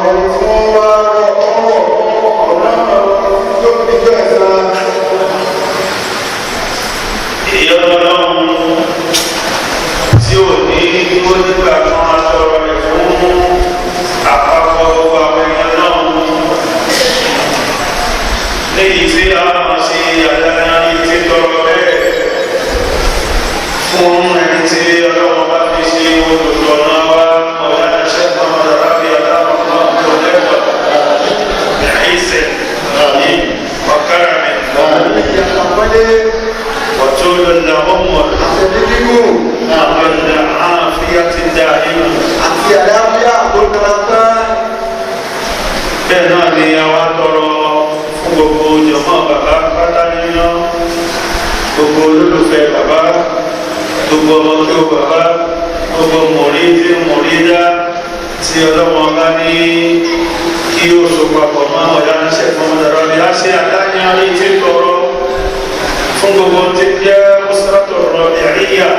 ẹni tí wọ́n wá ọ̀nà tó fi jọ ẹ̀sán. ìyá ọlọ́run tí ò ní ó nígbà kan àtọ̀rọ̀ rẹ̀ fún àpapọ̀ gbogbo àwọn èèyàn náà léyìí tí a máa ṣe àdáyà ní ti tọrọ bẹ́ẹ̀ fún ẹni tí ọlọ́run bá fi ṣe olùdọ̀nà wa ọ̀yà ẹ̀ṣẹ́ kan ọ̀dàrà bí adáwọ̀ náà tó lẹ́kọ̀ọ́ ẹ̀ẹ́sẹ̀ ní ọ̀kára mi. وطول العمر والعافية الدائمة. bẹ́ẹ̀ náà ni àwa tọrọ fún gbogbo jọmọ́ bàbá pátá nínú gbogbo olólùfẹ́ bàbá gbogbo ọmọ tó bàbá gbogbo mọ̀rídé mọ̀rídá tí ọlọ́wọ́n bá ní kí ó so papọ̀ mọ́ ọ̀yá ń ṣẹ̀fọ́n ọ̀dàrọ̀ ni a ṣe àdáyà rí tí tọrọ fún gbogbo tí jẹ́ mọ́sálátọ̀ Rabi'iyya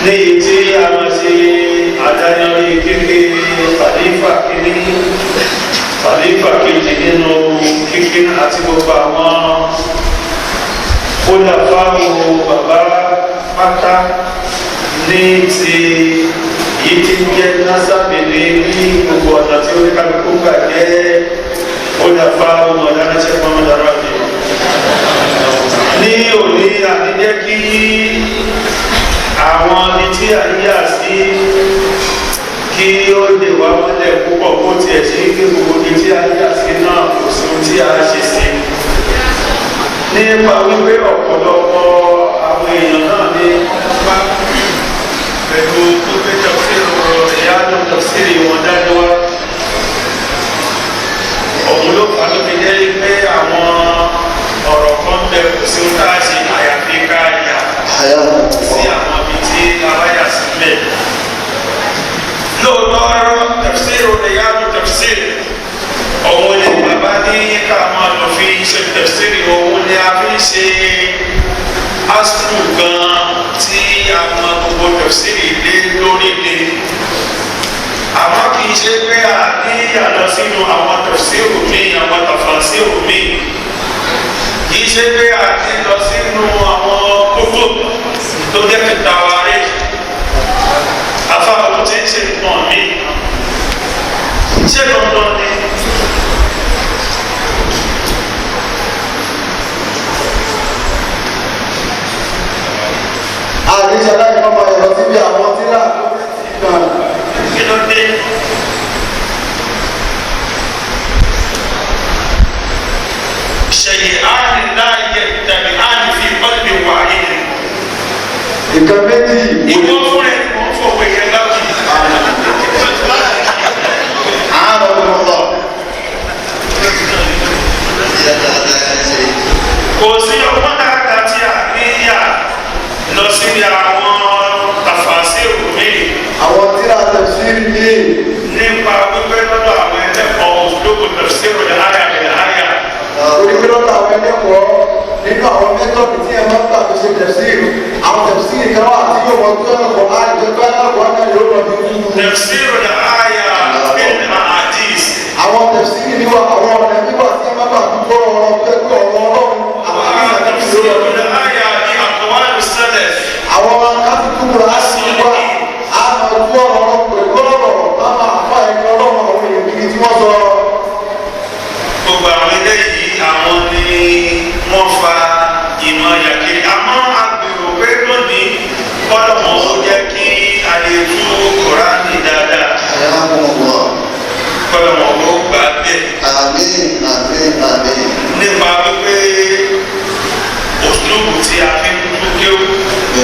ní èyí tí a máa ṣe àdáyọrí kékeré khalifa kìíní khalifa kejì nínú kíkín àti gbogbo àwọn kólàfáàmù bàbá pátá ní ti yìí tí ń jẹ́ násàbẹ̀lẹ̀ ní gbogbo ọ̀nà tí ó ní kálukú gbà jẹ́ kólàfáàmù ọ̀dánẹ́sẹ̀ pọ́nmọ́dára ni. ní òní àdíjẹ́ kí àwọn ibi tí a yíyà sí kí ó lè wá mọ́lẹ̀ púpọ̀ kó tiẹ̀ sí kí gbogbo ibi tí a yíyà sí náà kò sí ohun tí a ṣe sí. nípa wípé ọ̀pọ̀lọpọ̀ àwọn èèyàn náà ní bá pẹ̀lú tó fẹ́ tafsiri ìyá ló tafsiri wọn dájú wá. òun ló fà ló fi jẹ́ pé àwọn ọ̀rọ̀ kan bẹ kò sí ohun tá a ṣe àyàfi ká yà sí àwọn ibi tí aláyà sí bẹ̀. lóòótọ́ tafsir ìyá ló tafsir òun ni bàbá ní ká máa lọ fi ṣe tafsir òun ni a fi ṣe asùn gan tí a máa gbogbo tafsir lé lórí lé. àmọ́ kì í ṣe pé a ní yàtọ̀ sínú àwọn tafsir mi àwọn tafasir mi. kìí ṣe pé a ti lọ sínú àwọn kókó tó jẹ́ kẹta wa rẹ̀ afáwọn tí ń ṣe nǹkan mi ṣé dandan ni. àríṣàlá ìfọ̀mọ̀ ẹ̀rọ síbi àwọn tíra kan. kí ló dé. شيئان لا يجتمعان في قلب واحد. nǹkan méjì. ìwọ fún ẹ kò fọwọ́ yẹn láwùjọ. àárọ̀ ọ̀rọ̀. kò sí ọgbọ́n dáadáa tí a ní yà lọ síbi àwọn tafasir mi. àwọn tíra tafsir mi. nípa wípé lọ́dọ̀ àwọn ẹlẹ́kọ̀ọ́ òṣèlú tafsir rẹ̀ áyà rẹ̀ áyà. onígbèrọ́ta àwọn ẹlẹ́kọ̀ọ́ nínú àwọn mẹ́tọ́ọ̀dù tí ẹ máa ń gbà tó ṣe tẹ̀síìrì àwọn tẹ̀síìrì kan wà tí yóò wọ́n tó ẹ̀kọ́ láàyè tó ẹ̀kọ́ náà yóò lọ bí nínú. tafsir rẹ̀ áyà bẹ́ẹ̀ ni àdìs. àwọn tẹ̀síìrì níwà àwọn ọ̀rẹ́ níwà tí ẹ máa gbà tó kọ́ ọ̀rọ̀ pẹ́pẹ́ ọ̀rọ̀ ọlọ́run. àwọn tafsir rẹ̀ áyà ní aqwal salaf. àwọn káfíńkúrò á sì wá àmọ́ ojú ọ̀rọ̀ pẹ̀lú ọ̀rọ̀ báwọn àfa ẹ̀kọ́ ọlọ́run àwọn èèyàn kiri tí wọ́n sọ. gbogbo àwọn eléyìí àwọn ni wọ́n fa ìmọ̀ yàkiri àmọ́ agbèrò pé lónìí kọ́lọ́mọ̀ ó jẹ́ kí a lè tú Kùránì dáadáa. kọ́lọ́mọ̀ ó gbà bẹ́ẹ̀. àmín àmín àmín. nípa wípé òṣùlùmù tí a fi ń tú kéwù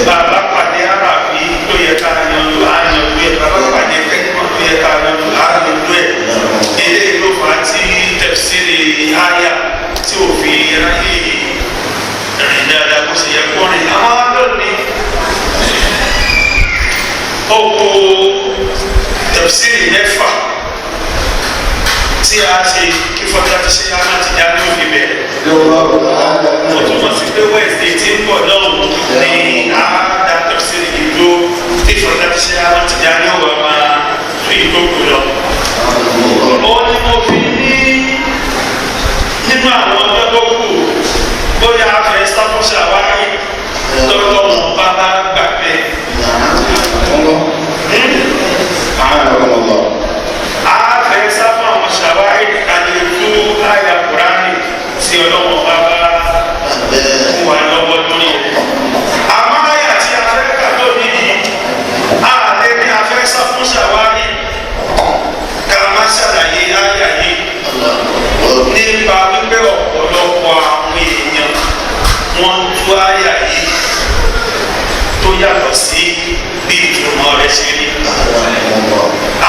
bàbá pàdé àràbí tó yẹ ká yanjú àyànjú ẹ̀ bàbá pàdé kẹ́kọ̀ọ́ tó yẹ ká yanjú àyànjú ẹ̀. eléyìí ló fà á tí tafsiri àyà tí òfin ráyè rìn dáadáa bó ṣe yẹ kó rìn. àwọn lónìí ó kó tafsiri mẹ́fà tí a ṣe kí fọ́tà ti ṣe á láti dá ní òbí bẹ̀rẹ̀. mo túmọ̀ sí pé Wednesday tí ń bọ̀ lọ́hùn ní àádá tafsiri ìlú tí fọ́tà ti ṣe á láti dá ní òwò máa tún ìtókù lọ. nínú àwọn ọjọ́ tó kù bóyá afẹ́ sáfúnṣà wáyé tọ́jọ́ mọ̀ bàbá gbàgbé. Afẹ́ sáfún àwọn ṣàwáyé àlejò àyà Kùránì tí ọlọ́wọ́ bàbá wà lọ́wọ́ lórí ẹ̀. Àmọ́ àyà tí a fẹ́ kà lónìí yìí, àlẹ́ ní afẹ́ sáfúnṣà wáyé ká má ṣàlàyé àyà yìí nípa wípé ọ̀pọ̀lọpọ̀ àwọn èèyàn wọ́n ń tú àyà yìí tó yàtọ̀ sí bí ìtumọ̀ rẹ̀ ṣe rí.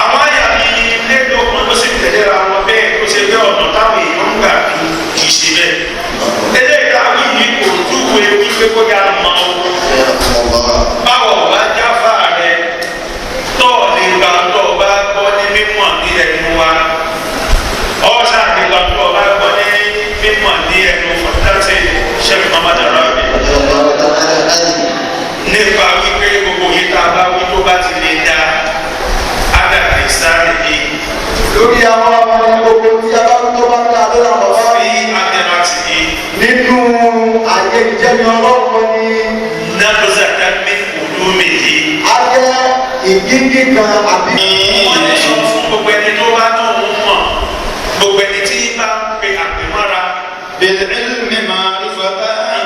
Àwọn àyà bíi lẹ́ẹ̀dọ́gbọ̀n ló sì tẹ̀lé ra wọn bẹ́ẹ̀ tó ṣe bẹ́ẹ̀ ọ̀nà táwọn èèyàn ń gbà bí kì í ṣe bẹ́ẹ̀. Eléyìí àwọn yìí kò dúwe wípé kó yá mọ́ o. Báwo bá jáfà rẹ̀ tọ́ọ̀ lè gbà tọ́ọ̀ bá gbọ́ ní mímọ̀ ní ẹnu wa. Ọ̀sán àgbẹ̀gbà tó ọba gbọ́ ní mímọ̀ ní ẹnu fọ̀tàtì Sheikh Muhammad Arabi. Nípa wípé gbogbo yìí tá a bá wí tó bá ti lè dá Ádàbí sáré yìí. Lórí àwọn ọmọ gbogbo tí a bá wí tó bá dá lórí àwọn bàbá. Fi Adẹ́rọ̀ ti yìí. Nínú àyè ìjẹ́ni ọlọ́run ni. Nàbọ̀sà dàbí òdú méjì. A jẹ́ ìgígí kan àbí. Wọ́n ti sọ fún gbogbo ẹni tó bá tó ń mọ̀. Gbogbo ẹni tí bá ń pe àpèmọ́ra. Bil-ilmi ma'rifatan.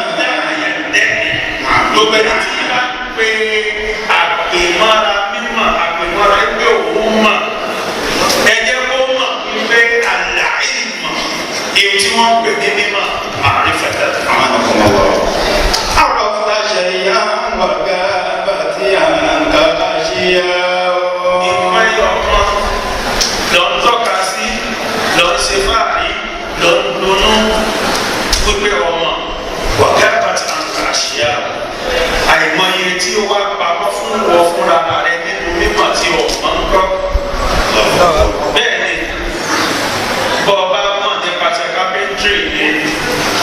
Gbogbo ẹni tí bá ń pe àpèmọ́ra mímọ̀ àpèmọ́ra ẹgbẹ́ òun mọ̀. Ẹ jẹ́ kó mọ̀ wípé al-ilm èyí tí wọ́n pè ní mímọ̀ ma'rifatan. Arafta shay'an wa ghabati anka ashiya'. Ìmọ̀ ẹ̀yọ̀ kan lọ ń tọ́ka sí lọ ń ṣe fáàrí lọ ń dunú wípé ọmọ wàgàbàtì àǹkà àṣìyà àìmọye tí ó wá pamọ́ fún wọ fúnra rẹ nínú mímọ̀ tí ọmọ ń kọ́. Bẹ́ẹ̀ ni bọ́ọ̀bá mọ̀ nípa ti kápẹ́ńtírì ni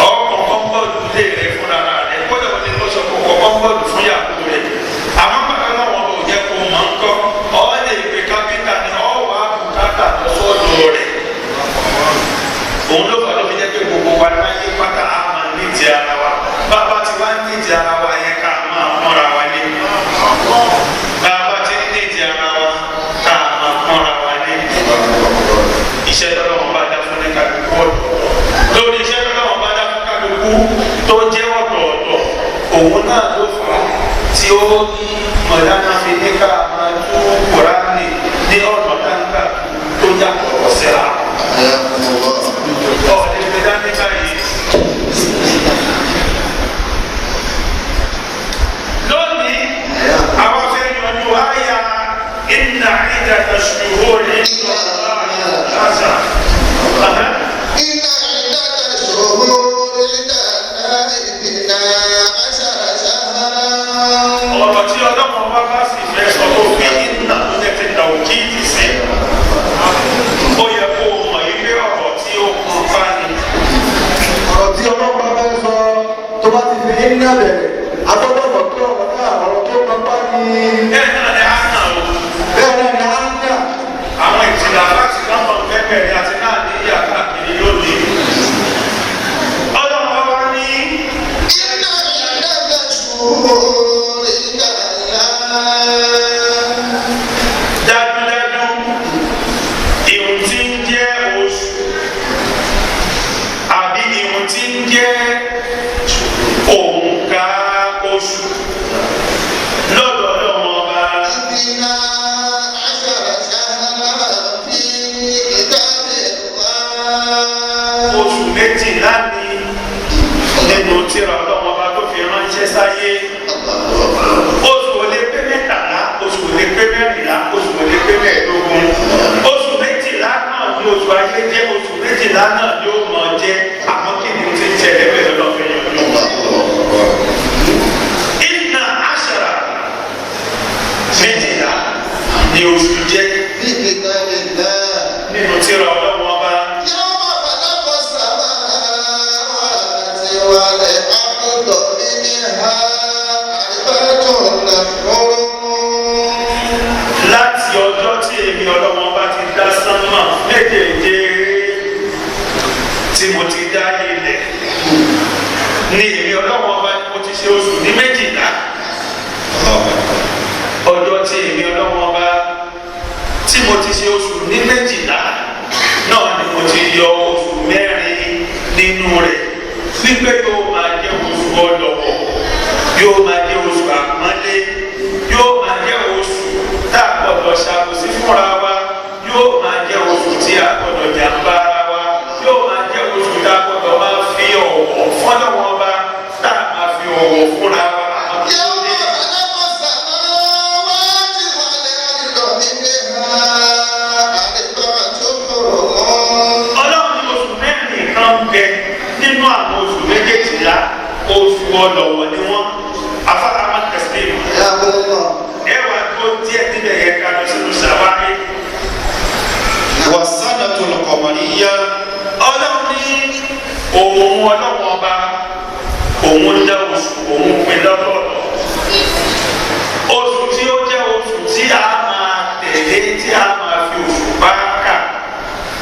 ọkọ̀ kọ́ńbọ̀dù lé rẹ fúnra rẹ kódà wọ́n ní kó sọ kó kọ́ kọ́ńbọ̀dù fún yàgò rẹ àmọ́ pàtàkì náà wọn ò jẹ́ kó mọ̀ ń kọ́ ọ́ lè pe kápẹ́ńtà ni ọ́ wà bùkátà lọ́sọ̀dọ̀ rẹ̀. Òun ló fà ló fi jẹ́ pé gbogbo wa láyé pátá a máa ní ti ara wa bàbá tí wàá ní ti ara wa yẹn ká máa mọ́ra wa ní. Bàbá tí ní ti ara wa ká máa mọ́ra wa ní. Iṣẹ́ lọ́wọ́ bá dá fún ní kálukú ọ̀dọ̀. Lórí iṣẹ́ lọ́wọ́ bá dá fún kálukú tó jẹ́ ọ̀dọ̀ọ̀dọ̀. Òun náà ló fà á tí ó ní mọ̀lánà fi ní ká máa tú Kùránì ní ọ̀nà táǹkà tó yàtọ̀ ọ̀sẹ̀ra. Ọ̀lẹ́ ìgbẹ́dá ní báyìí. Lónìí, àwọn fẹ́ yanjú àyà inna iddata shuhuri inda Allahi àṣà. Inna iddata shuhuri inda Allahi ithna ashara shahran. Ọ̀rọ̀ tí ọlọ́mọ bá sì fẹ́ sọ tó fi iná tó jẹ́ ti dà òkì tì sí. Ó yẹ kó o mọ̀ ilé ọ̀rọ̀ tí ó kún bá ní. Ọ̀rọ̀ tí ọlọ́run bá fẹ́ sọ tó bá ti fi ní abẹ̀rẹ̀ agbọ́dọ̀ mọ̀ pé ọ̀rọ̀ náà ọ̀rọ̀ tó kún bá ní. Bẹ́ẹ̀ náà ni a nà o. Bẹ́ẹ̀ náà ni a ń yà. Àwọn ìtìlá láti dáhùn bẹ́ẹ̀ àti náà ní ìyá káàkiri lónìí. Ọlọ́run bá wá ní. Inna iddata shuhuri inda Allahi. Dájúdájú ìhun tí ń jẹ́ oṣù àbí ìhun tí ń jẹ́ òǹkà oṣù lọ́dọ̀ ọlọ́mọ ọba. Ithna ashara shahran fi kitabillah. Oṣù méjìlá ni nínú tírà ọlọ́mọ ọba tó fi ránṣẹ́ sáyé. Oṣù ò lè pé mẹ́tàlá, oṣù ò lè pé mẹ́rìnlá, oṣù ò lè pé mẹ́ẹ̀ẹ́dógún. Oṣù méjìlá náà ni oṣù ayé jẹ́, oṣù méjìlá náà ni ó mọ̀ jẹ́. Àmọ́ kí ni o ti ń jẹ ẹgbẹ́ lọ́fẹ̀ẹ́ yẹn? Inna ashara méjìlá ni oṣù jẹ́ Fi kitabillah. nínú tírà ọlọ́mọ ọba. Yawma khalaqa as-samawati wal arda minha arba'atun hurum. Láti ọjọ́ tí èmi ọlọ́mọ ọba ti dá sánmà méjèèjì tí mo ti dá mo ti ṣe oṣù ní 12 náà ni mo ti yọ oṣù 4 nínú rẹ̀ wípé yóò máa jẹ́ oṣù ọlọ́wọ́ yóò máa jẹ́ oṣù àpọ́nlé yóò máa jẹ́ oṣù tá a gbọ́dọ̀ ṣàkóso fúnra wa yóò máa jẹ́ oṣù tí a gbọ́dọ̀ jàǹbá ara wa yóò máa jẹ́ oṣù tá a gbọ́dọ̀ máa fi ọ̀wọ̀ fọ́lọ́wọ́n bá tá a máa fi ọ̀wọ̀ fúnra wa. Nínú àwọn oṣù méjèèjìlá oṣù ọlọ́wọ́ ni wọ́n afárá máa tẹ̀sí mi. Ẹwà tó díẹ̀ níbẹ̀ yẹ ká lọ sínú sàwárí. Wasanatul qamariyya. Ọlọ́run ní òun ọlọ́wọ́ ọba òun dá oṣù òun pin lọ́tọ̀ọ̀tọ̀. Oṣù tí ó jẹ́ oṣù tí a máa tẹ̀lé tí a máa fi oṣù bá kà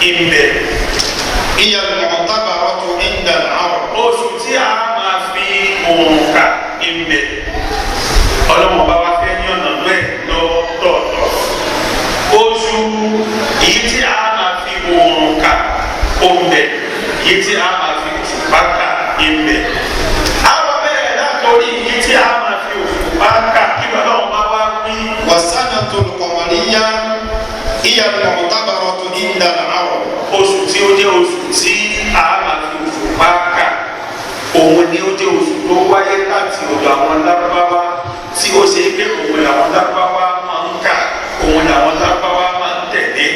ìbẹ̀. Hiya al-mu'tabaratu 'inda al-'arab. Oṣù tí a máa fi òun kà ìbẹ̀. Ọlọ́run ọba wa fẹ́ ní ọ̀nà bẹ́ẹ̀ lọ́tọ̀ọ̀tọ̀. Oṣù èyí tí a máa fi òun kà òǹbẹ̀ èyí tí a máa fi òṣùpá kà ìbẹ̀. Àwọn bẹ́ẹ̀ látọ̀rí èyí tí a máa fi òṣùpá kà kí Ọlọ́run bá wá wí. Wasanatul qamariyya hiya al-mu'tabaratu 'inda al-'arab. Oṣù tí ó jẹ́ oṣù tí a máa fi òṣùpá kà òun ni ó jẹ́ oṣù tó wáyé láti ọ̀dọ̀ àwọn Lárúbáwá tí ó ṣe pé òun làwọn Lárúbáwá máa ń kà òun làwọn Lárúbáwá máa ń tẹ̀lé.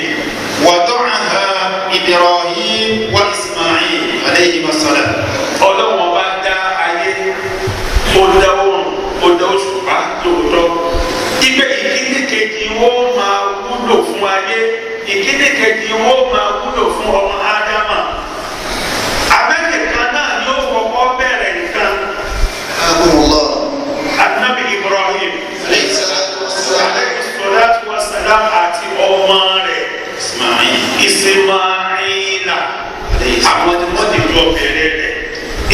Wada'aha Ibrahim wa Isma'il alayhima salam. Ọlọ́wọ́n bá dá ayé ó dá oòrùn ó dá òṣùpá lóòótọ́. Ibẹ̀ ìkíní kejì wo máa wúlò fún ayé ìkíní kejì wo máa wúlò fún ọmọ Ádámà. Amẹ́ríkà náà ni ó kọ́kọ́ bẹ̀rẹ̀ nǹkan. Anabi Ibrahim alayhi salatu wa salam àti ọmọ rẹ̀ Ismaila àwọn tí wọ́n ti jọ bẹ̀rẹ̀ rẹ̀.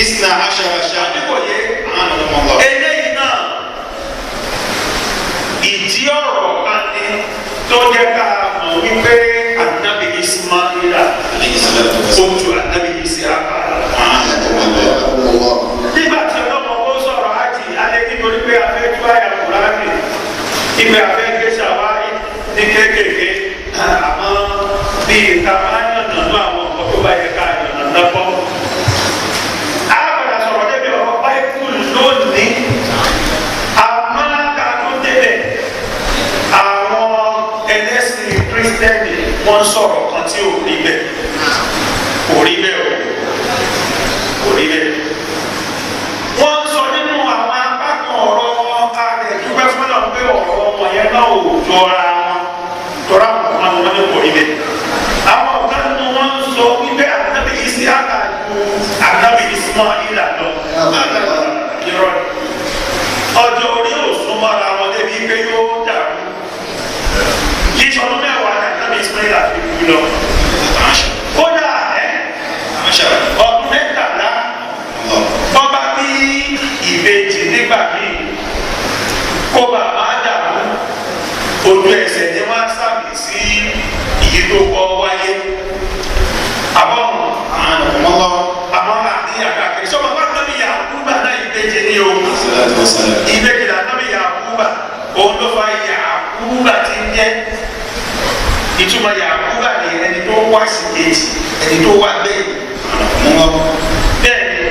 Isna ashara shahran. Àdìgbòye eléyìí náà ìdí ọ̀rọ̀ kan ní tó jẹ́ ká mọ̀ wípé Anabi Ismaila ojú Anabi Isiaka. Nígbà tí ọlọ́mọ kó sọ̀rọ̀ ájì alẹ́ nítorí pé a fẹ́ tú àyà Kùránì ibẹ̀ a fẹ́ gé ṣàwárí ní kéékèèké àmọ́ bí ìta máa ń yànnà ní àwọn ọkọ̀ tó bá yẹ ká yànnà lọ́pọ̀. A padà sọ̀rọ̀ débi ọ̀rọ̀ Báíbùlù lónìí àmọ́ ká tó débẹ̀ àwọn ẹlẹ́sìn Kírísítẹ́nì wọ́n sọ̀rọ̀ kan tí ò rí bẹ́ẹ̀ kò rí bẹ́ẹ̀ o kò rí bẹ́ẹ̀. Wọ́n sọ nínú àwọn apá kan ọ̀rọ̀ wọn a lè dúpẹ́ fún náà pé ọ̀rọ̀ wọn yẹn náà ò jọra wọn tọ́ra wọn wọn ní kò rí bẹ́ẹ̀. Àwọn ọ̀gá nínú wọn sọ wípé Anabi Isiaka ju Anabi Ismaila lọ. Irọ́ ni ọjọ́ orí ò súnmọ́ra wọn débi pé yóò dàrú. Yíṣọ́ ọdún mẹ́wàá ni Anabi Ismaila fi kú lọ. Kódà ọdún mẹ́tàlá bọ́bá bí ìbejì nígbà míì kó bàbá dàrú ojú ẹsẹ̀ ni wọ́n á sàmì sí iye tó kọ́ wáyé. Àbọ̀mọ̀ àmọ́ àti àkàkẹ́ sọ́mọ́ bá Ànábì Yàkúbà náà ìbejì ní o. Ìbejì là Ànábì Yàkúbà òun ló fa Yàkúbà ti ń jẹ́. Ìtumọ̀ Yàkúbà ni ẹni tó wá sí kejì ẹni tó wá gbẹ̀yìn. Bẹ́ẹ̀ni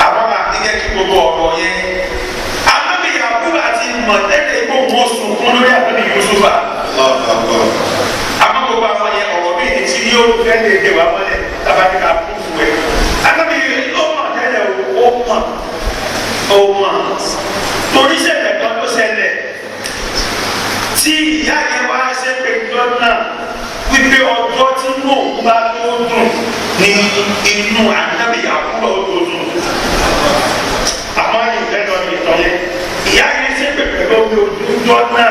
àwọn àdìgẹ́ kí gbogbo ọ̀rọ̀ yẹn Ànábì Yàkúbà ti mọ̀ tẹ́lẹ̀ ikú wọn sunkún lórí Ànábì Yusufa. Àmọ́ gbogbo àwọn yẹn ọ̀rọ̀ bíi ti ní ó fẹ́ lè dé wá mọ́lẹ̀ tábàdí ká kú fún ẹ. Ànábì ó mọ̀ tẹ́lẹ̀ ó mọ̀ torí ṣẹlẹ̀ kan ló ṣẹlẹ̀ tí ìyá yẹn wá ṣe pé jọ́nà wípé ọjọ́ tí inú òun bá tó dùn ní inú Ànábì Yàkúbà ó tó dùn. Àmọ́ ìfẹ́ lọ ní ìtọ́ yẹn ìyá yẹn ṣe pé pẹ̀lú omi òdúnjọ́ náà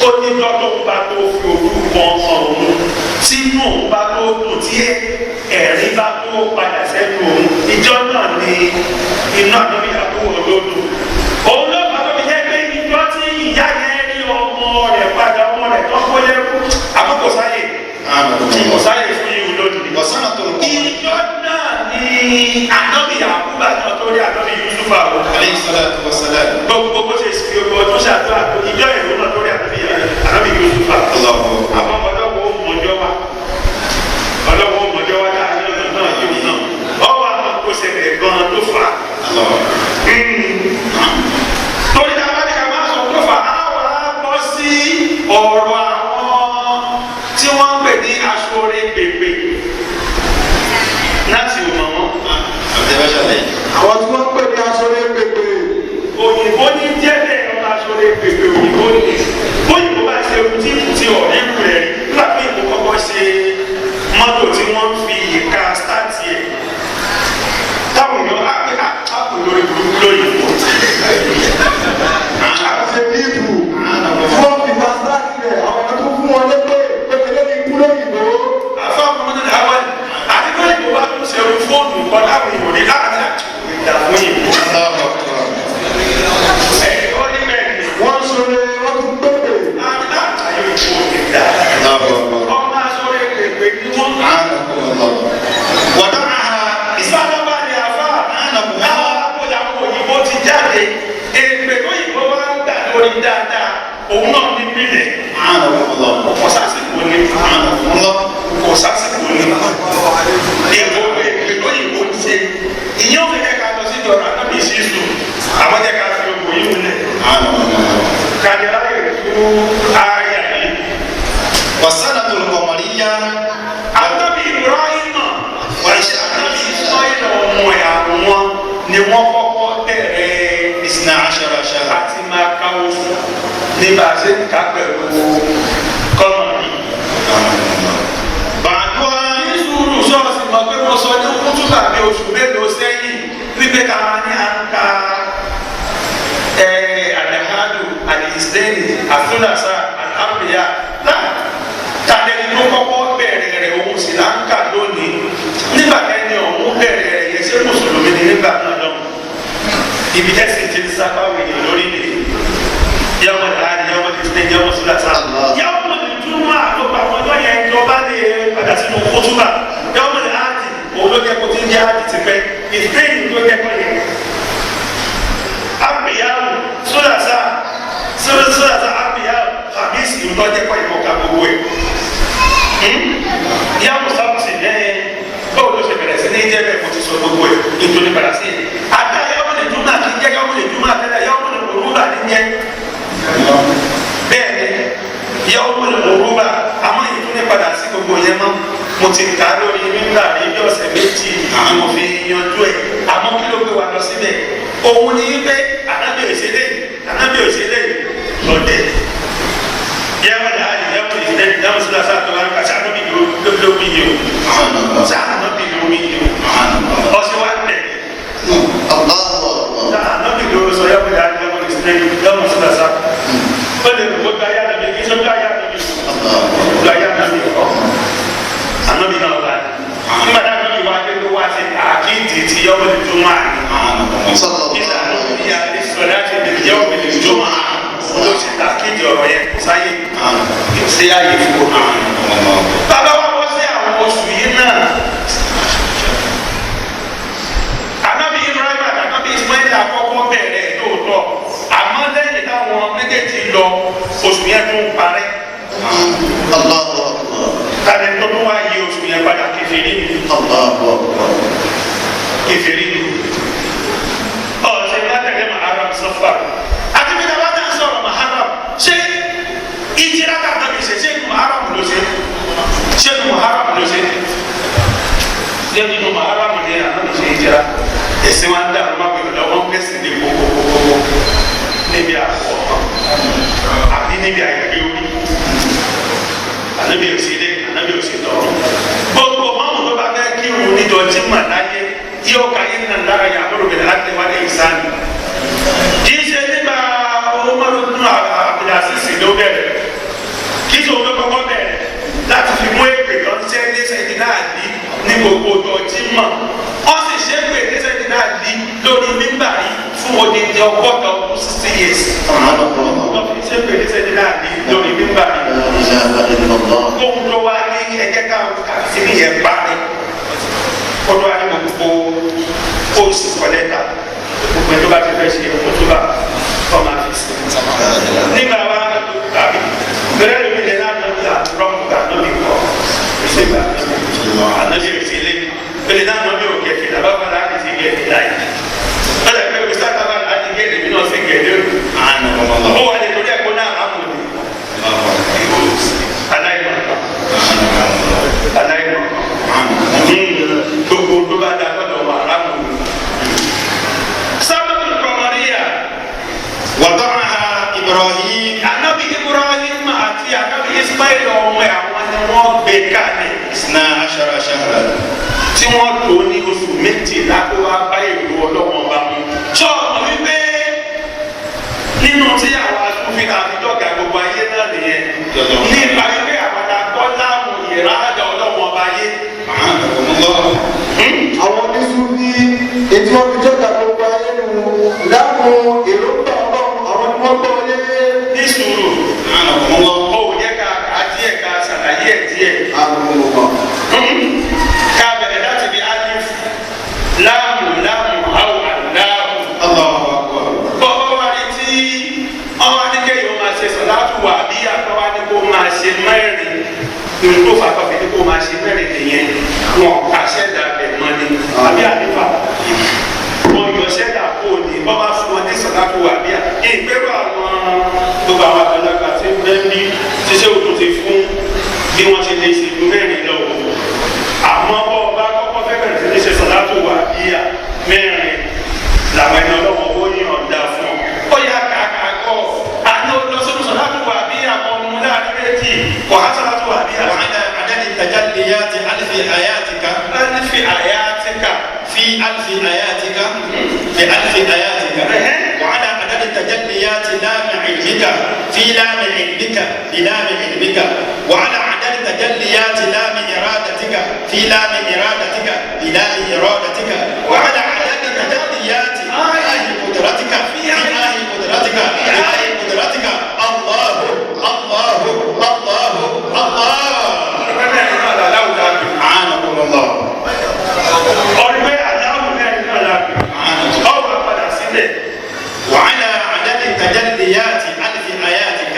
ó ní dọ́tò ń bá tó fi òru kan ọ̀run tí inú òun bá tó dùn tí ẹ̀rí bá tó padà sẹ́nu òun ìjọ náà ní inú Ànábì Yàkúbà ó tó dùn. Òun ló bá tó fi jẹ́ pé ìjọ tí ìyá yẹn rí ọmọ rẹ̀ padà ọmọ rẹ̀ tó kó yẹ kó ànábì Yakuba náà tó rí ànábì Yusufa o. alayhi salatu wa salam. gbogbo bó ṣe fi ogun ọdún ṣàdúrà ìjọ ìlú náà tó rí ànábì Yusufa. àwọn ọlọ́wọ́ mọ̀jọ́ wa ọlọ́wọ́ mọ̀jọ́ wa láàrin ọ̀nà náà yóò náà ọwọ́ àwọn kò ṣẹlẹ̀ gan-an tó fà á. torí táwọn bá ní ká máa sọ tó fà á wà á bọ́ sí ọ̀rọ̀ àwọn tí wọ́n ń pè ní aṣọ́re pèpè láti mọ̀ wọ́n. àwọn tí wọ́n pè ní aṣọ́re pèpè. òyìnbó ní jẹ́lẹ̀ ọ̀nà aṣọ́re pèpè òyìnbó ní bóyìnbó bá ṣe ohun tí kò ti ọ̀rẹ́ rú rẹ̀ nígbà pé ìbò kọ́kọ́ ṣe mọ́tò tí wọ́n fi ìka stáàtì ẹ̀ táwọn èèyàn á pé àpò lórí burúkú lóyìnbó. àṣẹ bíbù tí wọ́n fi ìka stáàtì rẹ̀ àwọn kan tó fún wọn lépè pépélé ní ikú lóyìnbó. àfọwọ́n ọmọdé náà wá àti lóyìnbó bá tún ṣe ohun fóònù kan láwọn èèyàn ní láàrin ìdààmú òyìnbó. wọ́n sọ̀rọ̀ wọ́n tún pépè. ọmọ aṣọ́re pèpè ni wọ́n. ودعها ìsálábà ni àfa àwọn àpòyàwó òyìnbó ti jáde èpè lóyìnbó wá ń gbà lórí dáadáa òun náà ní bílẹ̀. kò sásìkò ní kò sásìkò ní èèwọ̀ èpè lóyìnbó ń ṣe ìyẹn ò fi kẹ́ka lọ sí ìjọba àtàbí ìṣísù àwọn jẹ́ ká fi ogun yìí múlẹ̀. kàdé ayé fún ayé yìí. والسنة القمرية àtàbí Ibrahim àtàbí Ismail ọmọ ẹ̀ àwọn ni wọ́n kọ́kọ́ bẹ̀rẹ̀ 12 شهرا àti máa káwọ́ fún nígbà tí ká pẹ̀lú kọ́mọ̀nì. بعدها ní sùúrù ṣọ́ọ̀ṣì mọ̀ pé mo sọ ní kútùbà bí oṣù mélòó sẹ́yìn wípé ká máa ní à ń ka àdàkádù àdìsẹ́yìn àtúndàsá àtàbíyá náà tàdéni tó kọ́kọ́ bẹ̀rẹ̀ rẹ̀ òun sì là ń kà lónìí nígbà tẹ́ni ọ̀hún bẹ̀rẹ̀ rẹ̀ yẹ ṣé mùsùlùmí ni nígbà náà lọ ibi tẹ́sí ti ń sábà wèyàn lórí ni yọmọ ìlànà yọmọ ìdílé yọmọ sílàtà yọmọ ìdúmọ̀ àlọ́pàá àwọn ọjọ́ yẹn ìjọba lè padà sínú kótúbà yọmọ ìlànà òun ló jẹ́ kó ti ń jẹ́ àdì ti pẹ́ ìdílé ló jẹ́ kó yẹ. àpèyàwó sólàtà àpèyàwó kàmíìsì ló jẹ́ kó ìmọ̀ọ́ká gbogbo ẹ̀. yàwó sábùsì lẹ́yìn báwo ló ṣe bẹ̀rẹ̀ sí ní jẹ́ bẹ́ẹ̀ mo ti sọ gbogbo ẹ̀ nítorí padà sí ẹ̀. àtà yàwó lè dúmọ̀ àti jẹ́ yàwó lè dúmọ̀ àtẹ́lẹ̀ yàwó lè òrùbà ní jẹ́. bẹ́ẹ̀ ni yàwó lè òrùbà àmọ́ ìtúni padà sí gbogbo yẹn mọ́ mo ti kà á lórí nígbà ní bí ọ̀sẹ̀ méjì ni mo fi yanjú ẹ̀ àmọ́ kí ló gbé wa lọ síbẹ̀ òun ni wípé ànábì òṣèlè lọ́dẹ̀ yàwó lè àdì yàwó lè ìdẹ́ yàwó sílá sáà tó wà ń kàṣà ànábì lómi yìí o sáà ànábì lómi yìí o ọ̀sẹ̀ wa tẹ̀ sáà ànábì lómi sọ yàwó lè àdì yàwó lè ìdẹ́ yàwó sílá sáà ó lè kó gbáyà nàbì kí sọ gbáyà nàbì ànábì náà wà nígbà tá ànábì wà dé ló wá sí àkíyèsí ti yàwó lè tó máa ní ìlà ànábì yà lè sọ láti lè yàwó lè tó máa ló ti àkíyèsí ọ̀rọ̀ yẹn kò sáyé kò sí àyè fún gbogbo. bàbá wa wọ́n sí àwọn oṣù yìí náà ànábì Ibrahim àti ànábì Ismail àkọ́kọ́ bẹ̀rẹ̀ lóòótọ́ àmọ́ lẹ́yìn táwọn méjèèjì lọ oṣù yẹn tó ń parẹ́. tani tó tún wá yí oṣù yẹn padà kèfèrí ni. kèfèrí ni. ọ̀sẹ̀ ní látẹ̀lé Muharram Safar àti bí dábàá náà sọ̀rọ̀ Muharram ṣé ìjìlá kàkà mi ṣe ṣé Muharram ló ṣe ṣé Muharram ló ṣe ṣé nínú Muharram ni àná ṣe ìjìlá ẹ̀sìn wa ń dà lọ́wọ́ pẹ̀lú ọmọ gbèsè ní gbogbogbò níbi àpò àbí níbi àyẹ̀wò orí ànábì òsèlè ànábì òsèlè ọ̀rọ̀ gbogbo mọ́mú tó bá fẹ́ kí òun níjọ tí mà láyé yóò ká yín nà lára yà kúrò bẹ̀rẹ̀ láti wá ní ìsáni kì í ṣe nígbà Umaru nínú Abdulaziz ló bẹ̀rẹ̀ kì í ṣe òun ló kọ́kọ́ bẹ̀rẹ̀ láti fi mú èpè lọ sí ẹ̀ẹ́dẹ́sẹ̀dì náà ní gbogbo ọjọ́ tí mà wọ́n sì ṣe pé ẹ̀ẹ́dẹ́sẹ̀dì náà lórí mímbà yìí fún odidi ọgọ́ta ọdún 60 years. wọ́n fi ṣe pé ẹ̀ẹ́dẹ́sẹ̀dì náà lórí mímbà yìí. kóhun tó wá ní ẹ̀jẹ̀ ká sí ní ẹ̀ bá ní. kótó wá ní gbogbo Ismail ọmọ ẹ̀ àwọn ni wọ́n gbé kalẹ̀. 12 شهرا. tí wọ́n lò ní oṣù méjìlá kó wá bá ìlú ọlọ́wọ́n bá mu. sọ wípé nínú tí àwọn asòfin àfijọ́gà gbogbo ayé náà nìyẹn nípa wípé àwọn àgbọ̀ láàmú ìrádà ọlọ́wọ́n bá yé. àwọn oníṣu ní ètò ọfíjọ́gà gbogbo ayé nù láàmú èròǹgbà ọlọ́run àwọn ni wọ́n gbọ́ lé. ní sùúrù ó yẹ ká díẹ̀ ká ṣàlàyé ẹ̀ díẹ̀. ká bẹ̀rẹ̀ láti bí alif láàmù àwọn aláàmù. bọ́ọ̀ wá ní tí ọmọ adékẹ́ yóò máa ṣe sọ̀láàtù wà bí àtọ́wá ní kó máa ṣe mẹ́rin ní tó fà kọfí ní kó máa ṣe mẹ́rin nìyẹn wọn àṣẹ̀dá ẹ̀ mọ́ ni àbí àlefa wọn yọ ṣẹ̀dá kó o ní bọ́ bá fún wọn ní sọ̀láàtù wà bí i ìgbéró àwọn gbogbo àwọn àgbàlagbà tí ń bẹ́ ní ṣiṣẹ́ òkú ti fún bí wọ́n ṣe lè ṣe ìlú mẹ́rin lọ́wọ́ àmọ́ bọ́ ọba kọ́kọ́ fẹ́ bẹ̀rẹ̀ sí ní ṣe sọ̀láàtù wà bí i mẹ́rin làwọn ẹni ọlọ́wọ́ ó yàn ọ̀dà fún ọ. ó yà kàkà kọ́ àná lọ́sọ̀rọ̀ sọ̀láàtù wà bí i àwọn ọmọ láàrin méjì kò á sọ̀láàtù wà bí i àwọn. وعلى عدد التجليات ألف آياتك ألف آياتك في ألف آياتك بألف آياتك وعلى عدد التجليات لام علمك في لام علمك بلام علمك وعلى عدد التجليات لام إرادتك في لام إرادتك بلام إرادتك وعلى عدد التجليات آه قدرتك في آه قدرتك آه قدرتك الله الله الله الله عانكم الله وعلى عدد التجليات ألف آياتك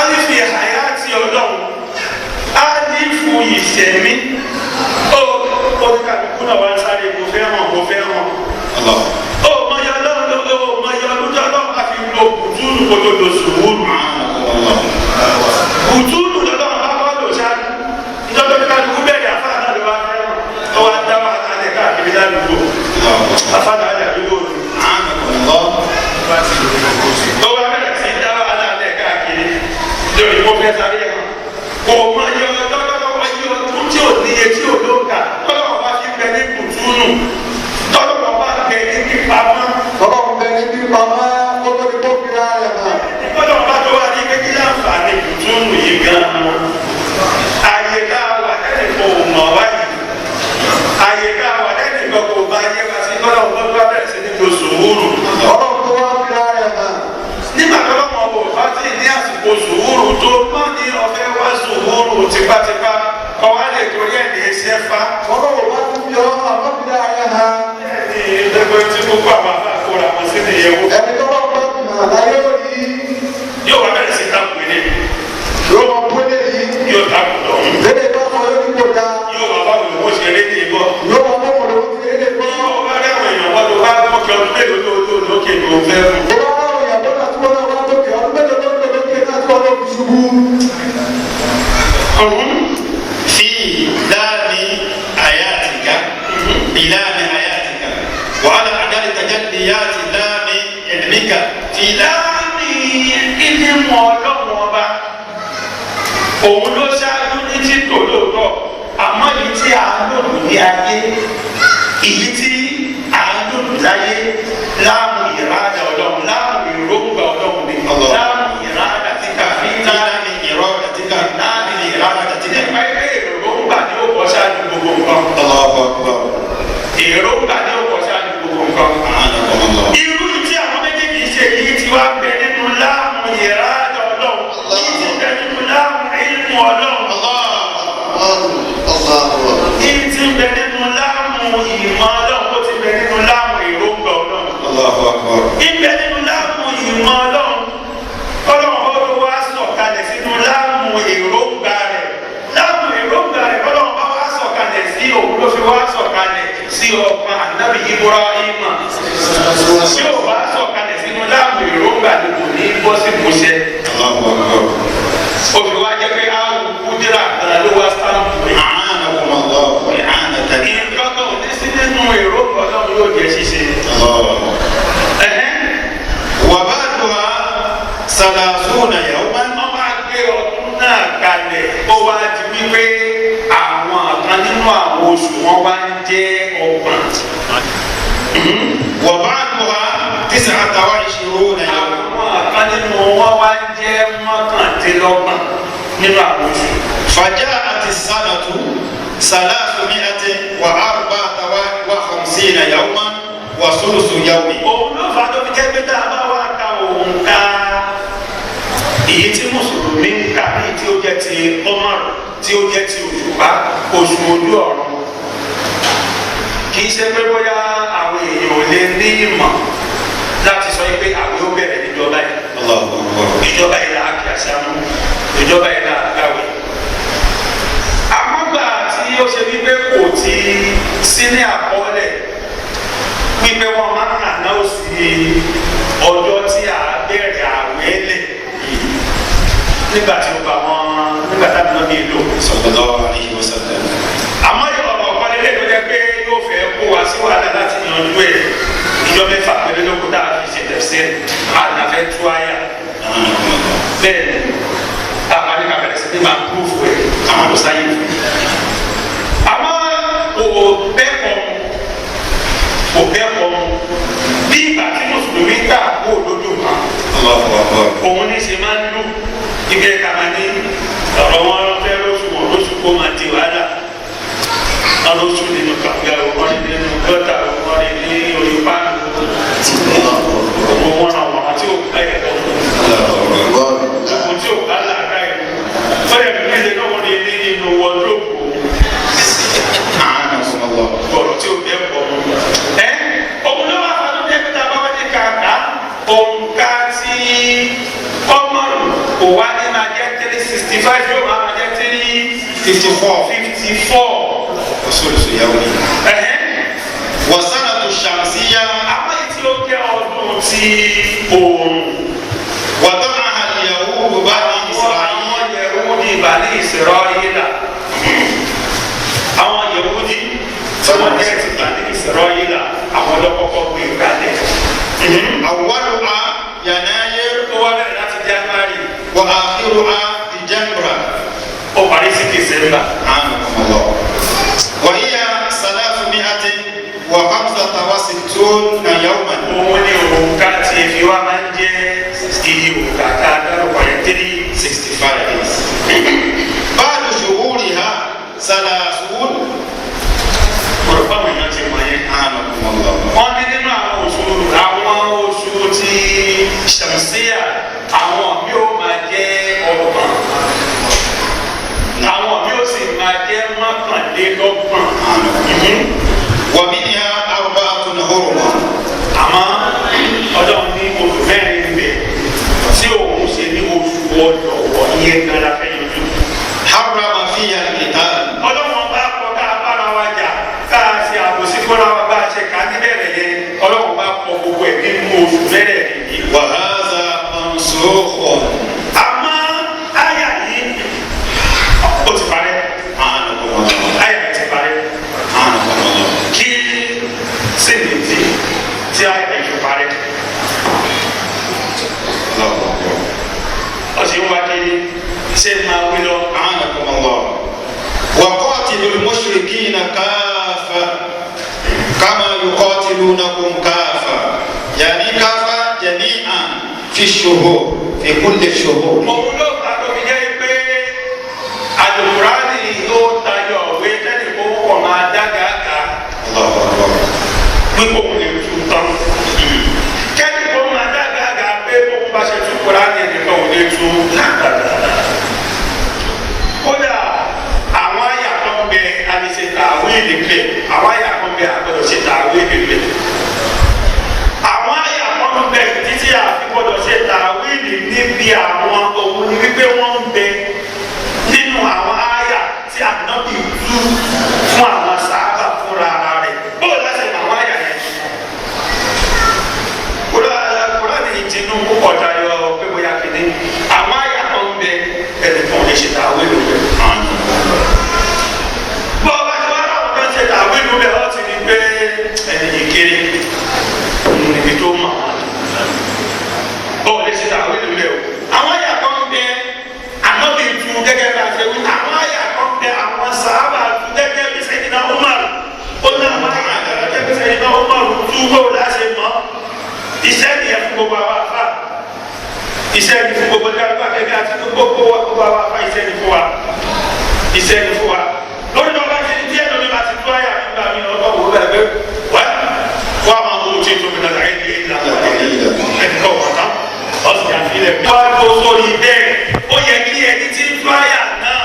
ألف آيات ọlọ́run alifu ìṣẹ̀mí ó oníkàlùkù náà wá sáré mo fẹ́ hàn الله mọ̀yọ́ ọlọ́run mọ̀yọ́ ọlọ́run ọlọ́run àfi lo bùtúùlù kó tó lo sùúrù عانكم الله bùtúùlù lọ́lọ́run bá bọ́ lò ṣáájú ìjọba oníkàlùkù bẹ̀rẹ̀ àfáà náà ló wá fẹ́ràn tó wá dá wà lálẹ́ káàkiri ládùúgbò àfáà náà ládùúgbò عانكم الله tó wá bẹ̀rẹ̀ sí dá wà lálẹ́ káàkiri lórí mo fẹ́ sáré hàn kò mọ̀yọ́ ọlọ́run tí ò níye tí ò lóǹkà tọ́lọ́wọ́ bá fi bẹ ní bùtúùlù tọ́lọ́wọ́ bá bẹ ní pípamọ́. ọlọ́run bẹ ní pípamọ́ kó tó di kó fi ra rẹ̀ hàn. gbọ́dọ̀ bá tó wá ní kékeré láǹfààní bùtúùlù yìí gan-an. àyè ká wà lẹ́nu kò mọ̀ wáyé àyè ká wà lẹ́nu kò bá yẹ wá sí tọ́lọ́wọ́ bá tó wá bẹ̀rẹ̀ sí ní lo sùúrù. ọlọ́run tó wá fi ra rẹ̀ hàn. nígbà tó lọ́mọ bò bá ti ní àsìkò sùúrù tó mọ́ ní ọ̀fẹ́ wá sùúrù tipátipá kọ́ wá lè torí ẹ̀ ní ẹsẹ̀ fa. ọlọ́run wá tún fi ọlọ́run àmọ́ fi ra rẹ̀ hàn. ẹni ìdẹ́gbẹ́ tí gbogbo àwọn afáàkóra wọn sí nìyẹwò. ẹni tó bá gbọ́ mọ̀ láyé òní yóò wá bẹ̀rẹ̀ sí takùn ní yóò mọ bóde yìí. yóò takùn lọ́hùn. lédè bá sọ lórí kò dáa. yóò wá báwo ni wọ́n ṣe eré ní ìbọn. yóò mọ bó mo lè wọ́n ti lédè bọ́. yóò wá rí àwọn èèyàn wọ́n tó bá mọ́kì ọdún mélòó tó lókè tó fẹ́ fún. ó bá wà wọ̀nyà bó náà tí wọ́n náà wá lókè ọdún mélòó tó lókè náà tí wọ́n náà fi ṣubú. في لام آياتك بلام آياتك وعلى عدد التجليات لام علمك في لام ilé mọ ọlọ́run ọba òun ló ṣáájú ní títò lóòótọ́ àmọ́ èyí tí a ń lò ní ayé èyí tí a ń lò láyé láàmú ìrádà ọlọ́run láàmú ìrógbà ọlọ́run ni láàmú ìrádà tí kàfí láàmú إرادتك láàmú ìrádà tí nípa ilé èròǹgbà ni ó bọ́ ṣáájú gbogbo nǹkan. الله أكبر èròǹgbà ni ó bọ́ ṣáájú gbogbo nǹkan. عانكم الله irú tí àwọn méjèèjì ṣe yìí ti wá bẹ nínú láàmú ìrádà ọlọ́run yìí ti bẹ nínú láàmú ìlú ọlọ́run yìí ti bẹ nínú láàmú ìmọ̀ ọlọ́run ó ti bẹ nínú láàmú èròǹgbà ọlọ́run الله أكبر ibẹ̀ nínú láàmú ìmọ̀ ọlọ́run ọlọ́run ó ló wá sọ̀kalẹ̀ sínú láàmú èròǹgbà rẹ̀ láàmú èròǹgbà rẹ̀ ọlọ́run bá wá sọ̀kalẹ̀ sí òun ló fi wá sọ̀kalẹ̀ sí ọ̀pọ̀ ànábì Ibrahima tí ó bá sọ̀kalẹ̀ sínú láàmú èròǹgbà ni kò ní bọ́ sí ìmúṣẹ. الله أكبر òfin wa jẹ́ pé àwọn kúndìrà kan ló wá sáàmù rẹ̀. أعانكم الله إعانة nǹkan kan ò ní sí nínú èròǹgbà ọlọ́run yóò jẹ́ ṣíṣe. الله وبعدها 30 يوما wọ́n máa gbé ọdún náà kalẹ̀. mọ́kànlélọ́gbọ̀n nínú àwọn oṣù. فجاءت السنة 354 يوما وثلث يوم. òun ló fà á tó fi jẹ́ pé tá a bá wá ka òǹkà èyí tí mùsùlùmí ń kà ní tí ó jẹ́ ti ọmọrù tí ó jẹ́ ti òṣùpá oṣù ojú ọ̀run kì í ṣe pé bóyá àwọn èèyàn ò lè ní ìmọ̀ láti sọ pé àwọn yóò bẹ̀rẹ̀ níjọba yìí ìjọba yìí là á kí àṣà mú ìjọba yìí là á kàwé àmọ́gbà tí ó ṣe wípé kò ti sí ní àkọọ́lẹ̀ wípé wọ́n máa ń àná òsì ọjọ́ tí a bẹ̀rẹ̀ àwẹ̀ lẹ̀ nígbà tí ó bá wọn nígbà tá a bí wọn bí lò. sallallahu alaihi wasallam. àmọ́ ìrọ̀rùn ọ̀kan nílé tó jẹ́ pé yóò fẹ́ kó wa sí wàhálà láti yanjú ẹ̀ ìjọ mẹ́fà péré lóko tá a fi ṣe tẹ̀síẹ̀ àlàfẹ́ tú àyà bẹ́ẹ̀ ni àpàdé kàbẹ̀rẹ̀ sí ní máa púrúfù ẹ̀ àwọn àdó sáyé fún mi. àmọ́ kò bẹ́ẹ̀ kọ́ bí ìgbà tí mùsùlùmí gbà kó lójú kan òun ní ṣe máa ń lù ìgbẹ́ kàmá ní ọ̀rọ̀ wọn fẹ́ lóṣù wọn lóṣù kó máa di wàhálà wọn lóṣù nínú kàwé wọn ní nínú gọ́tà wọn ní orí páànù gbogbo wọn náà wọn àti òkú ẹ̀ gbogbo tí òkú aláàká ẹ̀ fẹ́rẹ̀ mi ní ilé náà wọn ní nínú wọ́dúrópù ọ̀rọ̀ tí ó bẹ́ẹ̀ pọ̀ ẹ́ òun ló wà fún ọdún tẹ́kítà bá wọ́n ní kàkà òǹkà tí ọmọrù kò wá ní máa jẹ́ 365 yóò máa jẹ́ 354 وثلث يوم. والسنة الشمسية àmọ́ tí ó jẹ́ ọdún tí òòrùn وضعها اليهود بني إسرائيل. àwọn Yẹhudi Bani Israila àwọn Yẹhudi sọmọ jẹ́ ti Bani Israila àwọn ọlọ́kọ́kọ́ gbé kalẹ̀. أولها يناير ó wá bẹ̀rẹ̀ láti January وآخرها ديسمبر. ó parí sí December. عنكم الله. وهي 365 يوما. òun ni òǹkà tí èfi wa máa ń jẹ́ iye òǹkà tá a dárúkọ yẹn 365 days. بعد شهورها 30. ọ̀rọ̀ báwọn èèyàn ti mọ̀ yẹn. عنكم الله. wọ́n ní nínú àwọn oṣù tí ṣàmùsíyà àwọn mi ò máa jẹ́ ọgbọ̀n àwọn mi ò sì máa jẹ́ mọ́kànlélọ́gbọ̀n. ومنها 4 حرم. àmọ́ ọlọ́run ní oṣù mẹ́rin bẹ̀ tí òun ṣe ní oṣù ọ̀dọ̀wọ̀ ìyẹn gan la fẹ́ yanjú. حرم فيها القتال. ọlọ́run bá kọ́ ká bára wa jà ká ṣe àbòsí fúnra wa bá ṣe ká níbẹ̀rẹ̀ yẹn ọlọ́run bá kọ́ gbogbo ẹ̀ nínú oṣù mẹ́rẹ̀ẹ̀rin yìí. وهذا منسوخ. àmọ́ àyà yìí ó ti parẹ́. عنكم الله. àyà yìí ti parẹ́. عنكم الله. kí sèdè tí àyà yìí fi parẹ́. الله أكبر. ọ̀sẹ̀ ń wá kiri ṣé máa wí lọ. عنكم الله. وقاتلوا المشركين كافة كما يقاتلونكم كافة. يعني كافة جميعا في الشهور في كل الشهور. òun ló fà tó fi jẹ́ pé àlùkùránì yóò tayọ òwe tẹ́lẹ̀ kó wọ́n máa dágàgà الله أكبر. pípò òun lè tún tán. kẹ́lí kó máa dágàgà pé òun bá ṣe tún kùránì nìkan òun lè tún lágbàdà. kódà àwọn àyà kan bẹ àdìsẹ́ tààwé ìdílé àwọn àyà kan bẹ àgbọ̀dọ̀ ṣe tààwé ìdílé. àwọn àyà kan bẹ títí àfikọ́dọ̀ ṣe tààwé ìdílé níbi àwọn òun ni wípé wọ́n ń bẹ nínú àwọn àyà tí ànábì tú fún àwọn sàábà fúnra rẹ̀ bóyá láti mọ àwọn àyà yẹn. kúrò ní ìtinú púpọ̀ tayọ pé bóyá kéde àwọn àyà kan bẹ ẹnìkan lè ṣe tààwé ìdílé. bọ́ọ̀ bá ti wá láwọn kan ṣe tààwé ìdílé ọ́ ti ní pé ẹni yìí kéré níbi tó mọ̀ ọ́ lè ṣe tààwé ìdílé o. àwọn àyà kan bẹ ànábì tú gẹ́gẹ́ bí a ṣe wí àwọn àyà kan bẹ àwọn sàábà tú gẹ́gẹ́ bí Sayyidina Umar ó ní àwọn àyà kan gẹ́gẹ́ bí Sayyidina Umar tú bóò láṣẹ mọ́ iṣẹ́ nìyẹn fún gbogbo àwọn afá iṣẹ́ ni fún gbogbo ẹgbẹ́ bẹ̀bí àti gbogbo wa gbogbo àwa fa iṣẹ́ ní fún wa iṣẹ́ ní fún wa lórí náà bá ti ní díẹ̀ lómi bá ti tó àyà nígbà mi ọgbà wò bẹ́ẹ̀ bẹ́ẹ̀ wá máa mú ojú tó fi náà láyé ní ìlà ẹ̀kọ́ ọ̀tá ọ̀sìn àfihàn wá tó sórí bẹ́ẹ̀ ó yẹ kí ẹni tí ń tó àyà náà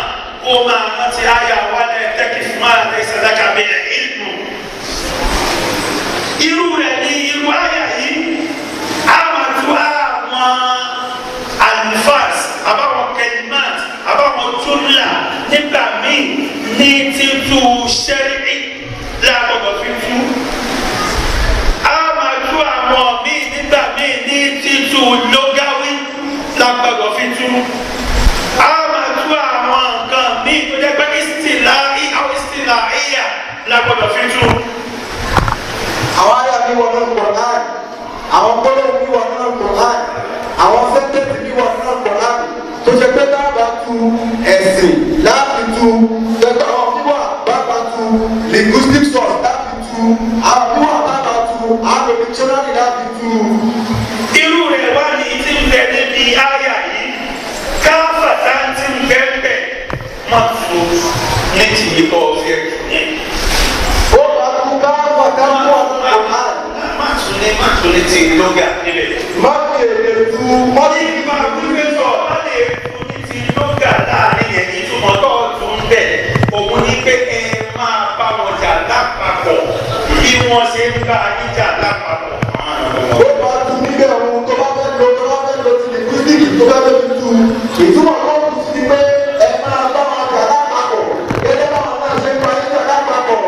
ó máa rántí àyà wá lẹ́ tẹ́kì fún máa lẹ́ sàdákà bẹ́ẹ̀ ìlú irú rẹ̀ ní irú àyà yìí àmàtú àwọn alifas àbáwọn kẹlímát àbáwọn túnlá nígbà míì ní títú sẹ́rí lágbọ̀dọ̀ fífú àmàtú àwọn míì nígbà míì ní títú lógáwí lágbọ̀dọ̀ fífú àmàtú àwọn nǹkan míì tó jẹ́ pé ìsìtìlá ìyà lágbọ̀dọ̀ fífú. àwọn àyà mi wọ nínú Kùránì àwọn gbọ́dọ̀ mi wọ nínú Kùránì àwọn sẹ́ńtẹ̀sì mi wọ nínú Kùránì tó ṣe pé dábàá tu ẹ̀sìn láti tu gbẹgbẹ àwọn fíwà bàbá tu linguistic source láti tu àwọn fíwà bàbá tu àwọn dictionary láti tu. irú rẹ̀ wá ní tí ń bẹ níbi àyà yìí káfàtà tí ń bẹ bẹ má tu ní ti ìbọn ọ̀fẹ́ ó bá tu káfàtà wọ nínú Kùránì. má tún ní ti lóga nílẹ̀. má fi èdè tu mọ́tì. ìgbà wípé sọ má lè tún ní ti lóga láàrin yẹn ìtumọ̀ tó tún bẹ̀ òun ní pé ẹ máa bá wọn jà lápapọ̀ bí wọ́n ṣe ń bá yín jà lápapọ̀. ó bá tu níbẹ̀ ohun tó bá fẹ́ lo ti linguistic tó bá fẹ́ fi tu ìtumọ̀ tó kù sí ni pé ẹ máa bá wọn jà lápapọ̀ gẹ́gẹ́ báwọn náà ṣe ń bá yín jà lápapọ̀.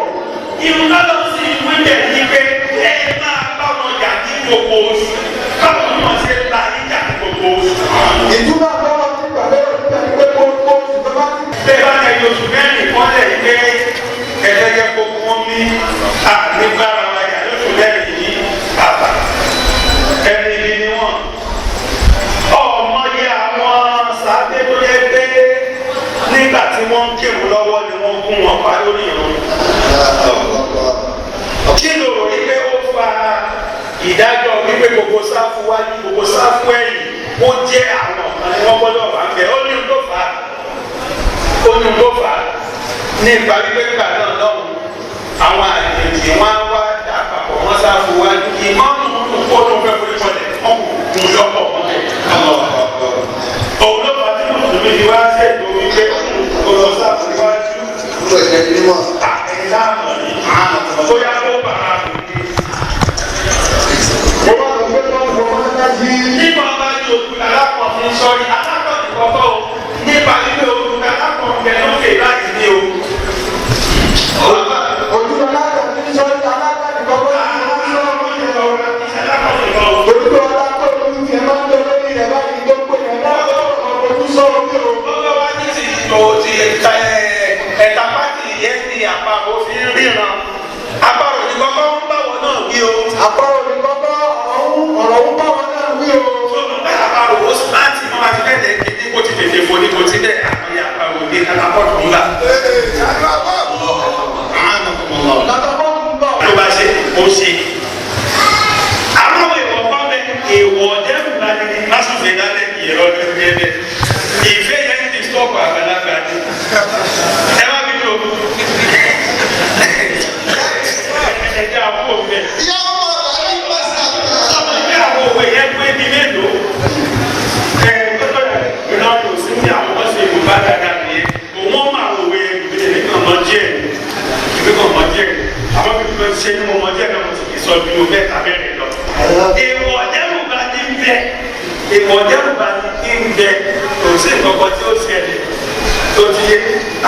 ìrùnálọ́ sí ìwé ní pé ẹ máa bá wọn jà ní gbogbo oṣù báwo ni wọ́n ṣe ń bá yín jà ní gbogbo oṣù. ìtumọ̀ àgbọ̀wọ̀ ti gbàgbé òṣìṣẹ́ ní pé gbogbo oṣù tó bá ti. bẹ́ẹ̀ bá tẹ̀lé oṣù mẹ́rin kọ́lẹ̀ pé ẹ̀ẹ́dẹ́gẹ́ gbogbo wọn bí àgbégbára wa yà lóṣù mẹ́rin yìí àbá ẹni ibi ni wọ́n. ọmọdé àwọn sábẹ́ tó yẹ pé nígbà tí wọ́n ń kírun lọ́wọ́ ni wọ́n gún wọn pa lórí ìrun. kí ló rò wípé ó fa ìdájọ́ wípé gbogbo sáfù wájú gbogbo sáfù ẹ̀yìn ó jẹ́ àwọn kan ni wọ́n gbọ́dọ̀ wà ń bẹ̀ ó ní ló fà á ní ìgbà wípé nígbà náà lọ́hùn àwọn àjèjì wọn á wá dà papọ̀ wọn sáfù wájú kí mọ́mú kó ló fẹ́ forí kọlẹ̀ wọ́n kù lọ́pọ̀ mọ́tẹ̀. òun ló fà á tí mùsùlùmí ti wá ṣètò wípé kó lọ sáfù wájú. bóyá kó bàrà nípa bá yí ojú alákọ̀ọ́fin sọ́rí alákọ̀ọ́fin kọ́kọ́ o nípa wípé ojú alákọ̀ọ́fin lókè láti ní o. ojú alákọ̀ọ́fin sọ́rí alákọ̀ọ́fin kọ́kọ́ alákọ̀ọ́fin ojú alákọ̀ọ́fin ti ẹ̀ máa ń lọ lórí ẹ̀ báyìí tó pé ẹ̀ lákọ̀ọ́fin ojú sọ́ọ́ bí o. ọgbẹ́ wa ní ti ẹ̀ta pátì yẹn ní àpá òfin ríran apá òní kọ́kọ́ ń bá wọn náà wí o. apá òní kọ́kọ́ ọ̀rọ̀ ń bá wọn náà wí o. apá òwò láti mọ́ àti bẹ́ẹ̀ lẹ́yìn ní kò ti tètè fò ní kò ti bẹ́ẹ̀ àwọn apá òní kálápọ̀tù ńlá. ló bá ṣe ó ṣe. àwọn èèwọ̀ bá bẹ èèwọ̀ dẹ́rù bá ní lásìkò dálẹ̀ ìrọ̀ lórí ẹbẹ̀ ìfẹ́ yẹn ti stọ́ọ̀pù àgbàlagbà ni ẹ má bí lò ẹ jẹ́ àpò òfin ẹ̀. àwọn òwe yẹn gbé ní mélòó ìlànà òsì ní àwọn ọ̀sẹ̀ yorùbá dáadáa nìyẹn òun ọmọ àwọn òwe yẹn gbé ní kànmọ́ díẹ̀ àwọn bíbí ṣe ní mo mọ díẹ̀ náà mo ti fi sọ bí o mẹ́ta mẹ́rin lọ. èèwọ̀ dẹ́rùbà ní bẹ èèwọ̀ dẹ́rùbà ní bẹ kò sí ìkọ̀kọ̀ tí ó ṣẹlẹ̀ tó ti yé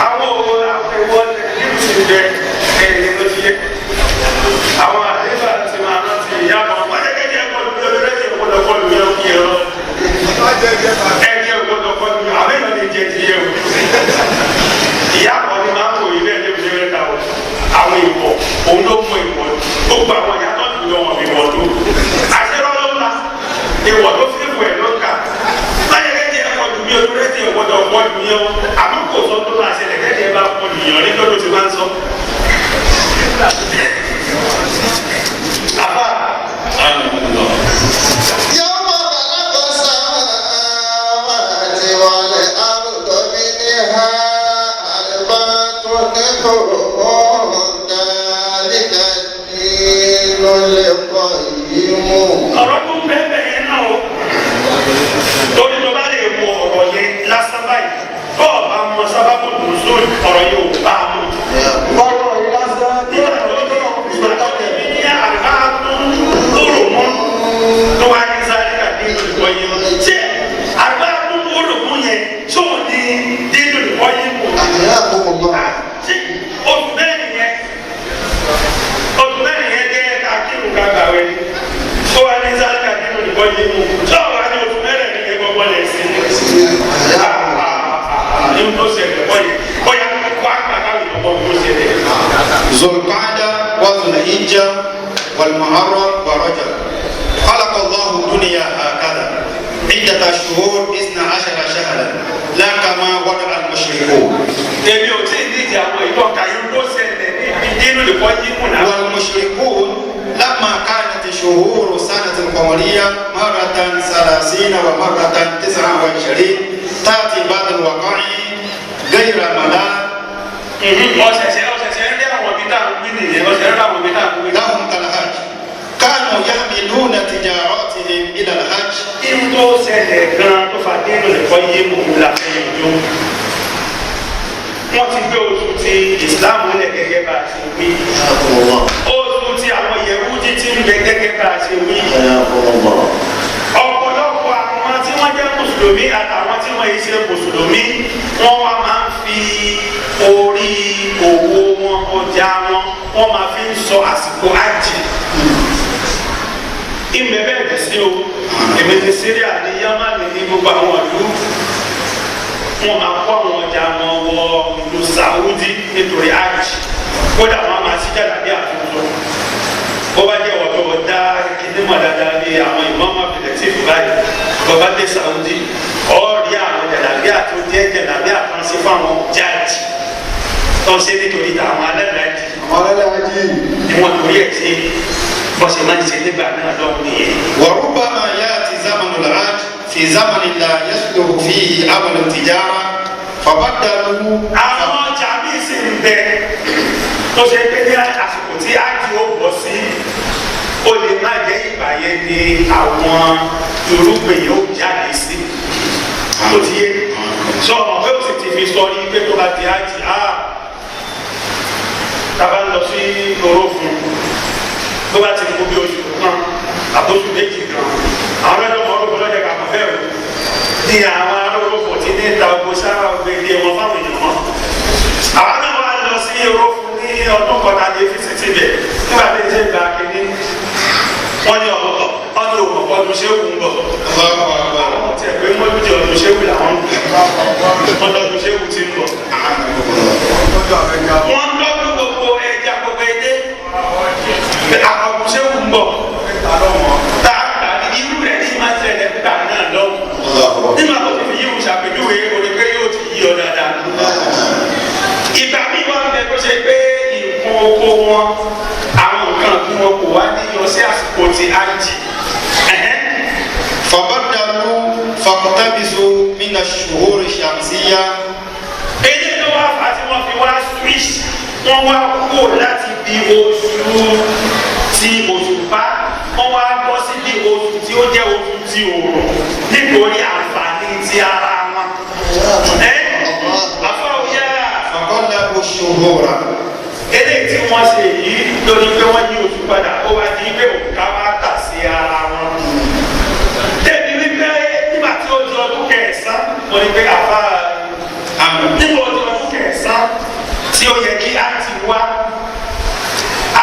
àwọn òwò àwọn èèwọ̀ ní ti bẹ ẹ̀yìn tó ti yé àwọn àdébà ti máa rántí ìyá kan wájẹ́kẹ́jẹ́ ẹ̀kọ́ lóbi ọlọ́rẹ́sì ọ̀pọ̀lọpọ̀ lóbi ọ̀kì ẹ̀rọ ẹ̀jẹ̀ ọ̀pọ̀lọpọ̀ lóbi àwọn èèyàn lè jẹ ti yẹ o ìyá kan ní máa ń wò ilé ẹ̀jẹ̀ òṣèré rẹ̀ ta o àwọn ìwọ̀ òun ló mú ìwọ̀ gbogbo àwọn ìyàtọ̀ ìlú wọn ìwọ̀ ló àṣẹ lọ́lọ́lá ìwọ̀ ló fi wẹ̀ lọ́kà ذلك الدين القيم. ọ̀rọ̀ tó bẹ́ẹ̀ bẹ́ẹ̀ yẹn náà o torí tó bá lè wo ọ̀rọ̀ yẹn lásán báyìí tó o bá mọ sábàbù nùsùl ọ̀rọ̀ yẹn ò bá a mú. ọ̀rọ̀ yìí lásán tí ó ń lọ ní àgbà tó ń kúrò mọ́ tó wá ní sáré kàdé ìlú yẹn ṣé àgbà tó ń kúrò mọ́ yẹn tó ní dínú ìwọ́ yẹn kò. àyà àkókò náà. ṣé oṣù mẹ́rin yẹn jẹ́ kakíru kagbawe ó wá ní sáré kàdé ìlú yẹn mú tó wà ní oṣù mẹ́rin yẹn gbọ́gbọ́ lẹ̀ sí ní tó ṣẹlẹ̀ bọ́yá kó àgbàdo ìlọ́gbọ́n tó ṣẹlẹ̀. ذو القعدة وذو الحجة والمحرم ورجب خلق الله الدنيا هكذا عدة شهور 12 شهرا لا كما وضع المشركون. èmi ò tí ì díje àwọn ìtọ́ka yìí tó ṣẹlẹ̀ níbi nínú ìkọ́ yìí mú náà. والمشركون لما كانت شهور سنة القمرية مرة 30 ومرة 29 تأتي بعد الوقائع غير ملاك ọ̀sẹ̀sẹ̀ ń dé àwọn ibi tá à ń gbé nìyẹn ọ̀sẹ̀ ń dé àwọn ibi tá à ń gbé. لهم كالحج كانوا يحملون تجاراتهم إلى الحج. irú tó ṣẹlẹ̀ gan-an tó fà nínú ìkọ́ yìí mú la fẹ́yìn ojú. wọ́n ti gbé oṣù ti ìsìláàmù lẹ̀ gẹ́gẹ́ bá a ṣe wí. oṣù ti àwọn Yẹhudi ti ń bẹ gẹ́gẹ́ bá a ṣe wí. ọ̀pọ̀lọpọ̀ àwọn tí wọ́n jẹ́ mùsùlùmí àtàwọn tí wọ́n yìí ṣe mùsùlùmí wọ́n wá máa ń fi orí owó wọn ọjà wọn máa fi ń sọ àsìkò àjì. ìmẹ̀ bẹ́ẹ̀ dẹ̀ sí o èmi ti Syria ní Yamani ní gbogbo àwọn ìlú wọn máa kó àwọn ọjà wọn wọ ìlú Saudi nítorí àjì kódà wọn máa ṣí jàdàbí àtúntò bó bá jẹ́ ọ̀dọ́ dá kíní mọ̀ dáadáa bí àwọn ìmọ̀ọ́mọ́ abdulatif báyìí bó bá dé Saudi ọ̀rí àwọn jàdàbí àtúntò jàdàbí àtúntò fáwọn jáàjì tó ń ṣe nítorí àwọn alálàájì ni wọn torí ẹ̀ ṣe bọ́sẹ̀ máa ń ṣe nígbà náà lọ́wọ́ nìyẹn. وربما يأتي زمن الحج في زمن لا يصلح فيه عمل التجارة فبدلوا. àwọn ọjà míì sì ń bẹ tó ṣe pé ní àsìkò tí ájì ó bọ̀ sí ó lè má jẹ́ ìgbà yẹn ni àwọn irúgbìn yóò jáde sí tó ti yé sọ ọmọ pé ó sì ti fi sọ ní pé tó bá di ájì tábà ń lọ sí lóró fún tó bá ti kú bí oṣù kan àbóṣù méjì kan àwọn ọlọ́dọ̀ ọmọ orúkọ lọ́jà kàmọ́ bẹ́ẹ̀ o ní àwọn arúgbó tí ní ìta ogun sára gbèdé wọn fáwọn èèyàn mọ́ àwọn náà wà lọ sí oró fún ní ọdún kọta ní fisiti bẹ̀ nígbà tí ṣe gba kínní wọ́n ní ọ̀pọ̀ ọdún òmùpọ̀ ọdún ṣéwù ń bọ̀ àwọn tẹ̀ pé wọ́n lùdí ọdún ṣéwù làwọn wọ́n lọ́dún ṣéwù ti ń bọ̀ wọ́n lọ́dún gbogbo ẹja gbogbo ẹdẹ àkọ́kọ́ ṣéwù ń bọ̀ tààtà irú rẹ̀ ní máa tẹ̀lé gbà náà lọ́wọ́ nígbà tó ti fi yíwù ṣàpèjúwe orí pé yóò ti yí ọ dáadáa ìgbà míì wà ń bẹ tó ṣe pé nǹkan oko wọn àwọn nǹkan tí wọn kò wá ní yọ sí àsìkò ti ájì. فبدلوا فاقتبسوا من الشهور الشمسية. èyí ló wá fà á tí wọ́n fi wá switch wọ́n wá kó láti bí oṣù tí òṣùpá wọ́n wá bọ́ sí bí oṣù tí ó jẹ́ oṣù tí òòrùn nítorí àǹfààní ti ara wọn. àfọwọ́yá. فقلبوا الشهور. eléyìí tí wọ́n ṣe yìí lórí pé wọ́n yí oṣù padà ó wá di pé òkúta wá tà sí ara wọn. débi wípé nígbà tí ó di ọdún kẹsàn-án mo ní pé àfa nígbà ó di ọdún kẹsàn-án tí ó yẹ kí á ti wá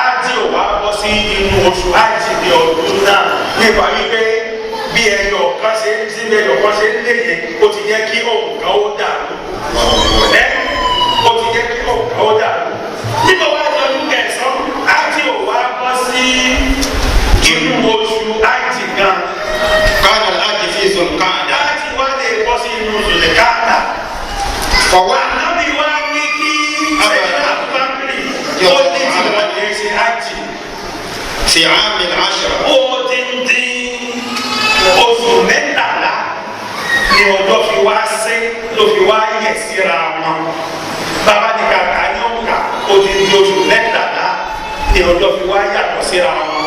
ájì ò wá bọ́ sí inú oṣù ájì ní ọdún náà nípa wípé bí ẹyọ kan ṣe ń tí ẹyọ kan ṣe ń léye ó ti jẹ́ kí òǹkà ó dàrú ó ti jẹ́ kí òǹkà ó dàrú nígbà wá di ọdún kẹsàn-án ájì ò wá bọ́ sí inú oṣù ájì gan. كان الحج في ذو القعدة. ájì wá lè bọ́ sí inú oṣù lè káàdà. ànábì wá ní kí sẹ́yìn àbúbákiri ó ní tí wọ́n lè ṣe ájì. في عام العشرة. ó ti ń dín oṣù mẹ́tàlá ni ọjọ́ fi wá sí ló fi wá yẹ̀ síra wọn. bàbá ní kàkà ní òǹkà ọjọ́ fi wá yàtọ̀ síra wọn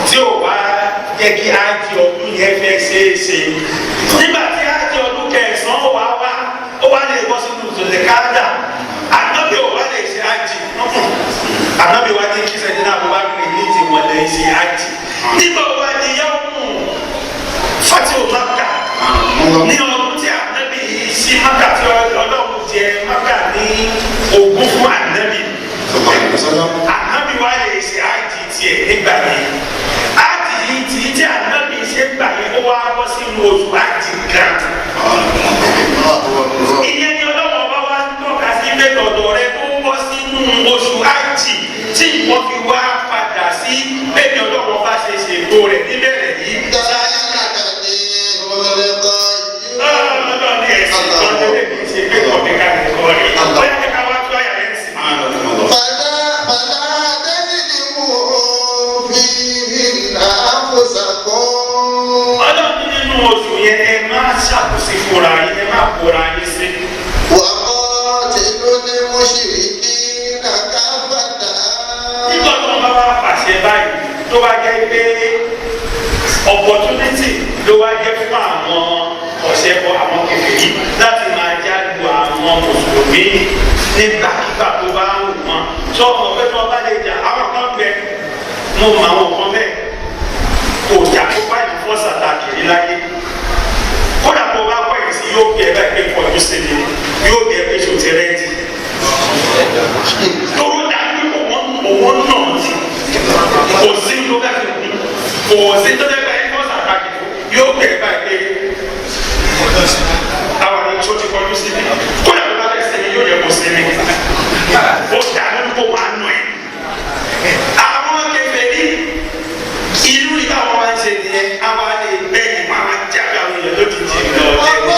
tí ò wá jẹ́ kí ájì ọdún yẹn fẹ́ ṣeé ṣe nígbà tí ájì ọdún kẹsàn-án ó wá lè bọ́ sínú ìtòlẹ̀ káàdà ànábì ò wá lè ṣe ájì ànábì wá ní kí sẹ́dínà àbúrò ní ti wọlé ṣe ájì nígbà wá ní yawmu fatihu Makkah ní ọdún tí ànábì sí Makkah tí ọlọ́run jẹ Makkah ní ogún fún ànábì ànábì wá lè ṣe ájì tiẹ̀ nígbà yẹn ájì yìí tí ànábì ṣe gbà yẹn ó wá bọ́ sínú oṣù ájì kan ìyẹn ni ọlọ́run ọba wá ń tọ́ka sí pé ọ̀dọ̀ rẹ tó bọ́ sínú oṣù ájì tí wọ́n fi wá padà sí bẹ́ẹ̀ ni ọlọ́run ọba ṣe ṣètò rẹ̀ níbẹ̀rẹ̀ yìí. ọlọ́run ní ẹ̀sìn kan tó lè fi ṣe pé kọ́ọ̀kì ká lè kọ́ rẹ̀ bóyá kíkà wá tó àyà rẹ̀ sí. ọlọ́run nínú oṣù yẹn ẹ má ṣàkóso fúnra yín ẹ má kóra yín sí. nígbà tó ń bá wá pàṣẹ báyìí tó wá jẹ́ pé opportunity ló wá jẹ́ fún àwọn ọ̀ṣẹ́bọ àwọn kèfèrí láti máa jáde àwọn mùsùlùmí nígbàkigbà tó bá ń wù wọ́n tó ọmọ pé tó bá lè jà àwọn kan bẹ mo mọ àwọn kan bẹ́ẹ̀ kò jà tó báyìí fọ́ sàtàkì láyé kódà kó bá pẹ̀lú sí yóò bí ẹ bá gbé pọ̀jù sí ni yóò bí ẹ pé ṣò ti rẹ́ẹ̀dì tó dájú kó wọ́n náà ti kò sí ló bá fi kú kò sí tó dẹ́ bá ẹ fọ́ sàtàkì yóò bí ẹ bá gbé àwọn ẹni tó ti pọ̀jù sí ni kódà kó bá fẹ́ sinmi yóò yẹ kó sinmi ó dájú kó wà nù ẹ̀ àwọn kèfèrí ìlú ìgbà wọn wá ń ṣe nìyẹn àwọn àlè bẹ́ẹ̀ wọn á jáde àwọn èèyàn lójijì lọ lẹ́nu.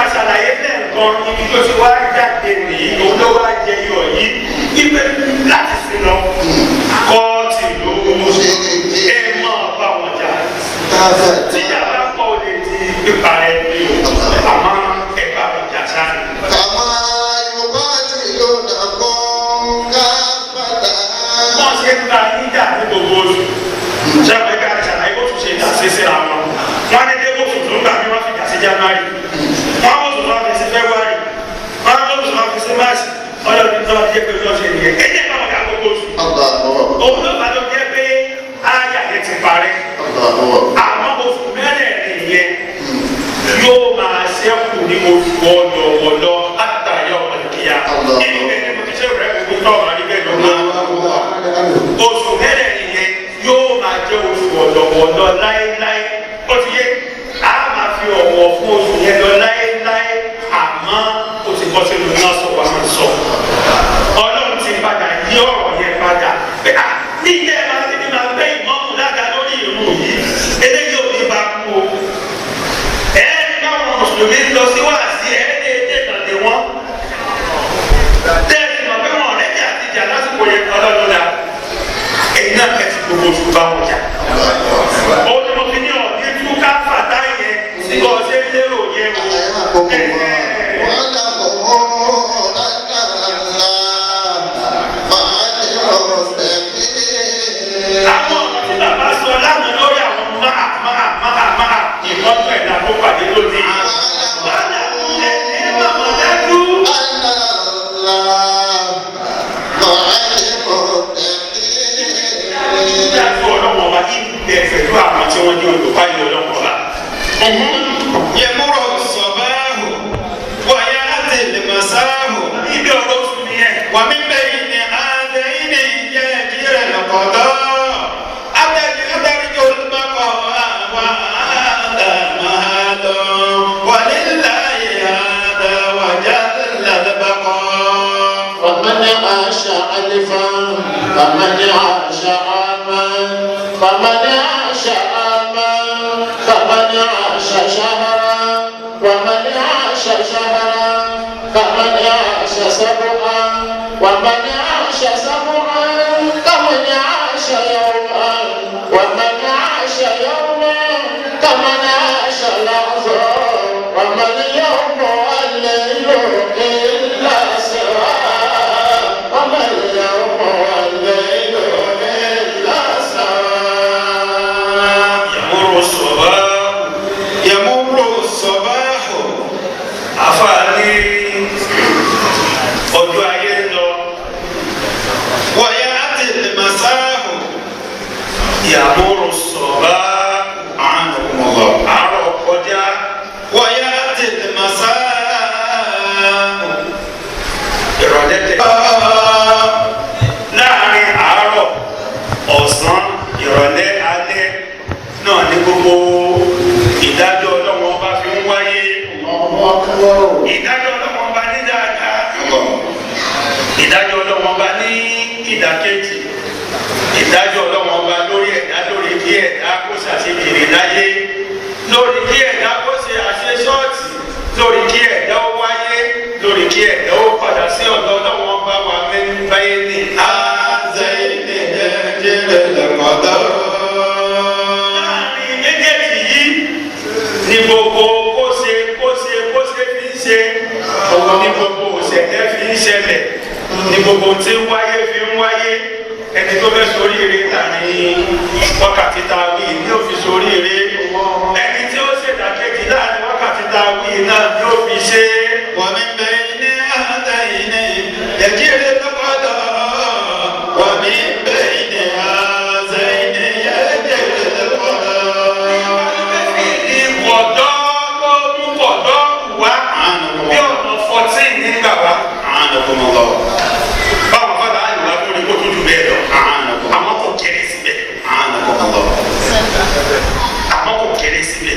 Àṣàlàyé lẹ́ẹ̀kan ibi tó ti wá jáde nìyí òun ló wá jẹ iyọ̀ yìí ibẹ̀ láti fi lọ kọ́ọ̀tì ló ẹ máa bá wọn jà tíjà bá kọ́ ọ lè di pípa ẹ ní o àmọ́ ẹ bá wọn jà sáré. wọ́n ṣe ń gba níjà ní gbogbo oṣù ṣàpẹ́ ká ṣàlàyé bó tún ṣe dà sí síra wọn wọ́n á ní dé bó tún tó ń gbà bí wọ́n fi dà sí January wọ́n á bó tún wọ́n fi sí February wọ́n á bó tún wọ́n fi sí March ọlọ́run tó wọ́n ti jẹ́ pé wọ́n ṣe nìyẹn ẹ̀jẹ̀ bá wọn ká gbogbo oṣù òun ló bá lọ jẹ́ pé áyà yẹn ti parí àwọn oṣù mẹ́rẹ̀ẹ̀rin yẹn yóò máa ṣẹ́kù ní oṣù ọ̀dọ̀ọ̀dọ̀ àtàyọ̀ ọ̀dọ̀kìyà inú ẹni mo ti ṣe rẹ̀ gbogbo náà wà níbẹ̀ lọ́wọ́ oṣù mẹ́rẹ̀ẹ̀rin yẹn yóò máa jẹ́ oṣù ọ̀dọ̀ọ̀dọ̀ láéláé ó ti yé a máa fi ọ̀wọ̀ fún oṣù yẹn lọ láéláé àmọ́ o ti bọ́ sínú náà sọ wà máa sọ ọlọ́run ti padà yí ọ̀rọ̀ yẹn padà ní ilé ẹ̀ máa ti ní máa gbé ìmọ̀mù lága lórí ìrun yìí eléyìí ò ní bá kú o mùsùlùmí lọ sí wáàsí ẹ ní èdè ìtàndé wọn tẹ́ẹ̀sì mọ̀ pé wọn ọ̀rẹ́dì àti ìjà lásìkò yẹn ọlọ́dún dá èyí náà kẹ́tì gbogbo oṣù bá wọn jà ó ní mo fi ní ọ̀dí tú ká fàtà yẹn sí ọ̀sẹ̀ lérò yẹn o. àwọn ọ̀rọ̀ tí bàbá sọ lánàá lórí àwọn máa ìkọ́jú ẹ̀dá tó pàdé lónìí. Pẹ̀lú àwọn tí wọ́n jẹ́ olùkọ́ni ọlọ́mọba. Yẹmúrọ̀ sọ̀báàhù wáyà àti lèmọ̀sáàhù. Ibi ọ̀rọ̀ oṣù nìyẹn. Wà mí bẹ́yìn ní adé ní ìyẹ́ ìdíyẹ lọ́kọ̀ọ́dọ́. Adájọ́ olùbákọ̀ àwọn àdàmàdọ́. Wà níláyé àdáwàjá lálẹ́bàkọ́. Fàmánì àṣà àlefà, fàmánì àṣà àmà, fàmánì àṣà àmà, fàmánì àṣà ṣàhárà, fàmánì àṣà ṣàhárà, fàmánì àṣà sábùà, fàmánì àṣà sábùà, fàmánì àṣà yawma, fàmánì àṣà yawma, fàmánì yàmúrò sọ̀bá a'anakumullah. àárọ̀ kọjá wa ya'ti al-masa'u. ìrọ̀lẹ́ tẹ̀. láàrin àárọ̀ ọ̀sán ìrọ̀lẹ́ alẹ́ náà ní gbogbo ìdájọ́ ọlọ́wọ́n bá fi ń wáyé. ìdájọ́ ọlọ́wọ́n bá ní dáadáa ìdájọ́ ọlọ́wọ́n bá ní ìdákẹ́jì ìdájọ́ ọlọ́wọ́n bá lórí ẹ̀dá lórí kí ẹ̀dá kó ṣàṣejèrè láyé lórí kí ẹ̀dá kó ṣe àṣeṣọ́ọ̀tì lórí kí ẹ̀dá ó wáyé lórí kí ẹ̀dá ó padà sí ọ̀dọ̀ ọlọ́wọ́n bá wà mẹ́rin báyé ní àzẹ́yìnì ẹ̀jẹ̀ lẹ́kọ̀ọ́dọ́. láàrin méjèèjì yìí ní gbogbo kó ṣe fi ń ṣe ní gbogbo òṣèlè fi ń ṣẹlẹ̀ ní gbogbo tí ń wáyé fi ń wáyé ẹni tó fẹ́ soríire láàrin wákàtí tá a wí ní ó fi soríire ẹni tí ó ṣèdàkejì láàrin wákàtí tá a wí náà ní ó fi ṣe. wa min bayni hadayni ẹ̀jẹ̀ lẹ́kọ̀ọ́dọ́. wa min bayni hadayni ẹ̀jẹ̀ lẹ́kọ̀ọ́dọ́. ìwọ̀dọ́ ló mú kọ̀dọ́ wá bí ọ̀nà 14 nígbà wá. a'anakumullah. báwọn fọdà àyùwá tó ní kó tó jù bẹ́ẹ̀ lọ àmọ́ kò kéré síbẹ̀. a'anakumullah. àmọ́ kò kéré síbẹ̀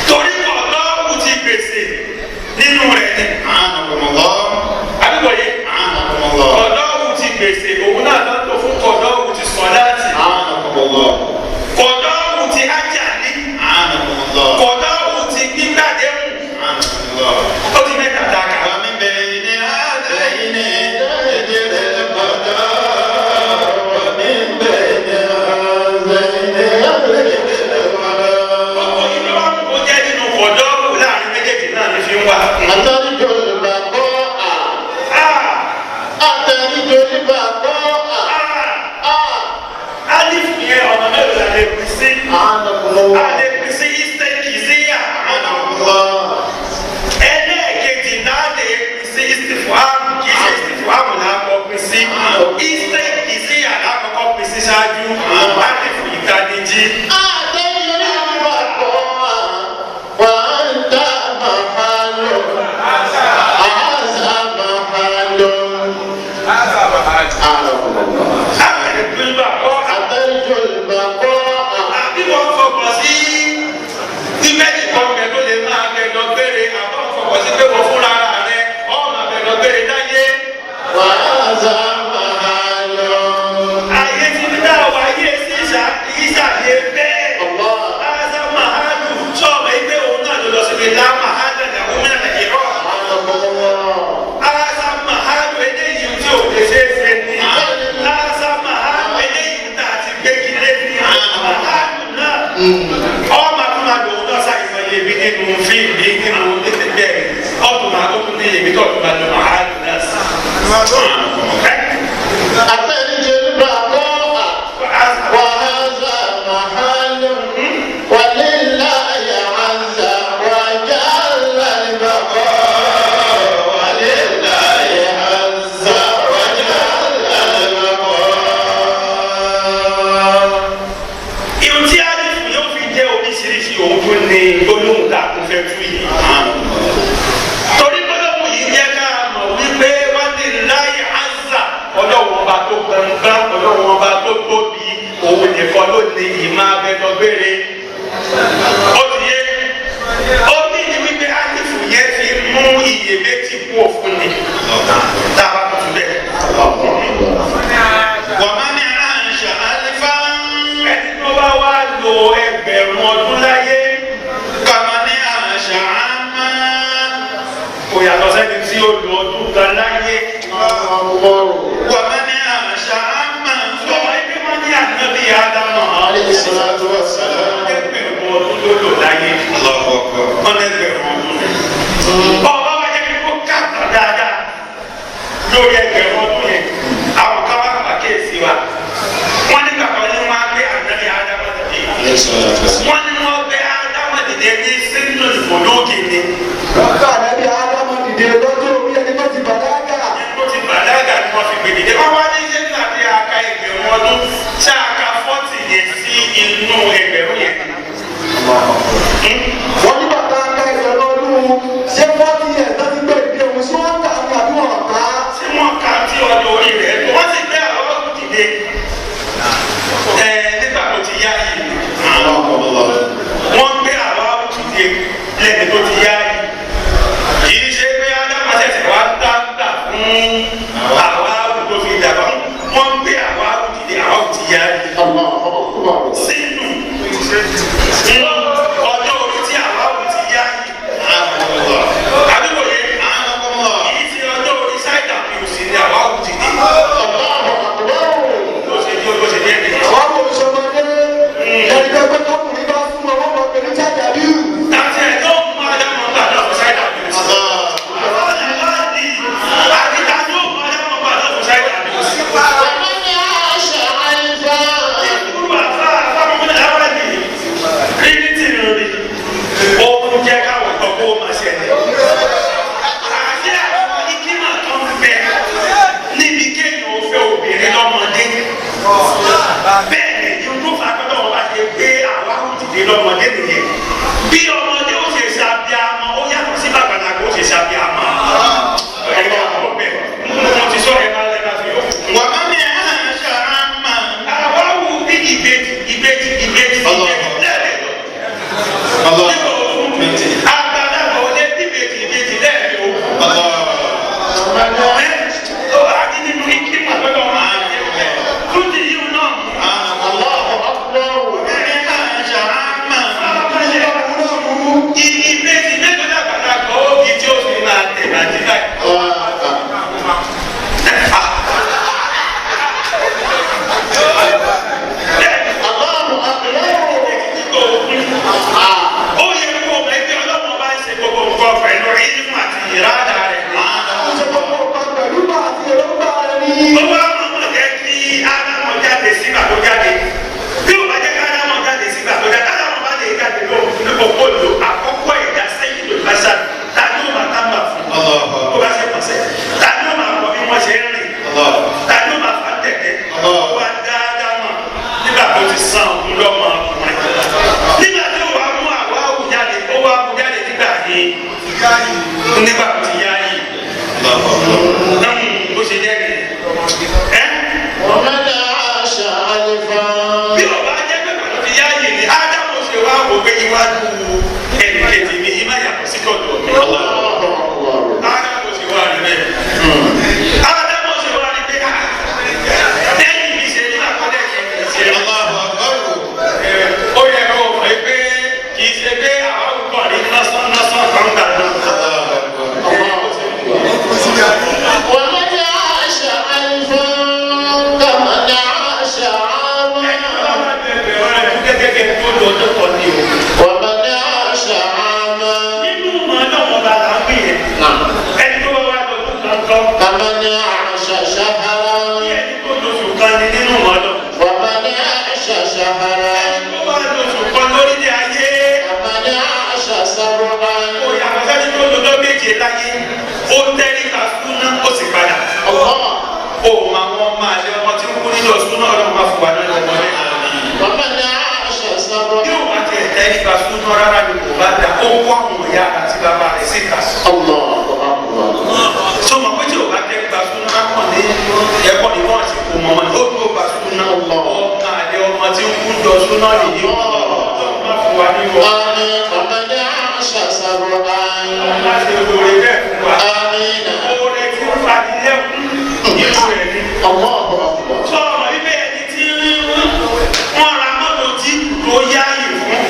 torí kọ̀dọ́ kù ti gbèsè nínú rẹ̀ ni. a'anakumullah. àbíkọ̀ yé a'anakumullah. kọ̀dọ́ kù ti gbèsè òun náà lọ́tọ̀ fún kọ̀dọ́ kù ti sọ̀láàtì a'anakumullah. kọ̀dọ́ kù ti ájàlí a'anakumullah. kọ̀dọ́ kù ti gbígbàdéhùn a'anakumullah. ó ti mẹ́ta dáka. wa min bayni hadayni ẹ̀jẹ̀ lẹ́kọ̀ọ́dọ́. wa min bayni hadayni ẹ̀jẹ̀ lẹ́kọ̀ọ́dọ́. gbogbo ìlú wa kò jẹ́ nínú kọ̀dọ́ kù láàrin méjèèjì náà ní fi ń wà. أترجو البقاء أترجو البقاء alif yẹn ọ̀nà mẹ́rin la lè pín sí. أعانكم a الله lè pín sí istekizia. الله ẹlẹ́ẹ̀kejì náà lè pín sí istifham kì í ṣe istifham lákọ̀ pín sí. istekizia lákọ̀ọ́kọ́ pín sí ṣáájú alif ìtanijí. أترجو البقاء وأنت محل هذا محل أعانكم الله àgbẹ̀dùnúbà kọ́ أترجو البقاء àbí wọ́n fọkàn sí bíbélì kan bẹ̀ tó lè máa bẹ̀ lọ gbére àbọ̀ fọkàn sí pé wọ́n fúnra rẹ̀ ọ̀nà bẹ̀ lọ gbére láyé. وهذا محل ayé ti ní dáwọ̀ ayé sí ìṣàlẹ̀ bẹ́ẹ̀. الله Asa mahadu sọ̀rọ̀ ẹgbẹ́ òun náà ló lọ síbi lá mahadu ẹ̀dàkùn mẹ́rin ìrọ̀. أعانكم الله Asa mahadu eléyìí tí ò lè ṣe é ṣe ni. Asa mahadu eléyìí tá a ti gbé kílé ní. Mahadu náà ọmọ àtúmọ̀ àdùn náà ṣàyẹ̀wò ibi nínú fíìmù nínú bẹ́ẹ̀ ọ̀tún àtúntún ní ibi tó ọ̀tún àdùn mahadu náà sí. أترجو البقاء وهذا محل ولله عز وجل البقاء ولله عز وجل البقاء Irun tí a ní fún yóò fi jẹ́ oríṣiríṣi òun tún ní gbólóhùn tá a kún fẹ́ tú yìí. Torí gbólóhùn yìí jẹ́ ká mọ̀ wípé wọ́n ní láyé àzà ọlọ́wọ́n ọba tó gbọ̀ngbá ọlọ́wọ́n ọba tó tóbi òun nìkan ló ní ìmọ̀ abẹnugbére. Ó ti yé ó ní ní wípé alifu yẹn fi mú iyèméjì kú òfin ni. Tá a bá tuntun bẹ́ẹ̀. wa man 'asha alfan Ẹni tó bá wá lo ẹgbẹ̀rún ọdún láyé. kaman 'asha 'amman. Kò yàtọ̀ sẹ́ni tí ó lo ọdún kan láyé. wa man 'asha 'amman. Sọ̀rọ̀ ibi wọn ní ànábì Ádámù. عليه الصلاة والسلام Ẹgbẹ̀rún ọdún ló lò láyé. Allahu akbar. Wọ́n lẹ́gbẹ̀rún ọdún. Ọba wa jẹ́ kí kó kàtà dáadáa lórí ẹgbẹ̀rún ọdún yẹn. Àwọn kan wá pàkíyèsí wa. Wọ́n ní bàbá ní wọ́n á gbé ànábì Ádámù dìde. Alayhi salatu wassalam. Wọ́n ní wọ́n gbé Ádámù dìde ní sínú ìfòlókè ni. Bàbá ànábì Ádámù dìde lọ́jọ́ orí ẹni tó ti bàlágà. Ẹni tó ti bàlágà ni wọ́n fi gbé dìde. Wọ́n wá ní ṣé nígbà tí a ka ẹgbẹ̀rún ọdún ṣé a ka 40 yẹn sí inú ẹgbẹ̀rún yẹn. wọ́n ní bàtà ká ẹgbẹ̀rún ọdún ṣé 40 years láti gbé ìdí òun ṣé wọ́n kà á ní àbí wọ́n kà á. tí wọ́n kà á tí ọjọ́ orí rẹ̀ wọ́n ti gbé àwọn ọkùnrin dìde nígbà tó ti yá yìí. wọ́n gbé àwọn ọkùnrin dìde lẹ́ni tó ti yá yìí. kì í ṣe pé ádámù ṣẹ̀ṣẹ̀ wá dáńgbà fún àwọn àwùjọ tó fi dàgbà wọ́n gbé àwọn ọkùnrin dìde àwọn ti yá yìí. sínú ọjọ́ orí tí àwọn ọkùnrin ti yá yìí. àdúgbò yẹn kì í ṣe ọjọ́ orí ṣáìdà bí o sì ní àwọn ọkùnrin dìde. ó ṣe ní oṣù díẹ̀ nìyẹn. wọ́n kò ṣọmọdé ẹ̀ẹ́dẹ́gbẹ́ tọkùnrin bá súnmọ́ wọ́n mọ̀ pé ní jáde bí. tàbí ẹ̀ tó ń máa dá mọ́ gbàdá fún ṣáìdà bí o sì. àti tàbí ó máa dá mọ́ gbàdá fún ṣáìdà bí o sì. jẹ́ káwọn kan kó máa ṣẹlẹ̀. àti àwọn ìkímà kan bẹ níbi kéèyàn ó fẹ́ obìnrin lọ́mọdé. bẹ́ẹ̀ ni irú fàgbọ́dọ̀ wọn bá ṣe gbé àwọn àwùjọ lọ́mọdé nìyẹn. bí ọmọdé ó ṣe ṣàbíamọ ó yàtọ̀ sí bàgbàlagbà ó ṣe ṣàbíamọ. ẹ̀ka àbọ̀ bẹ́ẹ̀ mo ti sọ ẹ̀ máa lẹ́ka fi yọ. wà á mi àṣà àmà. àwọn awù bí ìbejì lẹ́ẹ̀mejì. àgbàlagbà ò lè bí ìbejì lẹ́ẹ̀mejì o. àti nínú ìkíni àgbẹ̀dọ̀ máa ń yẹ ẹ̀ tó ti yí o náà. ìbejì mélòó dàgbàlagbà ó bí tí ó fi máa tẹ̀ láti báyìí. ó yẹ kó o bẹ gbé ọlọ́mọ bá ń ṣe gbogbo nǹkan pẹ̀lú ìlú àti ìrádà rẹ̀. ó wá mọ̀ jẹ́ kí ádámọ̀ jáde sígbà tó jáde bí ó bá jẹ́ kí ádámọ̀ jáde sígbà tó jáde ádámọ̀ bá lè jáde ló ní gbogbo lò àkọ́kọ́ ẹ̀dá sẹ́yìn ló bá ṣá tani ó máa tábà fún ó bá ṣe pàṣẹ tani ó máa kọ bí wọ́n ṣe ń rìn tani ó máa fà tẹ̀tẹ̀ ó wá dá ádámọ̀ nígbà tó ti sàn òun lọ́mọ ọkùnrin nígbà tí ó wá mú àwa àwùjáde ó wá àwùjáde nígbà yìí nígbà tó ti yá yìí bó ṣe jẹ́ nìyẹn. bí o bá jẹ́ pé pẹ̀lú ti yá yìí ni ádámù ṣe wá wò pé iwájú ẹnì kejì mi ìmọ̀ yàtọ̀ sí tọ̀dọ̀ mi. ádámù ṣe wá rí bẹ́ẹ̀. ádámù ṣe wá rí pé lẹ́yìn mi ṣe ní àkọ́lẹ̀ yẹn ṣe. ó yẹ kó o mọ̀ pé kì í ṣe pé àwọn olùkọ́ ní násán kan gbà náà. ó tẹ́lí ká súná ó sì padà. ó máa wọ́n máa lé ọmọ tí ń kú nínú súná ọlọ́run máa fún wa nínú ọmọ rẹ̀. yóò wá tẹ̀ tẹ́lí ká súná rárá ni kò bá dà ó kó àwọn ìyá àti bàbá rẹ̀ sí ká. sọmọ pé tí o bá tẹ́lí ká súná kọ́ ní ẹ̀kọ́ ni wọ́n ti kó mọ́ ó tó bá súná ó máa lé ọmọ tí ń kú jọ súná nìyí ó máa fún wa nínú ọmọ. Sọ̀rọ̀ ibẹ̀ ẹni tí wọ́n ra mọ́tò tí kò yá yìí fún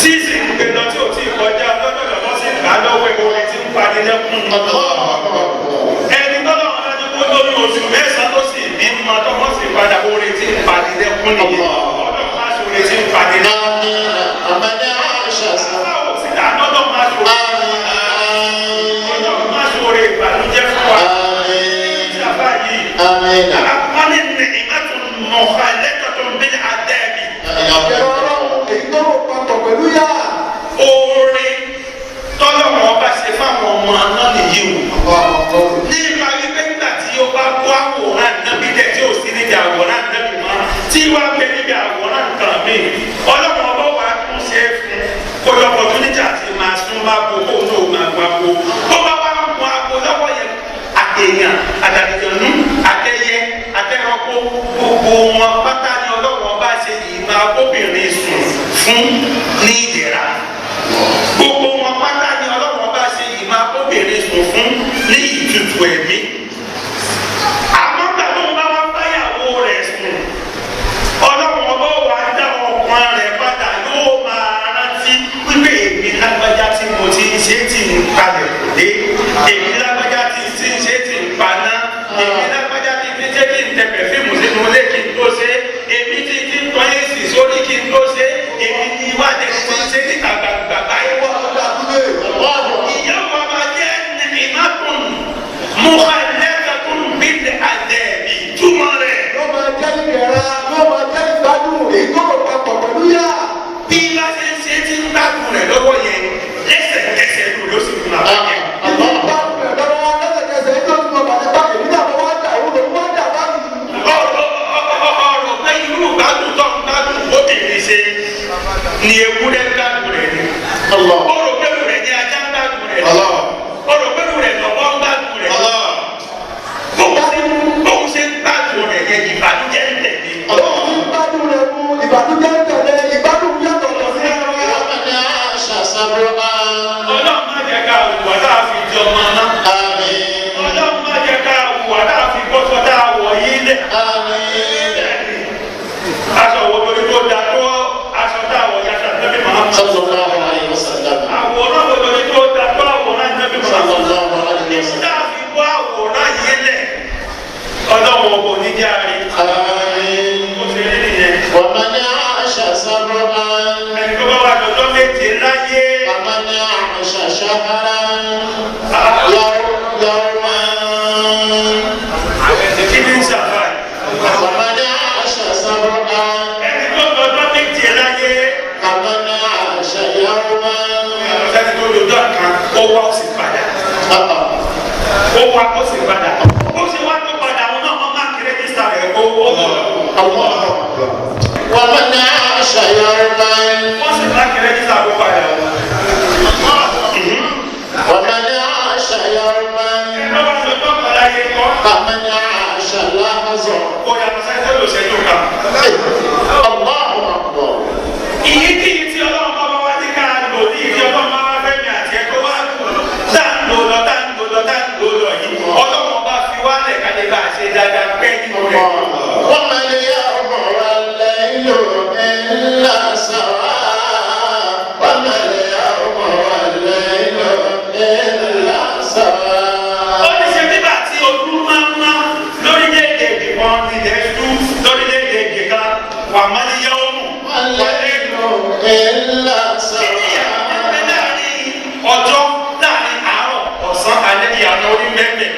tí sì ń gbé lọ tí ò tí ì kọjá lọ́dọ̀ lọ́wọ́ sí ìgbà lọ́wọ́ ìwọ ẹni tí ń parí lẹ́kùn. ẹni tọ́lọ́ wọn dájú kó lórí oṣù mẹ́sàn-án tó sì bí mọ́ tó wọ́n sì padà orí tí ń parí lẹ́kùn nìyẹn. ọ̀dọ̀ máa ṣe orí tí ń parí lẹ́kùn. ọ̀dọ̀ máa ṣe orí ìbànújẹ́ fún wa. wọ́n ní nìyíkàtún mọ̀kànlẹ́kàtún bí àdẹ́bí. èyí tó rò papọ̀ pẹ̀lú yá. oore tọ́lọ̀ wọn bá ṣe fáwọn ọmọ náà nìyí o. nípa wípé nígbà tí ó bá kó àwòrán nábì dẹ̀ tí ò sí níbi àwòrán nábì mọ́ tí wàá gbé níbi àwòrán kan wọn pátá ni ọlọ́wọ́n bá ṣe ìmọ̀ obìnrin sùn fún ní ìdẹ̀ra gbogbo wọn pátá ni ọlọ́wọ́n bá ṣe ìmọ̀ obìnrin sùn fún ní ìtutù ẹ̀mí àmọ́ tàbí wọn bá wá báyàwó rẹ̀ sùn ọlọ́wọ́n bá wà dá ọkàn rẹ̀ padà yóò máa rántí wípé èmi lágbájá tí mo ti ń ṣe ti ń palẹ̀ kò dé èmi lágbájá tí ń ṣe ti ń paná èmi lágbájá tí ń ṣe kí n tẹ̀pẹ̀ fíìmù sínú ilé kí n tó ṣe èmi tí ń tọ́ èsì sórí kí n tó ṣe èmi ní ìwádìí tí ń ṣe níta gbàgbà báyìí wọ́n ìyàwó ọba jẹ́ ìmọ̀tún mùkàlẹ́kàtún bíi àdẹ̀bí túmọ̀ rẹ̀. yóò máa jẹ́ ìrẹ̀ra yóò máa jẹ́ ìgbádùn èyí tó rò papọ̀ pẹ̀lú yá. bí bá ṣe ń ṣe tí ń gbádùn rẹ̀ lọ́wọ́ yẹn lẹ́sẹ̀kẹsẹ̀ ló ló sì fún àwọn yẹn. ìlú gbádùn rẹ̀ lọ́wọ́ lẹ́sẹ̀kẹsẹ̀ èyí tó ń gbọ́ bàtẹ́ bá èmi náà wọ́n dà ó lè wọ́n dà bá mi. ọ̀rọ̀ pé irú gbádùn tó ń gbádùn obìnrin ṣe ni ewúrẹ́ gbádùn rẹ̀ ni. ọ̀rọ̀ pé rẹ̀ ni ajá gbádùn rẹ̀ ni. ọ̀rọ̀ pé rẹ̀ lọ́wọ́ gbádùn rẹ̀ ni. bóun ṣe ń gbádùn rẹ̀ yẹn ìbànújẹ́ ń tẹ̀lé. ọlọ́run ti gbádùn rẹ̀ mú ìbànújẹ́ ń tẹ̀lé ìgbádùn yàtọ̀ lọ sí ẹ̀rọ. ọlọ́run má jẹ́ ká wùwà tá a fi di ọmọ náà. ọlọ́run má jẹ́ ká wùwà tá a fi bọ́sọ̀ tá a wọ̀ yí lẹ̀. aṣọ wo lórí tó da tó aṣọ tá a wọ̀ yàtọ̀ níbi màá mọ̀. àwòrán wo lórí tó da tó àwòrán níbi màá mọ̀. tá a fi bọ́ àwòrán yí lẹ̀. ọlọ́run ọkọ̀ oníjàre. ó ṣe rí nìyẹn. ẹni tó bá wà lọ́jọ́ méje láyé. kí ni ń ṣàfàì. ẹni tó lọ́jọ́ méje láyé. ẹni tó lọ́jọ́ kan ó wá ó sì padà. ó wá ó sì padà. ó sì wá tó padà àwọn náà wọ́n máa kí rẹ́jísítà rẹ̀ kó ó lọ. wọ́n sì máa kí rẹ́jísítà kó padà. Ìyí tí ọlọ́run bá wá ní ká lò ní ìdí ọlọ́run bá wá fẹ́ mi àti ẹ̀kọ́ wá kù dáńdó lọ yìí ọlọ́run bá fi wá lẹ̀ kájẹ́ bá a ṣe dáadáa pẹ́ nínú rẹ̀. Ó ní ṣe nígbà tí ojú máa ń ná lórílẹ̀-èdè kan ní ìdẹ́sú lórílẹ̀-èdè kan wà má ní yẹ́wò mú. Ọjọ́ láàrin àárọ̀ ọ̀sán alẹ́ ìyàwó orí mẹ́mẹ́.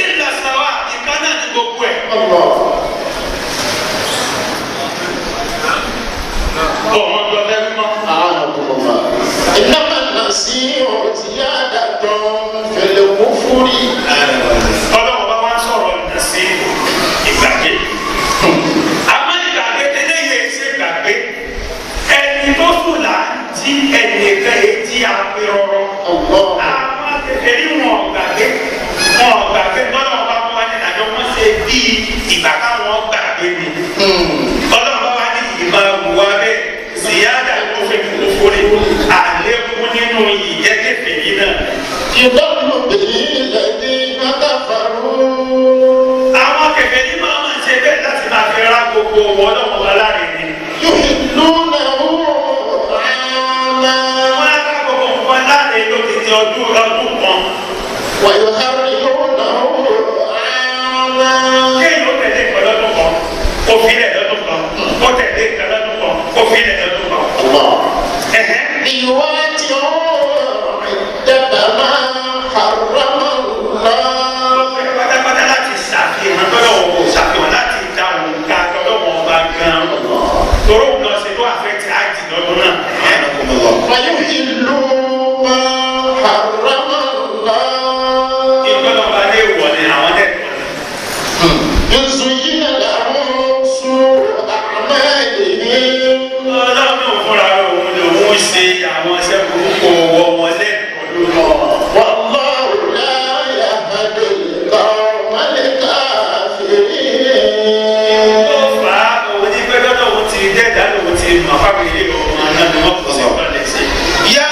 Ìlà sàwà ìkan náà ní gbogbo ẹ̀. Ọmọ ọjọ́ lẹ́nu mọ́. Ọlọ́run bá wá sọ̀rọ̀ sí ìgbàgbé. Àmọ́ ìgbàgbé tẹ́lẹ̀ yẹ ṣe gbàgbé. Ẹni tó sùn là ń jí ẹnìkan etí apẹ̀rọ̀rọ̀. Àwọn èyí wọn gbàgbé tọ́lọ̀ bá wá ní ìdájọ́ wọn ṣe bí ìgbà káwọn gbàgbé ni. Ọlọ́run bá wá ní ìmọ̀ wà bẹ́ẹ̀ ziyada tó fi kúkúrú àlékún nínú ìjẹ́kẹ̀fẹ̀ yìí náà. Àwọn kẹ̀kẹ́ ní máa ń ṣe bẹ́ẹ̀ láti máa fi ra gbogbo ọlọ́run wa láàrin ni. Wọ́n á ká gbogbo nǹkan láàrin lókè ti ọdún kan. Kéèyàn ó tẹ̀lé ìpẹ́ lọ́dún kan, kó fi ilẹ̀ lọ́dún kan, kó tẹ̀lé ìpẹ́ lọ́dún kan, kó fi ilẹ̀ lọ́dún kan. Pátápátá láti ṣàfihàn tọ́lọ̀ wò ṣàfihàn láti dá òǹkà tọ́lọ̀ wọn bá gan. Toró ń lọ sí tó àfẹ́ tí á jì lọ́dún náà. Ìgbọ́dọ̀ bá dé wọ̀ ni àwọn dẹ̀. Ọlọ́run fúnra rẹ̀ òun lòun ṣe àwọn iṣẹ́ burúkú ọwọ́ wọn lẹ́kọ̀ọ́ lónìí. ti mọ̀ fáwọn ilé ọmọ náà ni wọ́n kọ́ sí ìpàdé sí. yá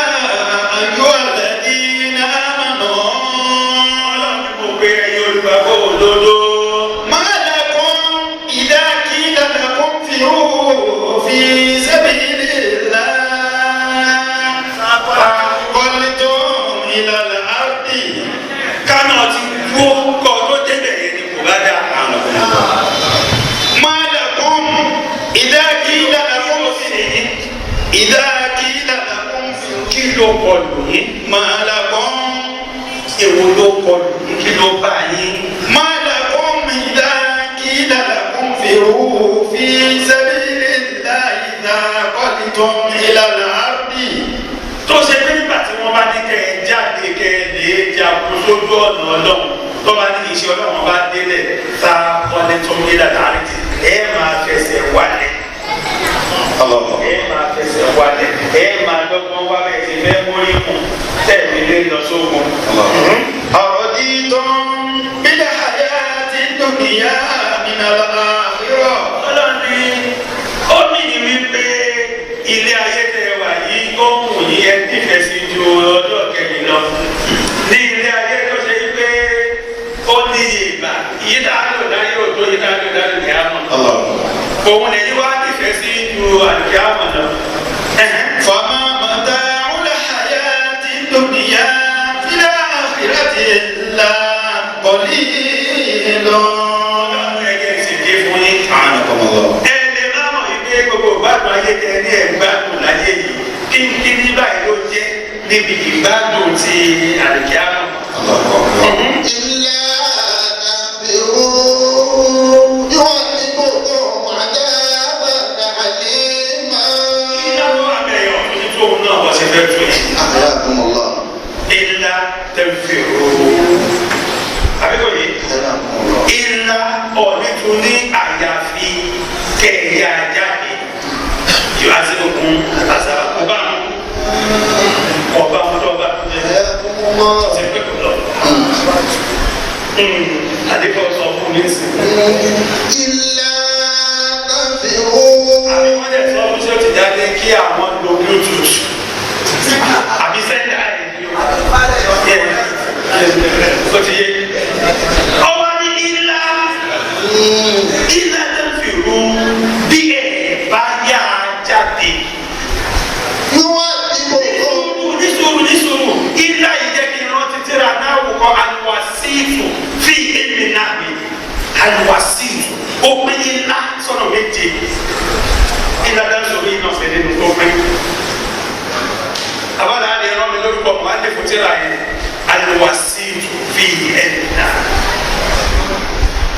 ayọ́ alladhina amanu. ọlọ́run ni mo pe ẹ̀yin olùgbàgbọ́ òdodo. ma lakum idha qila lakum firu fi sabilillah faqultum ila al-ardi. kánà ti kú kọ́ tó débẹ̀ yẹn ni kò bá dà. ma lakum idha qila lakum kí ló kọlù yín. ma lakum èwo ló kọlù yín kí ló bá yín. ma lakum idha qila lakum firu fi sabilillahi faqultum ila al-ardi. tó ṣe pé nígbà tí wọ́n bá ní kẹ́ ẹ jáde kẹ́ ẹ lè jagun sójú ọ̀nà ọlọ́run tó bá ní iṣẹ́ ọlọ́run bá délẹ̀ ta wọlé tó ń yílẹ̀ láàrin tí ẹ máa fẹsẹ̀ wálẹ̀. ẹ máa fẹsẹ̀ wálẹ̀ ẹ máa dọ́gbọ́n wá bẹ́ẹ̀ ti fẹ́ mórí mú tẹ̀lé lé lọ sógun. أرضيتم بالحياة الدنيا من الآخرة. ọlọ́ni ó ní ìwí pé ilé ayé tẹ wà yìí ó mú yín ẹ nífẹ̀ẹ́ sí ju ọjọ́ kẹyìn lọ. ní ilé ayé tó ṣe pé ó ní ìgbà yìí dáadọ́ dáyé ò tó yìí dáadọ́ dáadọ́ kẹ́ á mọ̀. òun lè yí wá nífẹ̀ẹ́ sí ju àlùkẹ́ àmọ̀ lọ. فما متاع الحياة الدنيا في الآخرة إلا قليل. ọlọ́run ẹ̀jẹ̀ sì dé fún yín. أعانكم الله. ẹ lè má mọ̀ ìgbé gbogbo ìgbádùn ayé tẹ ní ẹ̀gbádùn láyé yìí kínkínní báyìí ló jẹ́ níbi ìgbádùn ti àlùkẹ́ àmọ̀. الله أكبر. إلا تنفروا يعذبكم عذابا أليما. ìyàwó àbẹ̀yọ̀ fún tó náà wọ́n ṣe fẹ́ tó yìí. أحياكم الله. ìlà tẹ̀fẹ̀rù. àbíkọ̀ yìí. أحياكم الله. ìlà ọ̀ní tún ní àyàfi kẹ̀yà jáde. yóò á sí òkun àṣà ọba wọn tó bá أحياكم الله. ṣe pé kò lọ. àdìpọ̀ sọ fún mi sí. إلا تنفروا. àbí wọ́n dẹ̀ sọ fún ṣé ó ti jáde kí àwọn lo bluetooth àbí sẹ́ńdà ó ti yé. ọwọ́ ní ilá tó fi rú bí ẹ̀ bá yá jáde. يعذبكم. nísòrò ilá yìí jẹ́ kí n rántí tíra náà wò kọ́ àlùwàsíìtù fi èmi náà mi àlùwàsíìtù ó pé ilá sọ̀nà méje ilá dáńsọ̀ bí iná fẹ́ nínú tó pé. àbádà ni ẹran mi lórúkọ mọ́ àlè fún tíra yẹn àlùwàsíìtù fi èmi náà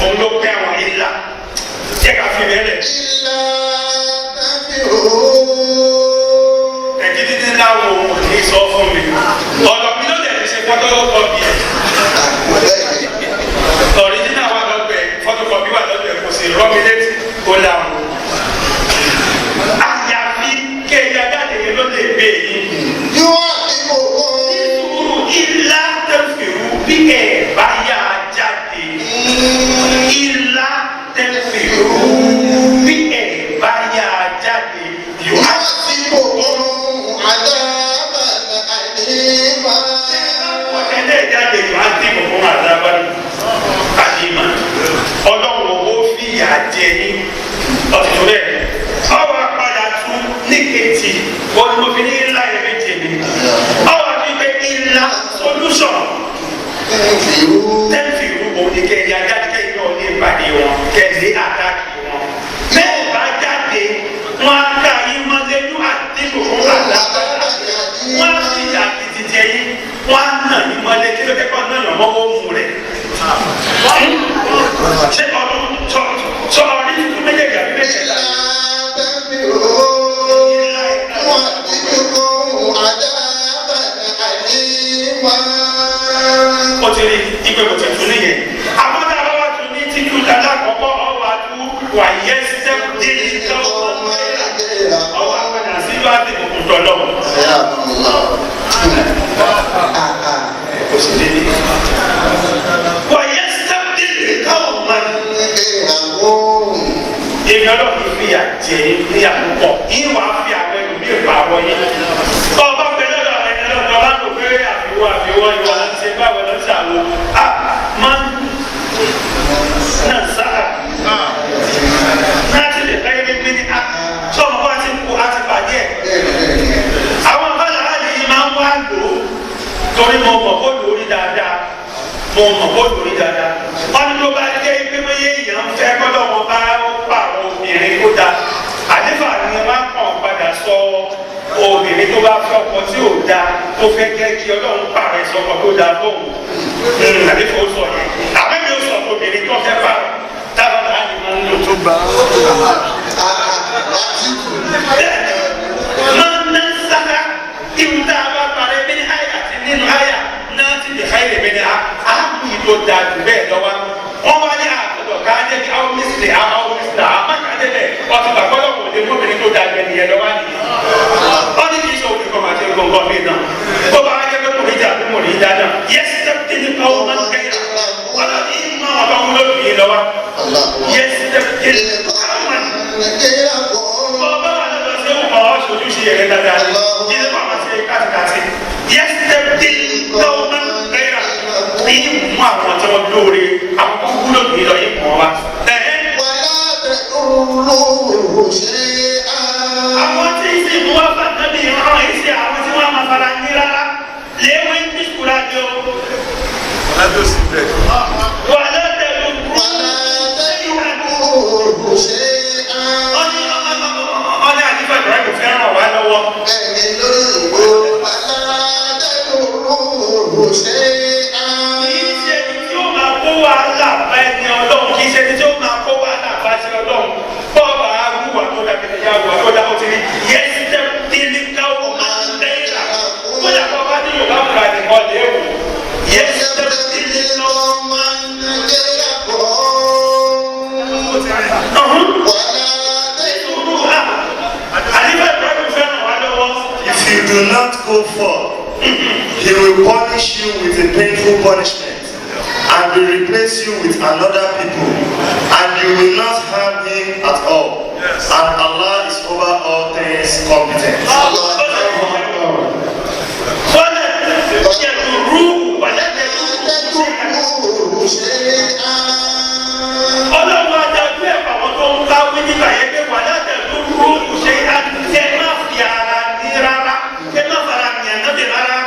òun ló pẹ́ àwọn ilá jẹ́ ká fi bẹ́ẹ̀ lẹ̀. إلا تنفروا. ẹ̀jí dídí láwọn ohun ní sọ fún mi ọ̀dọ̀ mi ló dẹ̀ fi ṣe photocopy original wà lọ́gbẹ̀ photocopy wà lọ́gbẹ̀ kò sí rọ́mílẹ́tì kó láwọn. àyàfi kéèyàn jáde yẹn ló lè gbé yín. يعذبكم. nítorí ilá tẹ̀fẹ̀rù bí ẹ̀ bá yá jáde. ilá tẹ̀fẹ̀rù bí ẹ̀ bá yá jáde. yóò á يعذبكم عذابا أليما. ọ̀tẹ́lẹ̀ jáde yóò á dín kòkòrò àdábàdì àdìmọ̀ ọlọ́run ó fi ìyà jẹ ní ọ̀tún rẹ̀ ọwọ́ apádà tún ní kejì wọ́n ní mo fi ní ńlá yẹn méje mi ọwọ́ fi pé ńlá solution تنفروا. tẹ́ǹfì ìrúbọ ní kẹ́ẹ̀dì ajáde kẹ́ẹ̀dì náà ní ìpàdé wọn kẹ́ẹ̀dì àtàkì wọn bẹ́ẹ̀ bá jáde wọn á ká yín mọ́lẹ́nu àti kòkòrò àdábàdì wọn á fi ìyà títí jẹ yín wọn á nà ní mọ́lẹ́ kí ló dé kọ́ náà yàn mọ́wọ́ mú rẹ̀ ṣé ọdún sọ ọdún tuntun méjèèjì àbí méjèèjì. ó ti rí ìgbẹ́ kò tẹ̀ tún nìyẹn. àwọn tá a bá wà tún ní títú dáadáa kọ́kọ́ ọwọ́ àtú wà yẹ sẹ́kù dé ìjọba ọwọ́ àpẹẹrẹ sílùú àti òkun tọ̀lọ̀. kò sí lé ní. wà yẹ sẹ́kù dé ìjọba إن ọlọ́run fi àjẹ ní àkókò yìí wà á fi àwọn ẹlòmí ìpàwọ́ yìí. ọba pẹ̀lú ọ̀rọ̀ ẹni lọ́dọ̀ ọba tó pé àfiwọ́ ìwà ló ń ṣe báwo ló ń ṣàwọ́ a máa ń náà sáà láti lè fẹ́ ní bí ní a tó ọmọ bá ti kú a ti bàjẹ́. àwọn ọ̀bájà láti yìí máa ń wá lò ó torí mo mọ̀ kó lórí dáadáa wọ́n ní ló bá jẹ́ pé bóyá èèyàn fẹ́ gbọ́dọ̀ wọn bá pààrọ̀ obìnrin tó da àdéfà ni wọ́n kàn padà sọ obìnrin tó bá fẹ́ ọkọ tí ò da tó fẹ́ jẹ́ kí ọlọ́run pààrọ̀ ìsọkọ tó da fóun àdéfà ó sọ yẹn àbẹ́mi ó sọ obìnrin tó fẹ́ pààrọ̀ táwọn náà ni wọ́n ń lò tó bá. máa ń ná sáká irun tá a bá parẹ́ bí ní àyà àti nínú àyà náà ti lè káyọ̀ lè bẹ́ẹ̀ a kú yìí tó da jù bẹ́ẹ̀ lọ́wọ́ wọ́n wá ní àtọ̀tọ̀ ká jẹ́ kí àwọn mísìlẹ̀ àmọ́ ká jẹ́ bẹ́ẹ̀ ọtí bàbá ọlọ́pàá òde mọ́bìnrin tó da jẹ́ nìyẹn lọ́wọ́ nìyẹn wọ́n ní kí n sọ òde kọ́ máa ṣe gbọ̀ngàn mi náà tó bá wá jẹ́ pé mo rí jà pé mo rí jà náà yẹ́sì tẹ́pẹ́tẹ́ ní káwọn máa ń kẹ́yà wọ́n lọ ní ìmọ̀ ọlọ́run lóbìnrin lọ́wọ́ yẹ́sì tẹ́pẹ́tẹ́ ní káwọn máa ń kẹ́yà bọ́ọ̀bá wà lọ́dọ̀ sí ọmọ ọ̀ṣojú sí ẹ̀rẹ́ dáadáa yìí ló máa ṣe kátikáti yẹ́sì tẹ́pẹ́tẹ́ ní káwọn máa ń kẹ́yà ní mú àwọn tí wọ́n lóore àwọn tó wúlò ní ìlọ yìí mọ́ wa. àwọn tí ìsìn mú wá bá nábì ìran yìí sí àwọn tí wọ́n máa fara ní rárá léwé ní kúrá jọ. wà látẹ̀lú ọ̀nà àdìbò ìbúra kò fẹ́ràn wá lọ́wọ́. wàhálà bá ẹni ọlọ́run kì í ṣe ẹni tí ó máa kó wàhálà bá ṣe ọlọ́run bọ́ọ̀bù àrùwà tó dàbí ẹ̀yà àrùwà tó dàbí ọtí ni yẹ́sì tẹ́ délé káwọ́ máa ń lẹ́yìnlá kódà kọ́ bá ní yorùbá fúra ní ọ̀lẹ́ ẹ̀wò yẹ́sì tẹ́ délé káwọ́ máa ń lẹ́yìnlá kọ́. If you do not go for, he will punish you with a painful punishment and will replace you with another people, and you will not harm him at all. Yes. And Allah is over all things competent. Ọlọ́run adájú ẹ̀fọ́ àwọn tó ń káwé nígbà yẹn pé wà látẹ̀lú rúùkù ṣe àtúnṣe má fi ara ní rárá ṣé má fara ní ànábì rárá.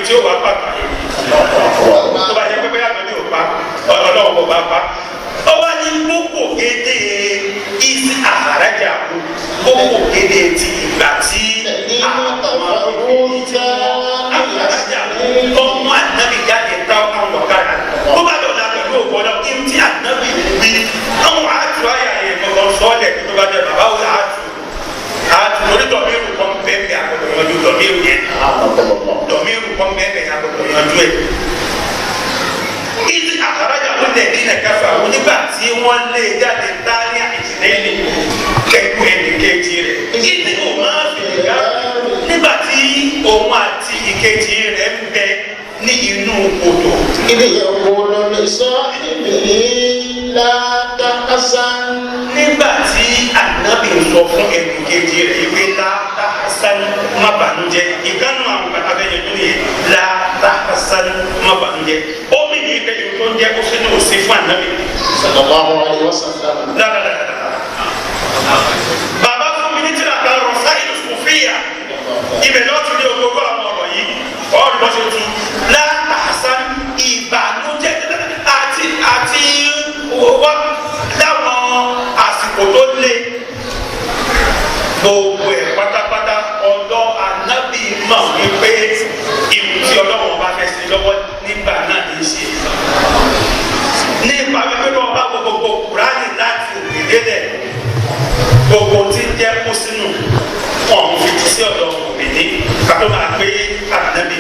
Tí ó wà pàtó yìí tó bá yẹ pé bóyá lóní ò pa ọlọ́wọ́ kò bá pa ó wá ní gbogbo gédé ìsì àhàrájà gbogbo gédé ti ìgbà tí àwọn àhàrájà tó mú ànábì jáde tá àwọn ọ̀kadà tó bá dọ̀la pẹ̀lú ògbọ́dọ̀ kí n tí ànábì gbé àwọn àtúrò àyà yẹn gbọ̀ngàn sọ́ọ̀lẹ̀ tó bá dẹ̀ bàbá wò àtúrò lórí dọ̀míìrù kan bẹ́ẹ̀ bí àgbọ̀dọ̀ yọjú dọ̀míìrù yẹn dọ̀míìrù kan bẹ́ẹ̀ bí àgbọ̀dọ̀ yọjú ẹ̀. ìdí àkàràjà ló lẹ̀ ní nàkàfà wọn nígbà tí wọ́n lé jáde dání àìsílẹ̀ kẹ́kọ̀ọ́ ẹnì kejì rẹ̀. ìdí òun máa fi ìgbà nígbà tí òun àti ìkejì rẹ̀ ń bẹ ní inú odò. ilé ìyàwó lọ́nà sọ ìbílẹ̀ látàkásá. nígbà tí ànábì sọ fún ẹnì kejì rẹ̀ ìwé látàkásá má bànújẹ́ ìkànnì àwọn abẹ́yẹ tó yẹ látàkásá má bànújẹ́ omi ní ìbẹ̀yẹ tó ń jẹ́ kó sínú òsì fún ànábì. sallallahu alaihi wasallam. bàbá fún mi ní tíra kan rọ̀ sáyẹ̀dù sùfìyà ibẹ̀ náà tún lé ogógó àwọn ọ̀rọ̀ yìí ọ̀rọ̀ bọ́ ṣe tu látàkásá ìbànújẹ́ àti wá láwọn àsìkò tó lé gbogbo ẹ̀ pátápátá ọ̀dọ̀ ànábì mọ̀ wípé ìwù tí ọlọ́wọ́n bá fẹ́ sí lọ́wọ́ nígbà náà ní í ṣe nípa wípé lọ́wọ́ bá kó sínú wọn fi ti sí ọ̀dọ̀ òbíní kátó máa gbé ànábì.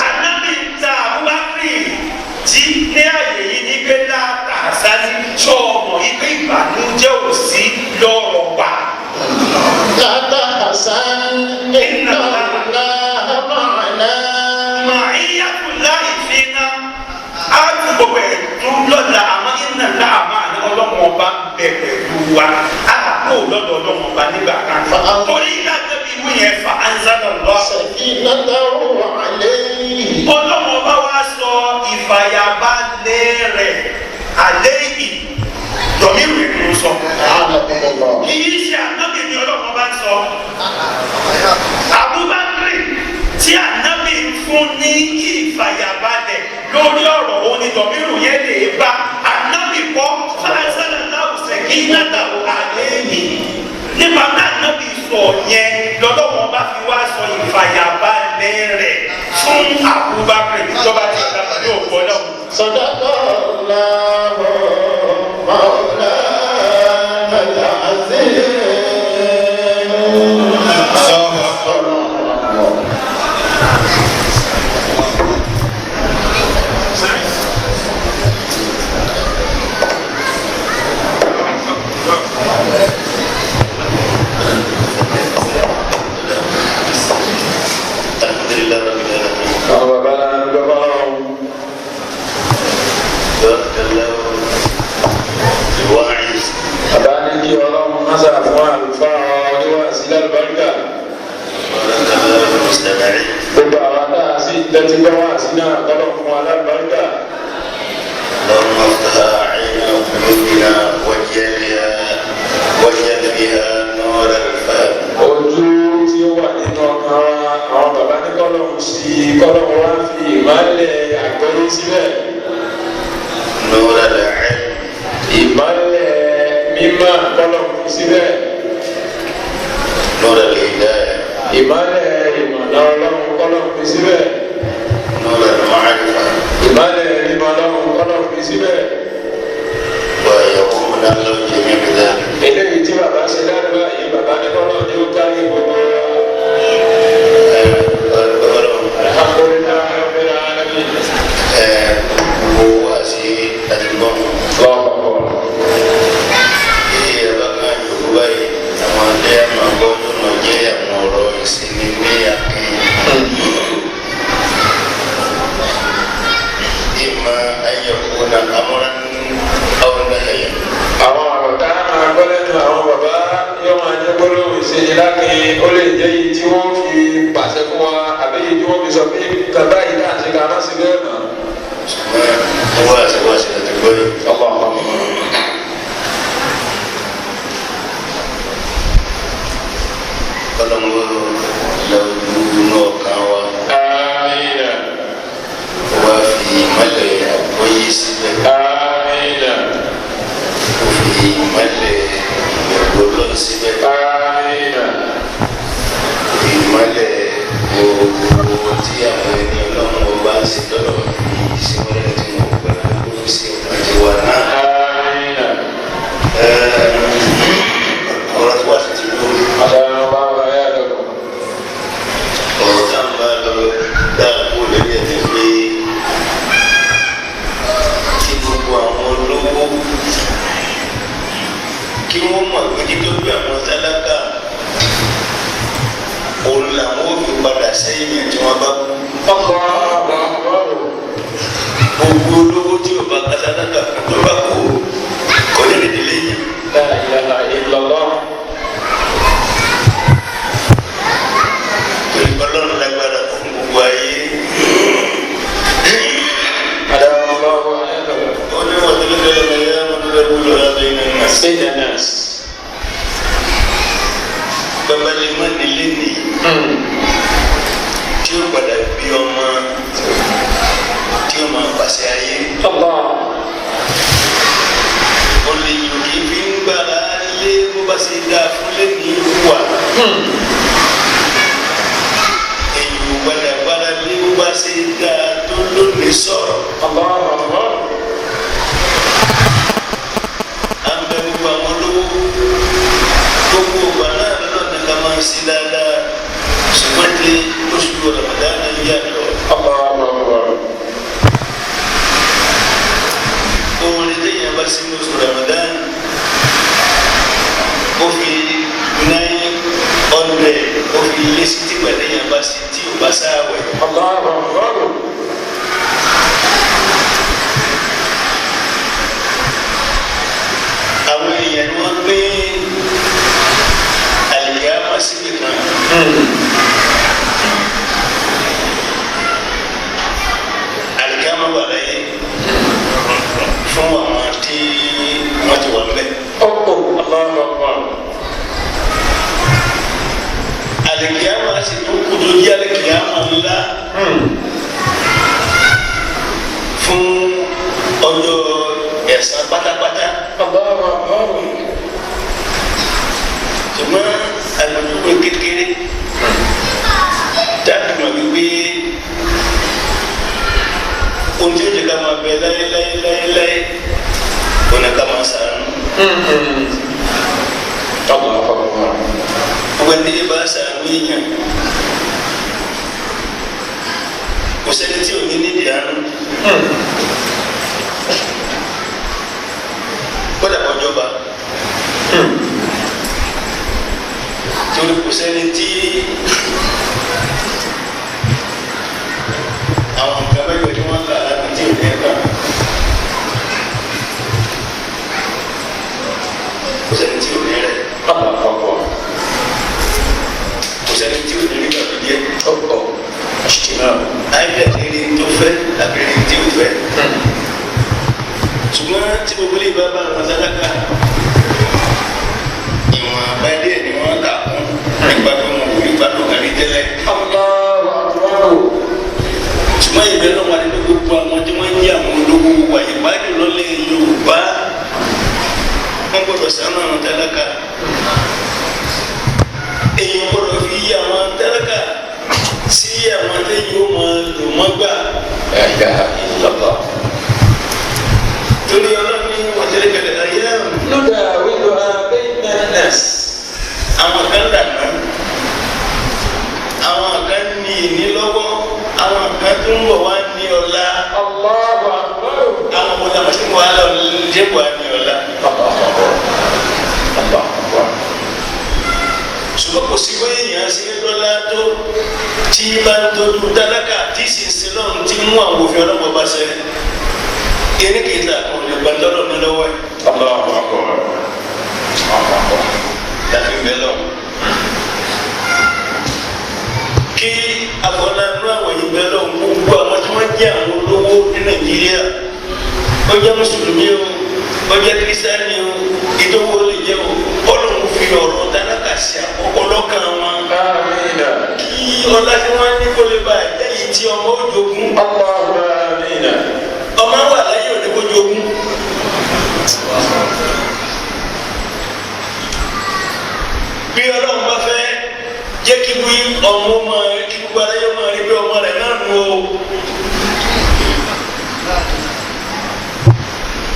ànábì ta Abubakar tí ní àyè yìí ní pé láta àṣálí tó ọmọ ìgbé ìbànújẹ́ ò sí lọ́rọ̀ pa. láta àṣálí iná ńlá màánà. màá yíyàtọ̀ láì fi ná á tún gbogbo ẹ̀ tún lọ́la àmọ́ iná ńlá àmọ́ àná ọlọ́mọ ọba bẹ̀rẹ̀ lu wa á kó lọ́dọ̀ ọlọ́mọ ọba nígbà kan. torí ìdájọ́ bí wọ́n yẹn fa anzala Allah. sakinatahu alayhi. ọlọ́mọ ọba wa sọ ìfàyàbalẹ̀ rẹ̀ alẹ́ yìí dọ̀míìrù rẹ̀ ló sọ. kì í ṣe ànábì ni ọlọ́mọ bá ń sọ. Abubakar tí ànábì fún ní ìfàyàbalẹ̀ lórí ọ̀rọ̀ òun ni dọ̀míìrù yẹn lè bá ànábì kọ́ fàlàsálà náà sakinatahu alayhi. nípa náà ànábì sọ yẹn lọ́lọ́wọ́n bá fi wá sọ ìfàyàbalẹ̀ rẹ̀ fún Abubakar ìjọba tí a dàgbà ní òkú ọlọ́run. Sadaqallahu mawlana al-azim. gbogbo àwọn tá a sì tẹ́tí gbọ́ wá sí náà tọ́lọ̀ fún wa lábàárìkà. اللهم افتح عين قلوبنا واجعل فيها نور الفهم. ojú tí ó wà nínú ọkàn wa àwọn bàbá ní kọ́lọ́mù sí kọ́lọ́mù wá fi ìmọ̀lẹ̀ àgbọ́yé sílẹ̀. نور العلم. ìmọ̀lẹ̀ mímọ́ kọ́lọ́mù fi sílẹ̀. نور الهداية. ìmọ̀lẹ̀ ìmọ̀nà ọlọ́run kọ́lọ́mù fi sílẹ̀. نور المعرفة. ìmọ̀lẹ̀ ìmọ̀ ọlọ́run kọ́lọ́mù fi sílẹ̀. ويقوم له جميع ذلك. eléyìí tí bàbá ṣe ládùúgbò yìí bàbá ní kọ́lọ́mù ní ó kárí gbogbo wa. alhamdulilayi rabbil alamin. gbogbo àti àdìgbọ́n. lọ́pọ̀ ẹ̀bá kan yòókù báyìí àwọn adé àmọ́ gbọ́dọ̀ náà jẹ́ àwọn ọ̀rọ̀ ìsinmi ní àkínyìn. إما أن يكون أمرا أو نهيا. àwọn àbọ̀tá máa gbọ́ lẹ́nu àwọn bàbá yóò máa jẹ́ gbólóhùn ìṣèjì lákìn ó lè jẹ́ yìí tí wọ́n fi pàṣẹ fún wa àbí yìí tí wọ́n fi sọ pé bàbá yìí náà ṣe ká má sí bẹ́ẹ̀ mọ́. ṣùgbọ́n wá sí láti gbọ́ yìí. Ọlọ́mọ lọ́dún náà kan wá. Amina. Wá fi ìmọ̀lẹ̀ àgbọ́yé síbẹ̀. Amina. Ó fi ìmọ̀lẹ̀ ìgbàgbọ́ lọ síbẹ̀. Amina. Ó fi ìmọ̀lẹ̀ gbogbo tí àwọn ẹni ọlọ́run ọba ń ṣe lọ́dọ̀ ìṣẹ́wọ́lẹ̀ tí wọ́n gbà ló fi ṣe ọ̀nà tiwa náà. Amina. Ọ̀rọ̀ tí wàá sì ti lórí. Àdáyọ̀ bá wà yá lọ́dọ̀. Ọ̀rọ̀ tá a máa lọ dáàbò lórí ẹni pé kí gbogbo àwọn olówó kí wọ́n mọ̀ pé títóbi àwọn tálákà òun làwọn ò fi padà sẹ́yìn tí wọ́n bá kú. Gbogbo olówó tí ò bá ká tálákà tó bá kú kò ní lè délé yẹn. La ilaha illallah. Ọlọ́run lágbára fún gbogbo ayé. Àdáyọ̀ bá wà yá lọ́dọ̀. Ó ní wọ́n ti lọ́dọ̀ ẹ̀yà ọmọdé lọ́dọ̀ ẹ̀yà náà. Sẹ́yìn náà. Bàbá lè má nílé nìyí tí ó padà bí ọmọ tí ó máa pàṣẹ ayé. Ó lè yòókì fi ń gbára lé bó bá ṣe dáa fún lẹ́nu ìwà. Èyí ò padà gbára lé bó bá ṣe dáa tó lónìí sọ̀rọ̀. À ń bẹ gbogbo àwọn olówó gbogbo láéláéláéláé kò ní ká máa sàánú. gbogbo ẹni bá sàánú yíyan kò sẹ́ni tí ò ní nídìí àánú. kódà kọjọba torí kò sẹ́ni tí àwọn nǹkan mẹ́jọ tí wọ́n là láti tí ò ní ẹ̀ka kò sẹ́ni tí ò ní rẹ̀ kò sẹ́ni tí ò ní rí kàbí díẹ̀ àìbẹ̀ lérí tó fẹ́ àbí lérí tí ò fẹ́ ṣùgbọ́n tí gbogbo lè bá àwọn sálákà ìwọ̀n àbádé ni wọ́n kà fún ìgbàdùn wọn kò ìgbàdùn kan ní tẹ́lẹ̀. ṣùgbọ́n ìbẹ́ náà wà nínú gbogbo àwọn tí wọ́n ń jẹ́ àwọn olówó wa ìbádùn lọ́lẹ̀ Yorùbá wọ́n gbọ́dọ̀ ṣàánú àwọn tálákà èyí gbọ́dọ̀ fi yí àwọn tálákà sí àwọn tẹ́yìn ó máa lò mọ́ gbà. torí ọlọ́ni wọ́n tẹ́lẹ̀ kẹlẹ̀ ayé àrùn. lóda wíwọ abẹ́yẹ nẹ́ẹ̀sì. àwọn kan dàgbà àwọn kan ní ìní lọ́wọ́ àwọn kan tó ń bọ̀ wá ní ọ̀la. Allahu Akbar. àwọn ọmọdé àwọn tí mo wá lọ débò á ní ọ̀la. ṣùgbọ́n kò sí bóyá èèyàn ṣe é lọ́la tó tí bá ń tọ́jú tálákà tí sì ń sin lọ́run tí mú àwọn òfin ọlọ́pàá bá ṣẹlẹ̀. kini kita boleh bantu menolong Allah Akbar tapi belum ki abona nua wa belum buku macam-macam olówó di Nigeria ọjà mùsùlùmí o ọjà kristiani o itu boleh jauh Ọlọ́run fi ọ̀rọ̀ tálákà sí àkọ́kọ́ kan wọn amina kí ọlá tí wọ́n ní kó lè bá jẹ́ èyí tí ọmọ òjògùn Allahumma amina ọmọ wà láyé òní kó jogún bí Ọlọ́run bá fẹ́ jẹ́ kí wí ọmọ ọmọ kí gbogbo aláyé máa rí bí ọmọ rẹ̀ náà nù o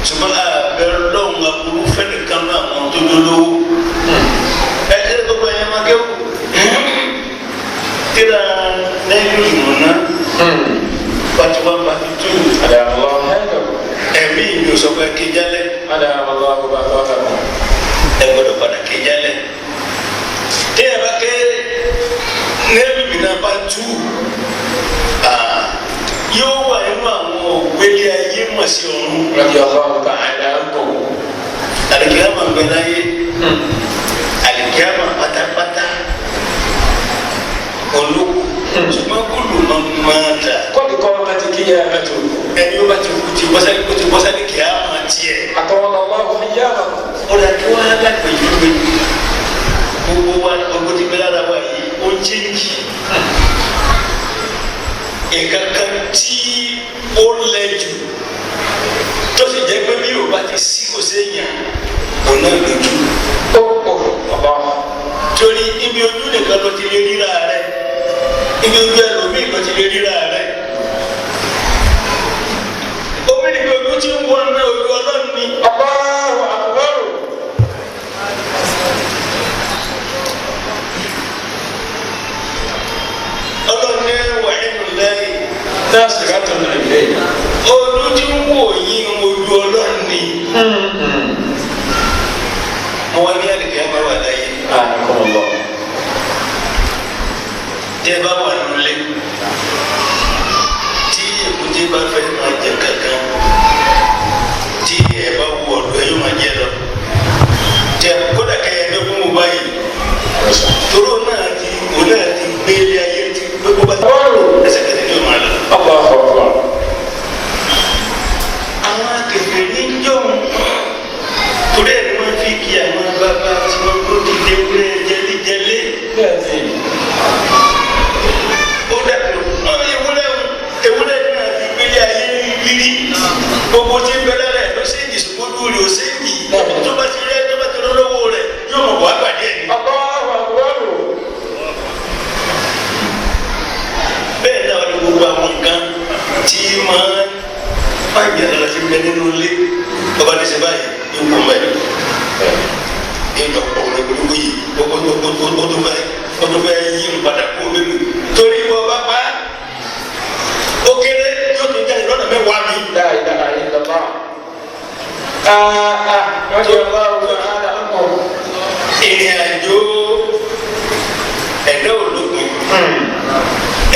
ṣùgbọ́n àbẹ̀rẹ̀ lọ́hùn aburú fẹ́nìkan náà àwọn tó dolówó ẹ̀jẹ̀ gbogbo ẹ̀yẹ máa kéwù tíra lẹ́yìn ìmọ̀ náà pati 1 pati 2 ada Allah ẹ̀mí mi ò sọ pé kéjálẹ̀ ada Allah ẹ gbọ́dọ̀ padà kéjálẹ̀ tí ẹ bá ké nẹ́ẹ̀mí mi náà bá tú yóò wà nínú àwọn ògbélé ayé mọ̀ sí ọ̀run lọ́dí ọlọ́run ká àdáńtò àlìkíyàmà ń bẹ láyé àlìkíyàmà pátápátá olóko ṣùgbọ́n kúlù máa ta kọ́ni kọ́ máa ti kí yàrá tó ẹni ó bá ti kú ti bọ́sálí kíyàmà tiẹ̀ àtọwọ́n lọ́wọ́ fún yàrá ọ̀dà kí wọ́n á lágbèjú mi gbogbo wa ọgbọ́n ti bẹ́ẹ̀ lára wa yìí ó jíǹkì nǹkan kan tí ó lẹ jù tó sì jẹ́ pé bí Yorùbá ti sí kò séèyàn kò náà lójú ó bàbá torí ibi ojú nìkan ló ti lè ríra rẹ ibi ojú ẹlòmíì ló ti lè ríra rẹ omi níbi ojú tí ń wọ́n náà ojú Ọlọ́run ni Allahu Akbar. Ọlọ́run ní wà nínú lẹ́yìn dáàsì látọ̀ náà lẹ́yìn ojú tí ń wò yín ojú Ọlọ́run ni mo wá ní àlèkè bá wà láyé àkọlọ tẹ bá wà lólè tí èkúté bá fẹ́ máa jẹ kankan tí ẹ bá wù ọ̀dọ̀ ẹ yóò máa jẹ lọ tẹ kódà kẹyẹ bẹ fún mo báyìí tóró náà ti gbé ilé ayé ti gbé bó bá ti ẹsẹ̀ kẹsẹ̀ ní ọmọ àlọ. àwọn akẹ́kẹ́ ní jọ̀hún torí ẹ̀ ni wọ́n fi kí àwọn bàbá tí wọ́n kó ti dé wúlẹ̀ jẹ́líjẹ́lé. ó dàpọ̀ ọmọ ewúrẹ́ náà ti gbélé ayé rírí gbogbo tí ń bẹ́lẹ̀ rẹ̀ ló ṣèjì ṣùgbọ́n lórí ó ṣèjì tó bá ti rẹ́ tó bá ti lọ́wọ́ rẹ̀ yóò mọ̀ wá pàdé ẹ̀ ní. bẹ́ẹ̀ náà ni gbogbo àwọn nǹkan tí máa ń bàjẹ́ lọ nínú ilé bàbá ní sẹ́bà yìí yóò kó mẹ́rin yóò jọ pọ̀ lẹ́gbẹ̀rún yìí ó tó fẹ́ yí padà kó lẹ́nu torí wọ́n bá pa ó kéré yóò tó jáde lọ́nà mẹ́wàá mi. dáadáa yìí lọ́ba lọ́jọ́ ọba ọba ara ọkọ̀ ìrìn àjò ẹ̀dá ológun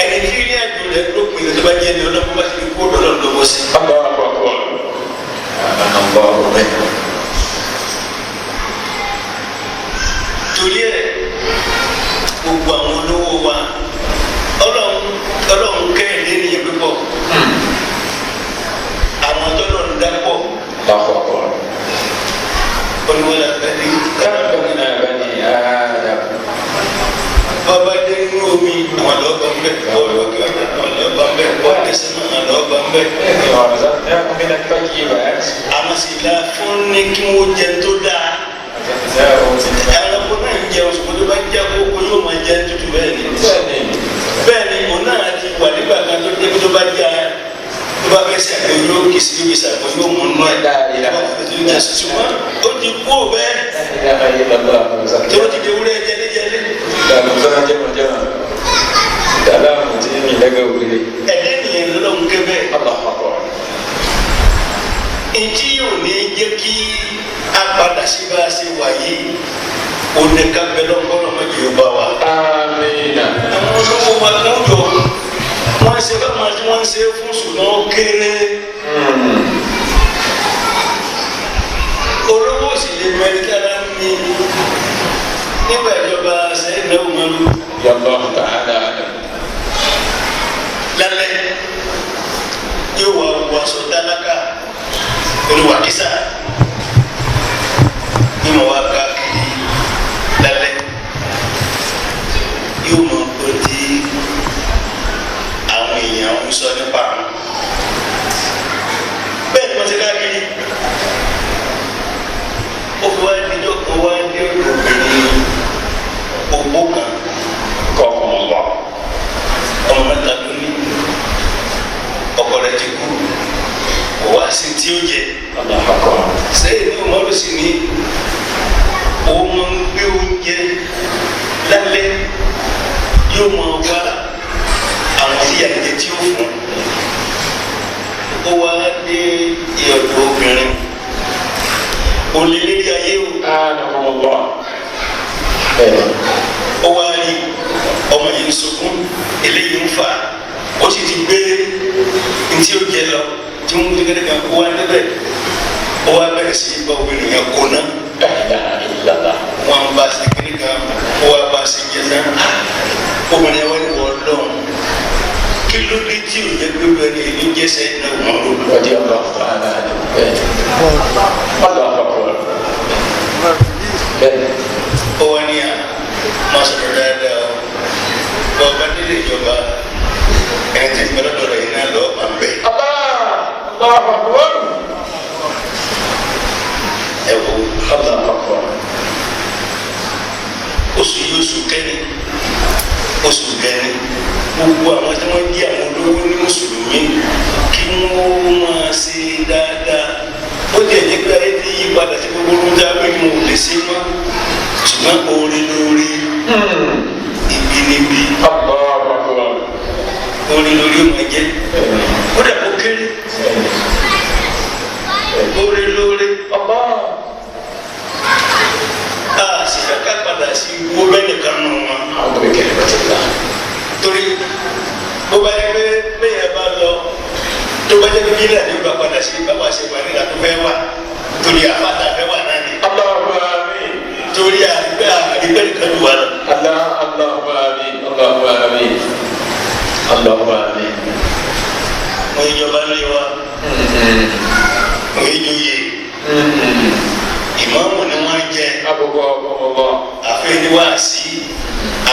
ẹni tí ìrìn àjò rẹ̀ lópin tó bá jẹ́ ẹni ọlọ́pàá bá ti fi kó lọ́nà lọ́wọ́ sí. ọba àpapọ̀ ọba ọbẹ̀. torí ẹ̀ gbogbo àwọn olówó wa ọlọ́run kẹ́hìndé nìyẹn pípọ̀ àwọn tọ́lọ̀ ń dápọ̀ àpapọ̀ olùwẹ̀lẹ̀ àgbẹ̀dẹ káàkiri náà bá ní ààrẹ. bàbá dé inú omi àwọn lọ́ọ̀bà ń bẹ̀ bọ́ọ̀lù ọ̀gá àwọn lọ́ọ̀bà ń bẹ̀ bọ́ọ̀lù ẹsẹ̀ náà àwọn lọ́ọ̀bà ń bẹ̀. àmọ́ sì la fún ní kí wọ́n jẹ tó dáa. ẹranko náà ń jẹ oṣù tó bá jẹ kókó yóò máa jẹ tútù bẹ́ẹ̀ ni. bẹ́ẹ̀ ni òun náà ti wà nígbà kan tó dé tó bá jẹ tó bá fẹ́ sàgbé yóò kì sí yóò sàgbé yóò mú nù ẹ̀. ṣùgbọ́n ó ti kú ò bẹ́ẹ̀. tí ó ti di wúlẹ̀ jẹ́lẹ́jẹ́lẹ́. ẹ̀dẹ́ nìyẹn lọ́lọ́run ké bẹ́ẹ̀. ìdí yóò ní jẹ́ kí a padà sí bá a ṣe wà yìí ó ní ká bẹ lọ́kọ́rọ́ méjì ó bá wa. Amina. àwọn olówó wa kan jọ wọ́n ṣe bá máa tí wọ́n ń ṣe fún ṣùgbọ́n ó kéré. olówó sì lè mẹ́rin kára ní nígbà ìjọba sẹ́yìn náà wọ́n lù. Yallah ta'ala. lálẹ́ yóò wá wàṣọ tálákà olùwàkísà ní mo wá káàkiri lálẹ́ yóò mọ pé tí àwọn èèyàn ń sọ nípa àwọn bẹ́ẹ̀ ni wọ́n ti káàkiri ó fi wá dídọ́ kan wá dé obìnrin òpó kan Kọ̀ọ̀kan wà. ọmọ mẹ́ta ló ní ọkọ rẹ̀ ti kú kò wá sí tí ó jẹ sẹ́yìn ní ọmọdé sì ní òun máa ń gbé oúnjẹ lálẹ́ yóò máa wá àwọn tí àjẹ tí ó fún ó wá dé ìyọ̀dọ̀ obìnrin olèlérí ayé o ó wá rí ọmọ yìí ń sunkún eléyìí ń fà ó sì ti gbé ntí ó jẹ lọ tí wọn gbé gẹ́gẹ́ kan kó wá níbẹ̀ ó wá bẹ̀rẹ̀ sí bá obìnrin yẹn kó ná wọn bá sí gẹ́gẹ́ kan ó wá bá sí jẹ náà obìnrin yẹn wọ́n ní wọ́n lọ́n kí ló dé tí o jẹ pé bẹ́ẹ̀ ni èyí jẹ́sẹ̀ náà wọ́n lò lọ. Ọdí ọba fàánà bẹ́ẹ̀. Ọlọ́ àpapọ̀ bẹ́ẹ̀. ó wá ní à máa sọ̀rọ̀ dáadáa o bọ́ ọba nílé ìjọba ẹni tí ìgbàlódé rẹ̀ yìí náà lọ́ọ́ máa ń bẹ̀. Allah àpapọ̀. ẹ wo Allah àpapọ̀. oṣù yìí oṣù kẹ́ni oṣù kẹ́ni gbogbo àwọn tí wọ́n di àwọn olówó ní mùsùlùmí kí wọ́n máa ṣe dáadáa ó jẹ́ ẹ̀jẹ̀ pé ayé ti yí padà sí gbogbo ohun tí a gbé mu lè ṣe mọ́ ṣùgbọ́n oore lórí ibi níbi Allah àpapọ̀. oore lórí ó máa jẹ́ ó dà kó kéré oore lórí Allah. a sì fẹ́ ká padà sí gbogbo bẹ́ẹ̀ nìkan nù wọn. Àwọn ọmọ ìkẹlẹ̀ bá ti gbà. torí bó bá yẹ pé bẹ́ẹ̀ bá lọ tó bá jẹ́ pé bí náà ní bá padà sí báwa ṣe wà nígbà tó fẹ́ wà torí àfàtà fẹ́ wà náà ni. Allahumma amin. torí àgbẹ̀ nìkan ló wà lọ. Allahumma amin. Allahumma amin. Allahumma amin. wọ́n ìjọba lé wa wọ́n ìjòyè ìmáàmù ni wọ́n jẹ́ Agogo ọmọ. àfẹ́ ni wá sí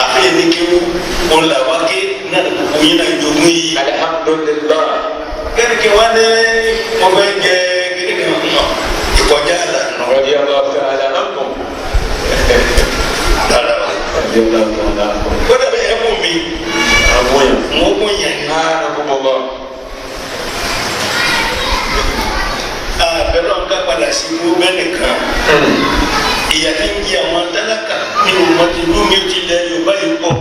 àfẹ́ ni kí wọ́n là wá ké náà gbogbo yín náà jogún yìí. Alhamdulillah. kẹ́ni kí wọ́n ní wọ́n fẹ́ jẹ kíni kan mọ̀ ìkọjá àlànà. Radiyallahu ta'ala ankum. dára wa. Radiyallahu ta'ala ankum. kódà bẹ́ẹ̀ ẹ mú mi Àmúyàn. mo mú yẹn. Anakumullah. ìyá kí n jẹ àwọn tálákà ní òmòdìlú mi ò ti lẹ Yorùbá yìí pọ̀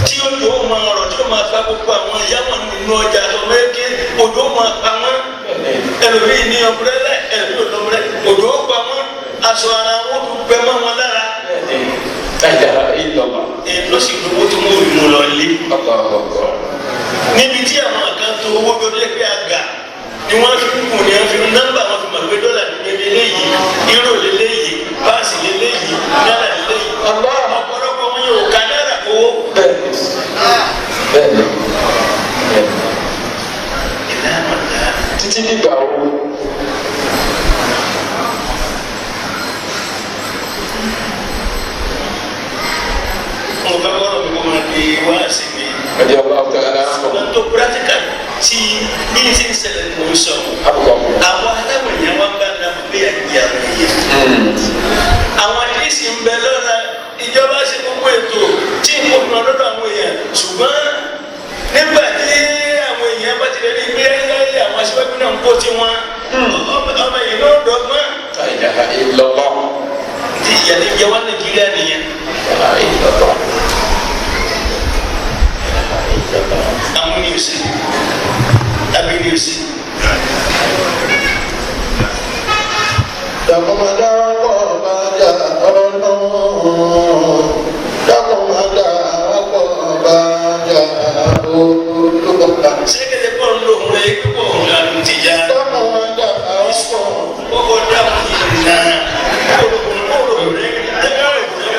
tí òjò máa rọ̀ tí ó máa fa gbogbo àwọn ìyá wọn nínú ọjà ọmọ ẹgbẹ́ òjò máa pa wọn ẹlòmíì ní ọmọdé ẹlòmíì ọmọdé òjò pa wọn aṣọ ara wọn tó gbẹ mọ́ wọn lára ló sì gbogbo tó mú ìmú lọ lé níbi tí àwọn kan tó owó gbọdọ̀ pé àgà ni wọ́n fi kù ní wọ́n fi nọ́mbà wọn fi mọ̀ pé dọ́là ní eléyìí euro lélẹ́yìí báàsì lélẹ́yìí náírà lélẹ́yìí ọ̀pọ̀lọpọ̀ wọn yóò ka náírà owó. bẹ́ẹ̀ni títí dìgbà owó. mo fẹ́ kọ́rọ̀ mi kó máa di wá sí mi. ẹ̀dí ọba ọ̀tọ̀ ẹ̀dá ń bọ̀. tó practical tí bí n ti ń ṣẹlẹ̀ ní mo sọ. àwọn aláwọ̀ yẹn wá bá náà bí àgbẹ̀ àwọn èèyàn. àwọn àdéhìsì ń bẹ lọ́la ìjọba ṣe gbogbo ètò tí n kò fi hàn lọ́dọ̀ àwọn èèyàn ṣùgbọ́n nígbà tí àwọn èèyàn bá ti lè rí pé àwọn aṣíwájú náà ń kó tiwọn ọmọ yìí náà dọ́gbọ́n. ìlọ́lọ́. ti ìyá ni jẹ wá Nàìjíríà nìyẹn. Amúnisí, abínusí. Dàkọ̀mọ̀dá pọ̀ bá jà ọ̀nà. Dàkọ̀mọ̀dá pọ̀ bá jà olùkọ́. Ṣé kẹ́tẹ́ pọ̀ ń lo òun rẹ̀ púpọ̀ òun lànà ti já? Dàkọ̀mọ̀dá pọ̀. Kókó dáhùn yìí nà. Olùkọ́ rẹ̀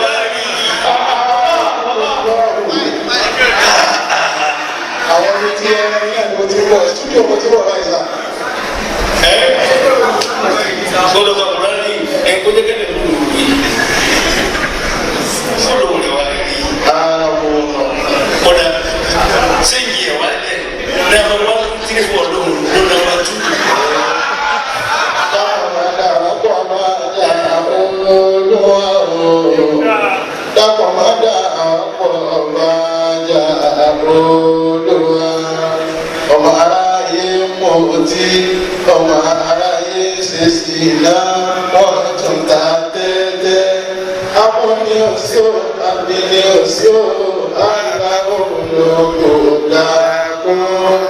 wá rí. Àwọn ibi tí ẹ ní ẹ̀kọ́ tí wọ̀ stúdíò mo ti wọ̀ láì sá. Olùkọ́ rẹ̀ ní ẹ̀kọ́ jẹ́ kẹ́tẹ́ ló lù yìí. Olùkọ́ rẹ̀ wá rí. Kódà sẹ́yìn ẹ̀ wá lẹ̀ ní àwọn wá tí kò wọ̀ lóhùn ló náà wá tú. Dàkọ̀mọ̀dá pọ̀ bá jà olúwa o. Dàkọ̀mọ̀dá pọ̀ bá jà olúwa. Ọmọ aráyé mọ̀ọ́tí, ọmọ aráyé ṣe ṣìnà, wọ́n tún ta tẹ́tẹ́. Abúlé òsì ó, abílé òsì ó, àgbà olóko dàkún.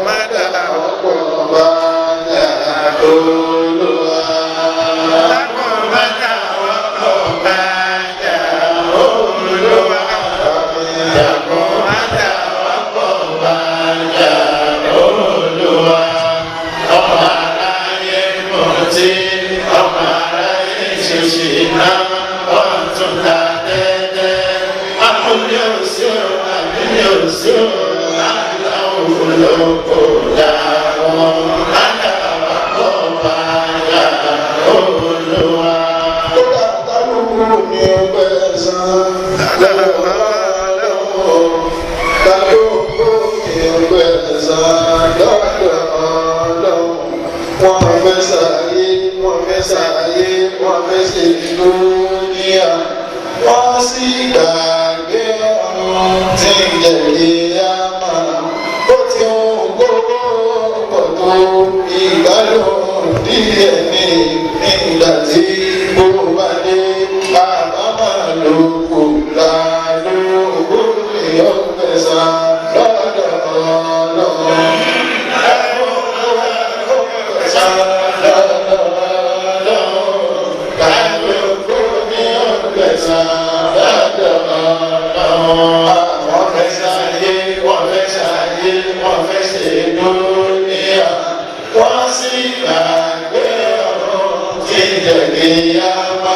Mọ́dà ọ̀pọ̀ bá jà olúwa. Dàkọ̀mọ̀dá ọ̀pọ̀ bá jà olúwa. Dàkọ̀mọ̀dá ọ̀pọ̀ bá jà olúwa. Ọmọ aráyé mọ̀ọ́tí, ọmọ aráyé ṣe ṣìnà, wọ́n tún ta tẹ́tẹ́. Abúlé òsì ó, abílé òsì ó, àgbà olóko dàkún. Mọ́dà ọ̀pọ̀ bá jà olúwa. Kódà kálukú ni ó bẹ̀ sán lọ́wọ́ lọ́wọ́. Kálukú ni ó bẹ̀ sán lọ́wọ́ lọ́wọ́. Wọ́n fẹ́ sáyé, wọ́n fẹ́ sáyé, wọ́n fẹ́ ṣe dúníyà. Wọ́n sì gbàgbé ọ̀run tí ń jẹ̀lé àmà. Ó ti ń gbogbo pọ̀ tó ìgbàlódé díẹ̀ ní nígbà tí gbogbo bá dé. Àbámọ̀ ló kù lálógún yóò fẹ̀sán lọ́dọ̀ Ọlọ́run. Wọ́n fẹ́ sáyé, wọ́n fẹ́ sáyé, wọ́n fẹ́ ṣe dúníyà. Wọ́n sì gbàgbé ọ̀run tí ń jẹ̀bi àmà.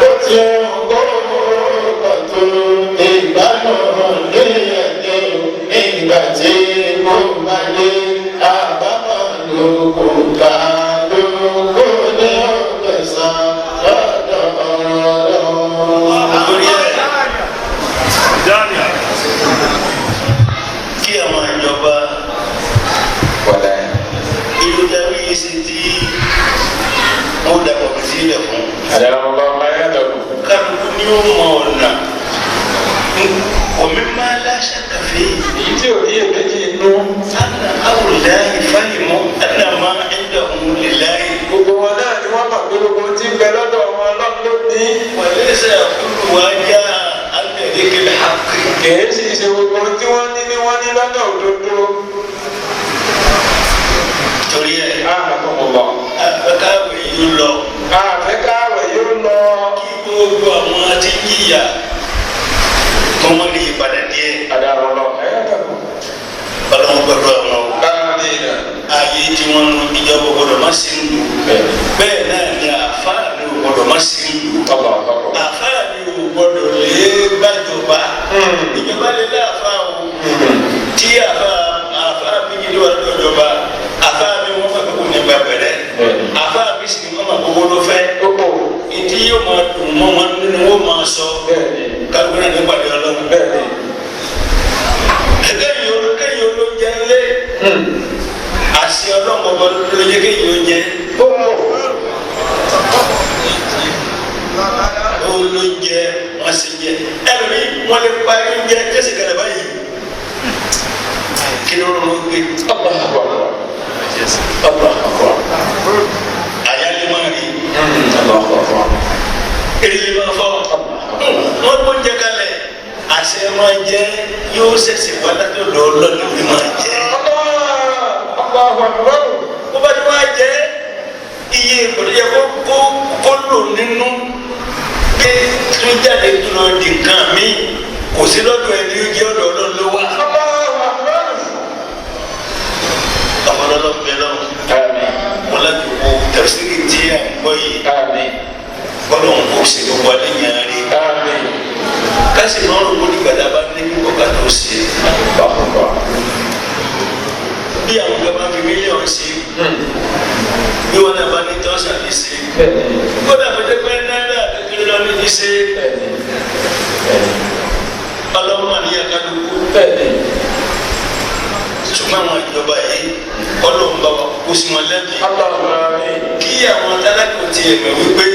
Ó ti ń gbórúkọ tó ìgbádùn díẹ̀ ní ìgbà tí mo bá dé. Àbámọ̀ ló kò bá lóko ní ọ̀gbẹ̀sán lọ́dọ̀ Ọlọ́run. Kí àwọn ìjọba ìlú darí ṣe tí wọ́n dàpọ̀ sí ilẹ̀ fún. Kálukú ní ó mọ ọ̀nà. Omi máa láṣà kàfé. èyí tí ò ní èméjì inú. Ana awùláyé fáyìmọ́, ana máa ń dà òun lè láyé. gbogbo wọn náà kèé sì ṣe gbogbo tí wọ́n ní lọ́nà òdodo. torí ẹ̀ àmọ̀kọ́mọ̀lọ́. àfẹ́káwé yóò lọ. àfẹ́káwé yóò lọ. kí gbogbo àwọn tí ń jìyà kọ́mọ́ lè padà díẹ̀. àdàrọ̀ lọ. ọlọ́run gbọ́dọ̀ àwọn amiina. ayé tí wọ́n nu ìjọba gbọ́dọ̀ má sí ń lò. bẹ́ẹ̀ náà ni àfáà ni ò gbọ́dọ̀ má sí ń lò. àfáà ni ò gbọ́dọ̀ lè gbàjọba. ìjọba lè lé àfáà o. tí àfáà méjì ló wà lọ́dọ̀ ìjọba àfáà mi wọ́n fẹ́ kó ní gbàgbẹ́rẹ́. àfáà mi sì ní wọ́n máa gbogbo ló fẹ́. ìdí yóò máa dùn mọ́ wọn nínú wọn máa sọ. kálukú náà ní pàdé ọlọ́run. kéyìn olóúnjẹ ńlẹ àṣì ọlọ́mọbọ lóye kéyìn oúnjẹ olóúnjẹ wọn sì jẹ ẹlòmí wọn lè parí oúnjẹ kẹsì kẹlẹ báyìí kí ló ló gbé àyálé máa rí èrè máa fọ wọn gbóúnjẹ kalẹ̀ àṣẹ máa jẹ yóò ṣẹ̀ṣẹ̀ wá látọ̀dọ̀ ọlọ́dún bí máa jẹ. bó bá ti wá jẹ iye ìgbọ̀dọ̀yẹ kó lò nínú pé tó jáde tó lọ di nǹkan mi kò sí lọ́dọ̀ ẹni yóò jẹ́ ọ̀dọ̀ ọlọ́run ló wá. ọ̀pọ̀lọpọ̀ bẹ̀rẹ̀ lọ́wọ́ wọn láti wo tẹ̀síkì tí à ń gbọ́ yìí kọ́lọ̀ ń kó sí gbogbo alẹ́ yẹn rí. kasi máa ń rògbò nígbà tá a bá ní kíkọ́ ká tó ṣe bí àwọn ọ̀gá máa fi mílíọ̀nù sí bí wọn náà bá ní tọ́sà ní sí kódà pété pé náírà kékeré lọ ní ní sí ọlọ́run àníyàn kálukú ṣùgbọ́n àwọn ìjọba yìí ọlọ́run bá wa kó sí wọn lẹ́bi kí àwọn tálákò tiẹ̀ mọ̀ wípé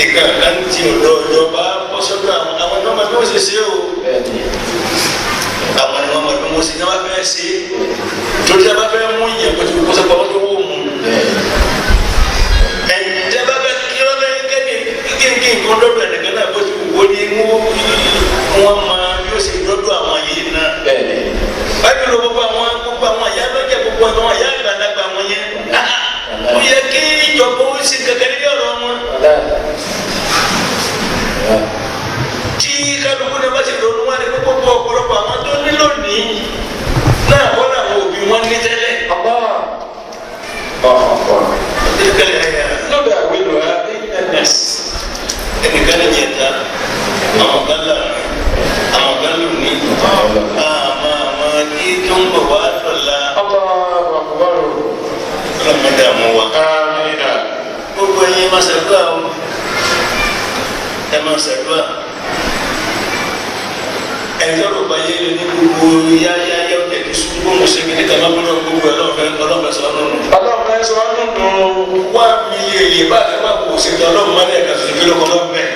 ìka kan ti ọ̀dọ̀ ìjọba bọ́ sọ́dọ̀ àwọn ọmọ bí wọ́n ṣe ṣe o àwọn ọmọ bí wọ́n ṣe ní wọ́n fẹ́ ṣe torí tí a bá fẹ́ mú yẹn kó ti kó sọ́kọ̀ wọ́n tó wó mu ẹ̀yìn tí a bá fẹ́ kí wọ́n fẹ́ kéèké nǹkan dọ́dọ̀ ẹ̀nìkan náà bó ti wó ní wọ́n máa bí ó ṣe dọ́dọ̀ àwọn yìí náà báyìí ló gbogbo àwọn ìyá lọ́jà gbogbo àwọn ìyá àgbàlagbà wọn yẹn ó yẹ kí ìjọba ó sì kankan ní ọ̀rọ̀ wọn tí kálukú náà bá ti ronú wá ní gbogbo ọ̀pọ̀lọpọ̀ àwọn tó ní lónìí náà wọ́n làwọn òbí wọn ní tẹ́lẹ̀. lọ́dọ̀ àgbélò ns ẹnìkan ní jẹta àwọn kan là àwọn kan lò ní àmọ́ kí tó ń bọ̀ wá dọ̀la ọlọ́mọdé àmọ́ wa. gbogbo ẹ̀yin máa ṣàdúrà o ẹ máa ṣàdúrà ẹ̀ńtọ́rọ̀ bá yé ní gbogbo yáyá ọ̀tẹ̀ kí sùgbó mo ṣe kí ní kàmá gbọ́dọ̀ gbogbo ọlọ́fẹ́ sọ ọ́nù. ọlọ́fẹ́ sọ ọ́nù nù. wá mi èyí bá a máa kó ṣètò ọlọ́run má ní ẹ̀ka tuntun kí ló kọ́ lọ́wọ́ bẹ́ẹ̀.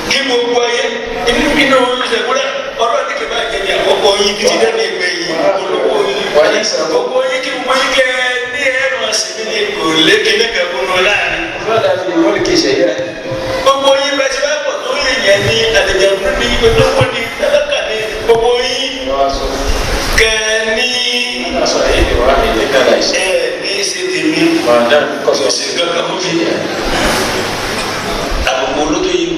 kí gbogbo ayé inú ìṣẹ̀kúrẹ́ ọlọ́ọ̀ni kì bá jẹ́ ní àkọ́kọ́ yìí kí ti dẹ́nu ìgbẹ́ yìí olówó yìí gbogbo yìí kí gbogbo yìí kẹ́ ní ẹ̀rọ àṣìbí ni kò lékè lẹ́kẹ̀ kúnnú láàrin. gbogbo yìí bẹ́ẹ̀ ti bá pọ̀ tó lè yẹn ní àlejò ní gbogbo ní ẹlẹ́kà ní gbogbo yìí kẹ́ ní ní ṣe tèmi kò sí kankan fún mi àbùkù olótó yìí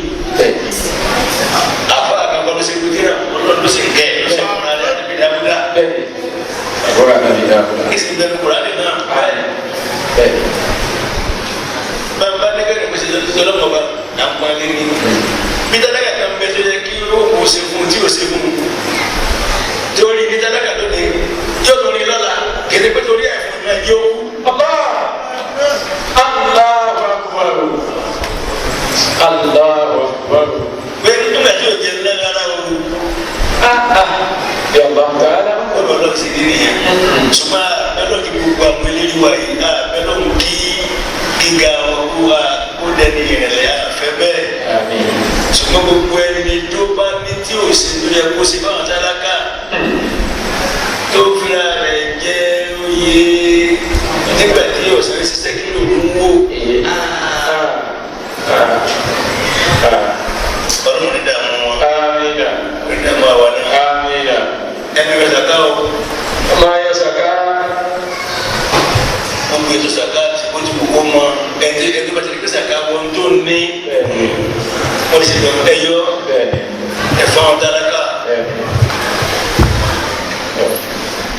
afa akakọ ló ṣe kúkúrẹ́ ló ṣe kẹ́ ló ṣe kúrẹ́ alẹ́ àti bìdá bìdá àbúrò àbẹ̀bìdá ìsìn bẹ́ẹ̀ kúrẹ́ alẹ́ náà bàbá nígbàdàn kò ṣe lọ́mọ bá nàpọ̀ alẹ́ ní bítálákà kan bẹ́ẹ̀ tó yẹ kí ó kò ṣe fún tí ó ṣe fún torí bítálákà tó ní yóò tó ní lọ́la kéde pé torí àìfún náà yóò kú. Allahu Akbar. bẹ́ẹ̀ni nígbà tí o jẹ ní lára o. yọ̀bá gàdá. ọ̀rọ̀ lọ sí ní nìyẹn. ṣùgbọ́n abẹ́lọ́ ti gbogbo àwọn eléyìí wa yìí abẹ́lọ́ mú kí gíga ọkọ wa kó dẹni ìrẹ̀lẹ̀ àfẹ́ bẹ́ẹ̀. ṣùgbọ́n gbogbo ẹni tó bá ní tí o sì ń yẹ kó sì báwọn tálákà tó fira rẹ̀ jẹ́ oyè nígbà tí ọ̀sán ṣiṣẹ́ kí ló ń wò. ní wọ́n sì lọ ẹyọ ẹ̀fọn ọ̀dàlàkà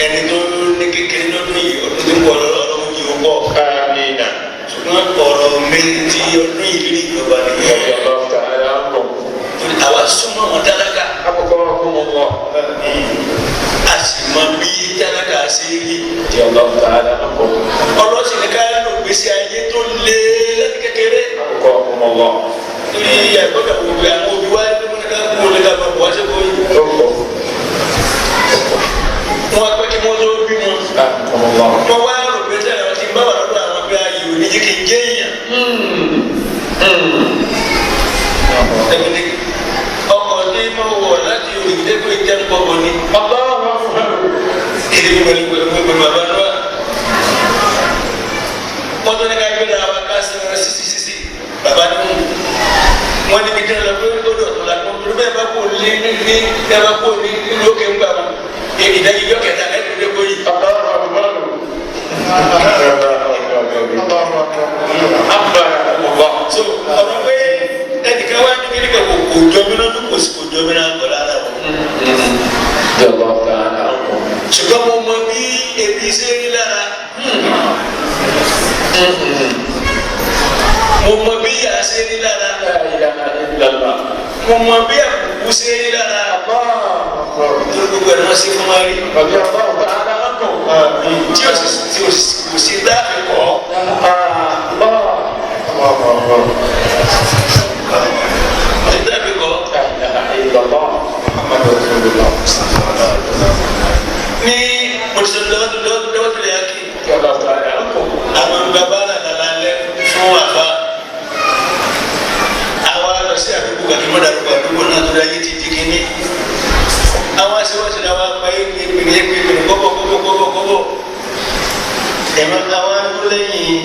ẹni tó ní kékeré lọ́dún yìí ọdún tó ń bọ̀ ọlọ́run yìí ó pọ̀ ṣùgbọ́n ọ̀rọ̀ mi ti ọdún yìí ní ìjọba nìyẹn àwa súnmọ́ wọn tálákà a sì mọ bí tálákà ṣe rí ọlọ́sìn ní ká ló gbèsè ayé tó lé láti kékeré torí àgbọ̀dọ̀ òbí àwọn òbí wa ní wọn ká kó lè ká bọ̀ wá sí kó yìí wọn apẹ́ kí wọ́n tó bí wọn wá rò pé tẹ̀lé wọn ti bá wà lọ́dọ̀ àwọn bí ayé òní jí kì í jẹ́ èèyàn ọkọ̀ ní mọ̀ wọ̀ láti òyìnbó pé jẹ́ ń bọ̀ ní. Ìdí pẹ̀lú bàbá náà. Wọ́n tó ní ká gbé náà wá ká sí wọn sísí. Bàbá ní wọn. Wọ́n ní kíkẹ́ lọ pé ó dọ̀tún la kó ló bẹ́ẹ̀ bá kó ní bẹ́ẹ̀ bá kó ní lókè ń gbà wọn. Ìdájí yọ kẹta lẹ́nu lé kó yìí. So ọ̀rọ̀ pé ẹnìkan wá ní kíni kan kò jọ mí lọ́dún kò sì kò jọ mí náà kọ́ lára wọn. Ṣùgbọ́n mo mọ bí ebi ṣe rí lára. Mo mọ bí ìyà ṣe rí lára. Mo mọ bí àbùkù ṣe rí lára. Tó gbogbo ẹ̀ wọ́n ṣe fún wa rí. Tí o sì dáàbò kọ́. Ní olùsọ̀dọ̀dọ̀dọ̀ yà kí àwọn bàbá nàdàlà lẹ fún àbá àwọn lọ sí àdúgbò kàkí mọ́dàdúgbò àdúgbò náà tó dáyé ti di kíní àwọn aṣèwọ́sì náà wà pa ìpínlẹ̀ kọ́bọ̀ ẹ̀mọ́ àwọn lẹ́yìn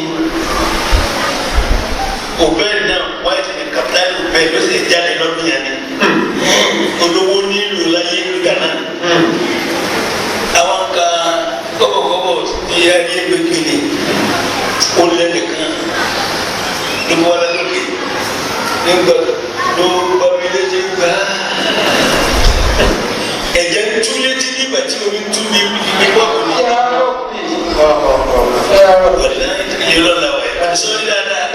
òbẹ́ẹ̀ náà wáyé ti ní kapitali òbẹ́ẹ̀ ló sì jáde lọ́dún yẹn ni olówó nílùú láyé Ghana àwọn ka kọ́bọ̀kọ́bọ̀ ti yá ní gbẹ̀gbẹ̀lẹ̀ ó lẹ́nìkan ló bọ́ wá lókè nígbà ló bá mi létí gbà ẹ̀jẹ̀ ń tú létí nígbà tí omi tú mi wá kò ní. Ọ̀la ìyẹn lọ́la wẹ̀ sọ́ọ́ ní dáadáa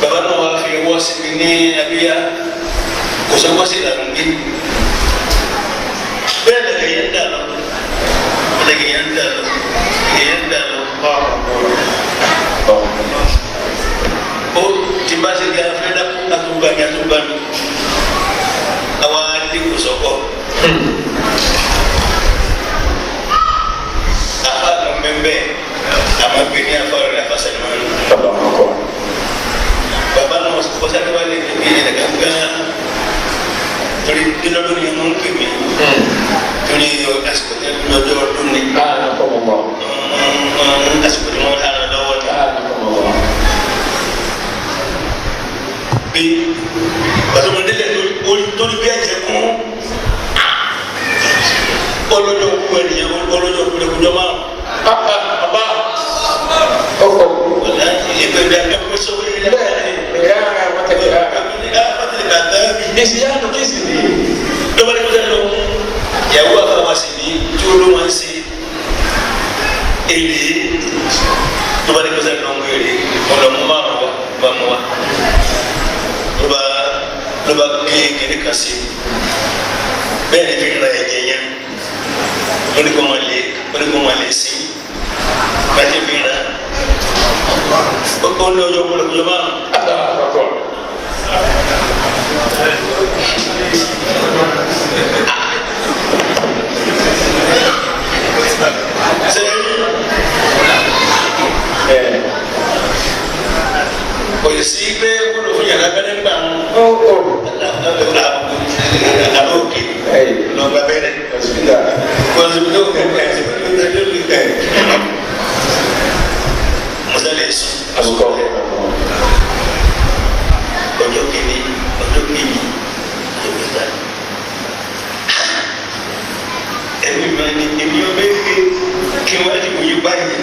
baba náà wá fi wọ́ síbi ní abíyá kò sọ wọ́n sí ìlànà bí bẹ́ẹ̀ lẹ́gẹ̀ yẹn ń dà lọ lẹ́gẹ̀ yẹn ń dà lọ lẹ́gẹ̀ yẹn ń dà lọ ó ti bá ṣe kí a fẹ́ dákú àtúgbàmí àwa dínkù sọ́kọ̀ afa kan bẹ́ẹ̀ àmọ́ gbé ní afa rẹ̀ afa sẹ́ni máa ń lò baba náà wọ́n sáré wá lé ní ẹ̀dá gángan torí kílódé ni wọ́n ń pè mí torí àsìkò tí wọ́n lọ́jọ́ ọdún ni àsìkò tí wọ́n hàn lọ́wọ́ ni bí pàtàkì torí bí ẹ̀jẹ̀ kún ọlọ́jọ́ kú ẹ̀nìyàn ọlọ́jọ́ kúlẹ̀kújọ́ máa bàbá ọkọ̀ ìgbẹ́ bí akẹ́kọ̀ọ́ sọ wíwí lẹ́yìn ìsìyàtọ̀ kí sì ní lọ́wọ́dé kó tẹ́lẹ̀ lọ́wọ́ ìyàwó àfọwọ́sí ní tí ó ló máa ń ṣe èlé lọ́wọ́dé kó tẹ́lẹ̀ lọ́wọ́ èrè ọ̀dọ̀mọ́ márùn-ún bá mọ́ wa ló bá gbé kéde kan sí bẹ́ẹ̀ ni fi ra ẹ̀jẹ̀ yẹn wọ́n ní kó máa lè sí bàtí fi ra ó ní ọjọ́ kúlẹ̀kúlẹ̀ márùn-ún. Kò sí pé wúlò fún yàrá bẹ́ẹ̀ nígbà àlóòkè lọ́gbà bẹ́ẹ̀ mọ̀sálẹ̀ sùn àbúkọ ọjọ́ kìíní ọjọ́ kìíní ọjọ́ kìíní ẹ̀mí máa ní èmi ọbẹ̀ kí wọ́n á ti wòye báyìí.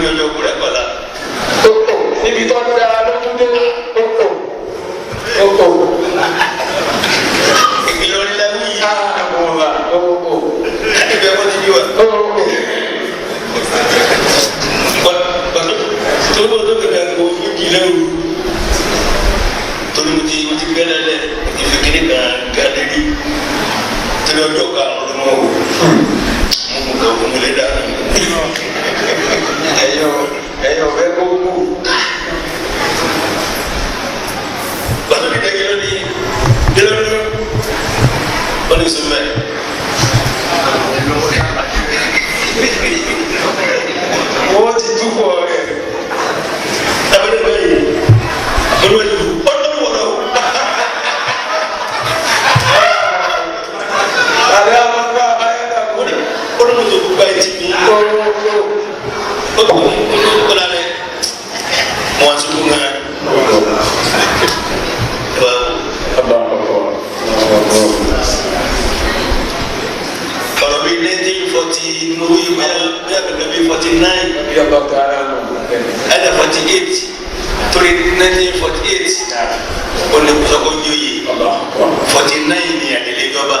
ní ọjọ́ kúrẹ́ kọ́lá. níbi tó ń da lójú dé Ìlọrin la wí yìí. àmọ̀ra Ibẹ̀ wọ́n ti bí wa. Pàtó tó bọ́ tó kẹ̀kẹ́ kó méjì lẹ́rù. Torí mo ti gbẹ́lẹ́ lẹ̀ ìfikiri kan gàdé rí. Torí ọjọ́ karùn-ún ló mọ̀ wò. Mo kò kọ̀ fún mi lé dáná. ẹ̀yọ̀ fẹ́ kó kú. Pàtó kíkẹ́ kí ló ní wọ́n ní sùn mẹ́. wọ́n ti túbọ̀ rẹ̀. Abẹ́rẹ́ báyìí, olúwa yìí ọdún wọ̀rọ̀. àlẹ́ àwọn ọ̀gá ayélujára kò ní. Ó ní mo tó gbogbo ayé ti mi. Ó kọ́ lálẹ́. Mo wá sókún náà. Ọ̀rọ̀ bíi 1940 mo wí bẹ́ẹ̀ bẹ́ẹ̀ bíi 49. yọ̀bọ̀ kára nù. Ẹ̀dá 48 torí 1948 ó ní kùsọ́kọ́ yóye 49 ni àdèlé jọba.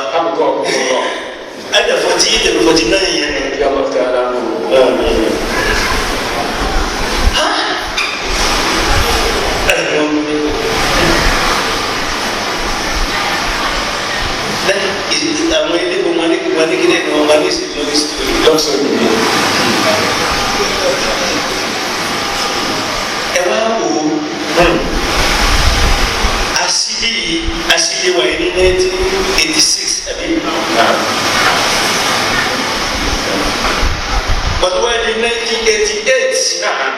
Ẹ̀dá 48 tẹ̀lé 49 yẹn. yọ̀bọ̀ kára nù. Àwọn ilé kò máa ní kíni ẹ̀ka wọn máa ní ìsìn lórí sítórí. lọ́sọ̀ yìí. Ẹ wá wò ó asílẹ̀ wà ní 1986 àbí. Bàtà wà ní 1988.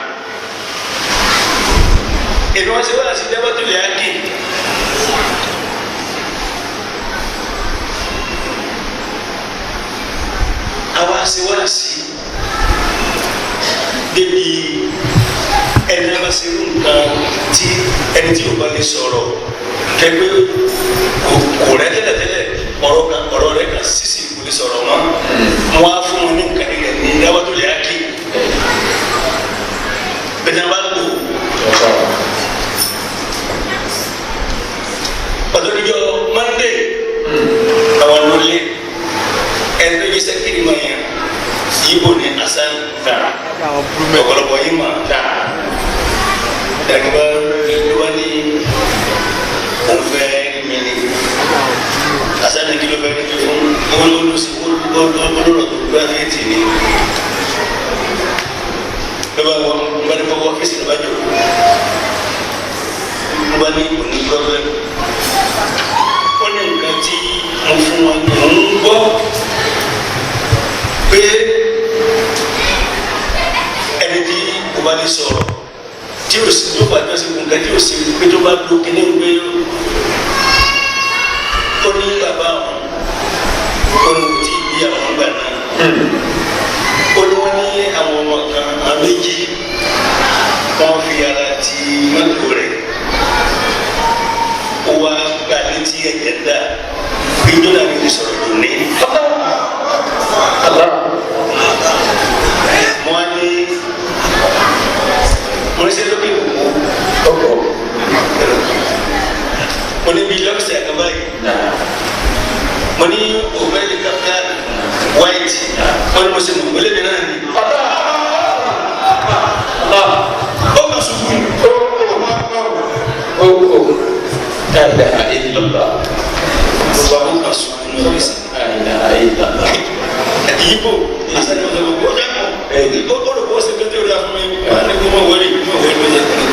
Èmi wá sí wàhálà sí dábàtò lè ákè. Àwa ṣe wá sí débi ẹni náà bá ṣe irú nǹkan tí ẹni tí yóò bá lè sọ̀rọ̀ kẹgbẹ́ kò rẹ́ tẹ́lẹ̀tẹ́lẹ̀ ọ̀rọ̀ rẹ̀ kan sísì kò lè sọ̀rọ̀ mọ́ wọn á fún wọn ní nǹkan ilẹ̀ ní dábàá tó lè á kí bẹ́ẹ̀ bá lò pàtó níjọ́ Monday àwọn lólè ẹni tó yẹ sẹ́kìrì mọ̀ yẹn yíbo ní asan ọ̀pọ̀lọpọ̀ yìí mà ẹ̀gbọ́n ló wá ní òfẹ́ mi ni asan ní kí ló fẹ́ ní fún olólùsí olólùrọ̀ tó gbá ní tì ní lọ́wọ́ wọn bá ní fọwọ́ ọ́fíìsì ló bá jò ló bá ní òní problem ó ní nǹkan tí mo fún wọn mò ń gbọ́ pé ẹni tí o bá ní sọ̀rọ̀ tí o sì tó bá tó sì kún ká tí o sì pé tó bá lo kíní gbé ó ní bàbá wọn ó ní tí bí àwọn gbà náà ó ní wọn ní àwọn ọmọ kan àwọn méjì wọn fi ara ti mọ́tò rẹ̀ ó wá gbà létí ẹ̀jẹ̀ dá bí dọ́là mi ti sọ̀rọ̀ tó ní. Mo ní ṣe lókè òkú mo ní bí lọ́kìsì àkàbà yìí mo ní òbẹ́lì captain white mo ní mo ṣe mọ̀ wọlé mi náà ni ó kà ṣubú dáadáa ìlọ́lá ó kà ṣubú ní ọ̀rẹ́sì ìyíbò asani wọn sọ wọn kọ ó lọ bọ sẹkẹtẹ o la fún mi wọn ni kò mọ wọlé mọ wọlé ló yẹ kẹlẹ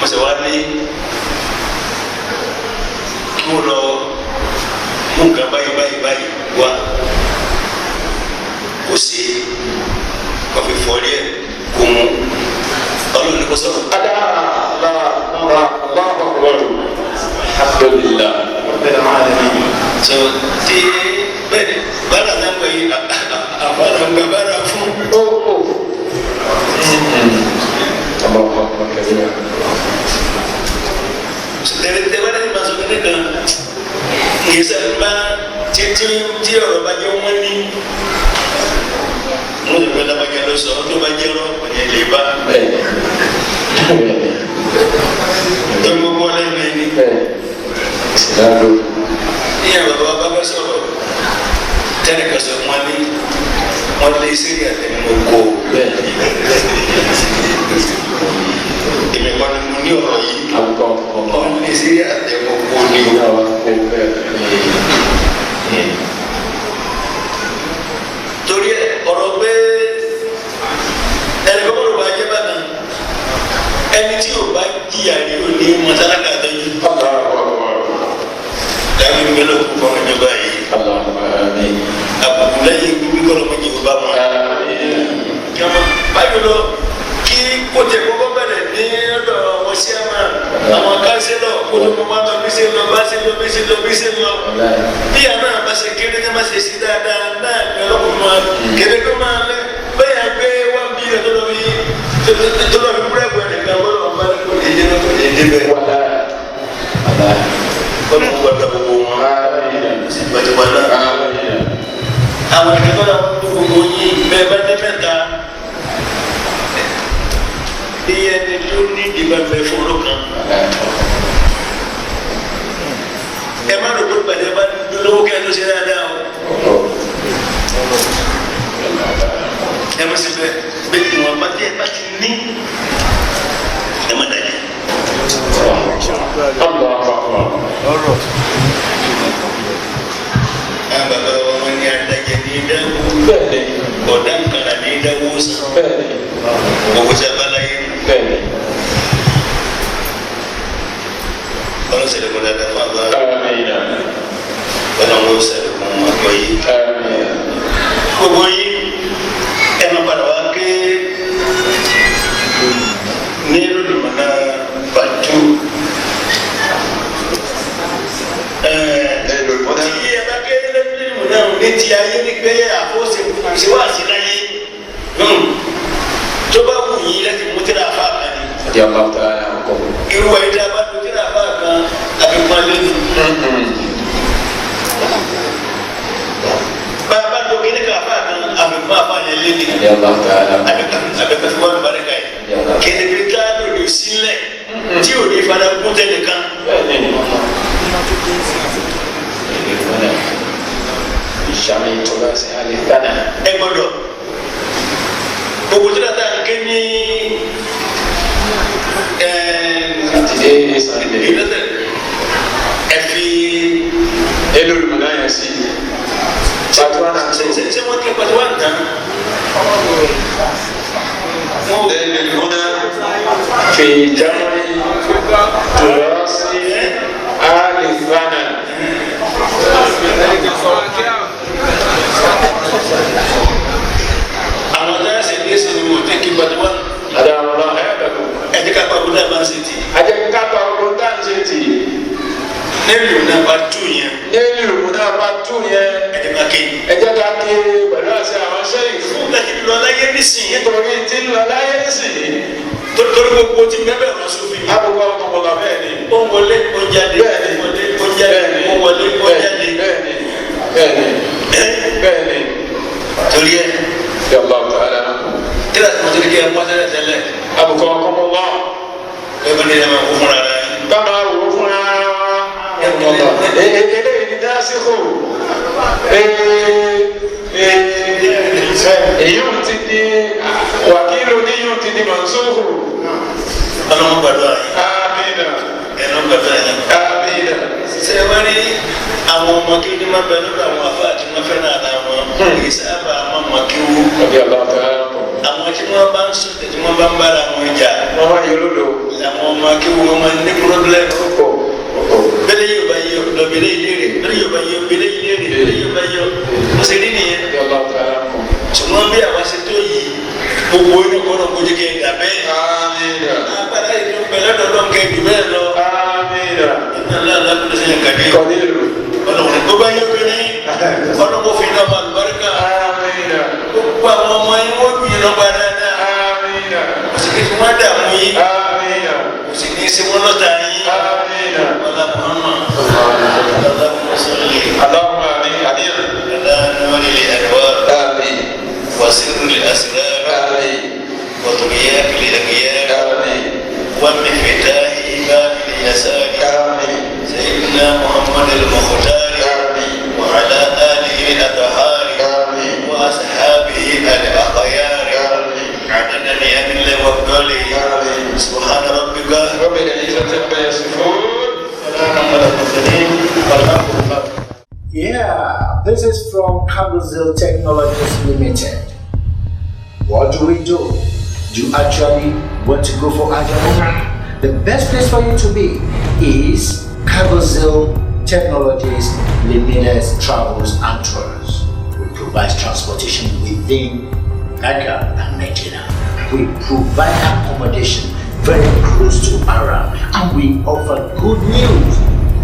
mọsẹ wa ní kí wọn lọ mú nǹkan báyìí wá kò sí kọfí fọlẹ kò mú ọlọ́run ní kò sọ̀rọ̀. alhamdulillah so tí bẹ́ẹ̀ bára náà wọ̀ yìí àbára ń gba bára fún. tẹ̀lé bá dẹ́gbà sọ kíní kan kìí sẹ́ni bá tí ọ̀rọ̀ bá jẹ́ wọ́n ní mo lè gbé lábàjá lọ sọ tó bá jẹ́ rọ ọ̀yẹ́ lè bá. tó gbogbo ọlẹ́gbẹ̀ẹ́ ni. ìyá bàbá bá bá sọ̀rọ̀ tẹ́lẹ̀ kan sọ wọ́n lé sírí àtẹnumọ́ kó èmi kọ́ni mo ní ọ̀rọ̀ yìí wọ́n lé sírí àtẹnumọ́ kó ní. torí ọ̀rọ̀ pé ẹnì kọ́kọ́ ló bá jẹ́ bàtàn ẹni tí yóò bá jìyà ní òní mọ̀sálákà tọ́jú. dábì mi ló kú kọ́ni ní báyìí. àbùkù lẹ́yìn gbígbí kọ́ ló mọ̀ jẹ́ bá wọn. báyìí lọ kí kò tẹ kọ́kọ́ bẹ̀rẹ̀ ní ọ̀dọ̀ àwọn síámà àwọn kánsílọ̀ kó ló mọ̀ máa bí ṣe lọ bí ṣe lọ. bí àná àbáṣe kéré ní má ṣe sí dáadáa náà ní ọlọ́kùnrin máa kéde tó máa lẹ bẹ́ẹ̀ gbé wá bí ẹ̀ tó lọ fi búrẹ́bù ẹ̀ nìkan wọ́n lọ́wọ́ bá kó lè dé lọ́tọ̀ lè dé bẹ́ẹ̀. wọ́n mú gbàgbà gbogbo wọn sí gbàgbà náà. àwọn ìkẹ́kọ̀ọ́ náà wọ́n gbogbo yín bẹ́ẹ̀ bá dé mẹ́ta bí ẹni tó ní ìdìbò ẹgbẹ́ fún olókan. ẹ má lò pé pàdé bá lówó kí ẹ tó ṣe dáadáa o. ẹ má sì bẹ́ẹ̀ ìwọ̀n bá dé bá ti ní ẹ má dájú. àwọn bàbá wọn ní adájẹ ní ìdáwó ọ̀dà nkàrà ní ìdáwó sàn gbogbo sábà láyé. Kalau saya dapat ada faham, kalau mau saya dapat mengapai, kebui, emang pada waktu ni di mana baju, dia pakai ni mana ni tiada ni kaya apa sewa silai, coba bunyi lagi mutera apa ni? Ya Allah Taala hukum. Irú ẹ̀dá bá dojú náà bá kan àbíkúnlé nù. Bàbá dojú ní ká bá kan àbíkún àbáyé lé ní. Ya Allah Taala. Àbíkún fún wọn bàrẹ̀ ká yìí. Kẹ̀lẹ́bí ká lòdì sílẹ̀ tí ò ní fana kún tẹ́lẹ̀ kan. Ìṣàmì ìtura sí alẹ́ tánà. Ẹ gbọ́dọ̀ gbogbo tí a ta ké ní. Ẹfi elolumana yẹn si patuwa na so ṣe wọn kẹ patuwa nta elolumana fi jamani turasi alifana àwọn ọ̀dọ́ ẹ̀sẹ̀ ní ẹ̀sẹ̀ ni wọ́n tẹ́ kí patuwa adamala ayadaku ẹ̀jẹ̀ ká pàgọ́ náà bá ń ṣe tì ajẹkata ọgbọn tá n ṣe tì nílùú náà bá tù yẹn elolumana bá tú yẹn ẹ̀jẹ̀ ká ké ẹjẹ ká ké pẹ̀lú àṣẹ àwọn sẹ́yìn fún fún kàkí lọ láyé nísìnyí nítorí tí ń lọ láyé nísìnyí torí gbogbo tí bẹ́ẹ̀ bẹ́ẹ̀ lọ sófin àbùkù ọmọkùnrin bẹ́ẹ̀ ni ó ń wọlé ó jáde bẹ́ẹ̀ ni ó jáde ó wọlé ó jáde bẹ́ẹ̀ ni torí ẹ̀ yọlọ tààlà tíra tí mo ti di kẹ́ ẹ mọ́ tẹ́lẹ̀ tẹ́lẹ̀ àbùkù ọmọkùnrin wà ẹ bá nílẹ̀ máa kó fúnra rẹ̀ bàbá wò fún ara eléyìí ni dásìkò èyí ò ti di wàkìlù ní yóò ti di mọ̀nsóhù. ọlọ́mọ gbàdúrà yìí amina ẹ̀rọ gbàdúrà yìí. amina. ṣé ẹ wá rí àwọn ọmọ kí ni máa bẹ lọ́dọ̀ àwọn afá àti wọn fẹ́ náà láwọn kì í sábà máa mọ kí wú. ọbí aláwọ̀ tẹ́lá pọ̀. àwọn tí wọ́n bá ń sùn tí wọ́n bá ń bára wọn jà. wọ́n máa yọ lódò. làwọn ọmọ kí wọ́n máa ní pírọ́blẹ́mù. pọ̀ bẹ́ẹ̀ yóò bá yọ lọ́bẹ̀rẹ̀ ìlérè bẹ́ẹ̀ yóò bá yọ bẹ́ẹ̀ ìlérè bẹ́ẹ̀ yóò bá yọ mo ṣe rí nìyẹn. ọbí aláwọ̀ tẹ́lá pọ̀. ṣùgbọ́n bí àwa ṣe tó yìí gbogbo inú kọ́nà kó jẹ́ kí ẹ gbà bẹ́ẹ̀. amina agbára yìí ló ń bẹ lọ́dọ̀ lọ́nkẹ́ jù bẹ́ẹ̀ lọ. amina. ìnáwó aláàbò ṣe ń kàdé. kọ́nílù. ọlọ́run gbogbo ayé obìnrin ọlọ́run fi náà máa lùbáríkà. amina. gbogbo àwọn ọmọ yín wọ́n gbìn yín lọ́gbà dáadáa. amina. kò sì ní kí wọ́n dààmú yín. amina. kò sì ní í ṣe wọ́n lọ́tà yín. Yeah, this is from Cargozil Technologies Limited. What do? Do you actually want to go for Ajamura? The best place for you to be is Cargozil Technologies Limited Travels and Tours. We provide transportation within Mecca and Medina. We provide accommodation very close to Aram, and we offer good news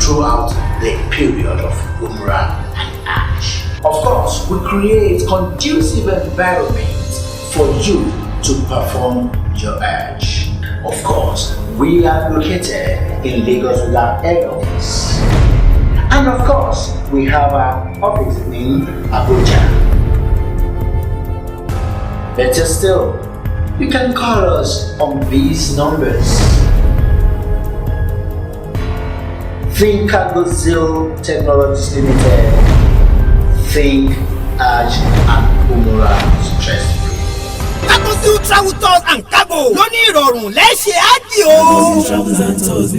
throughout the period of Umrah and Hajj. Of course, we create conducive environments for you to perform your Hajj. Of course, we are located in Lagos with our head office. And of course, we have our office in Abuja. Better still, you can call us on these numbers. Think Cargozil Technologies Limited. Think Hajj and Umrah stress-free. Cargozil Travel Tours and Cargo lóní ìrọ̀rùn lẹ́sẹ̀ ájì o. Travels and Tours,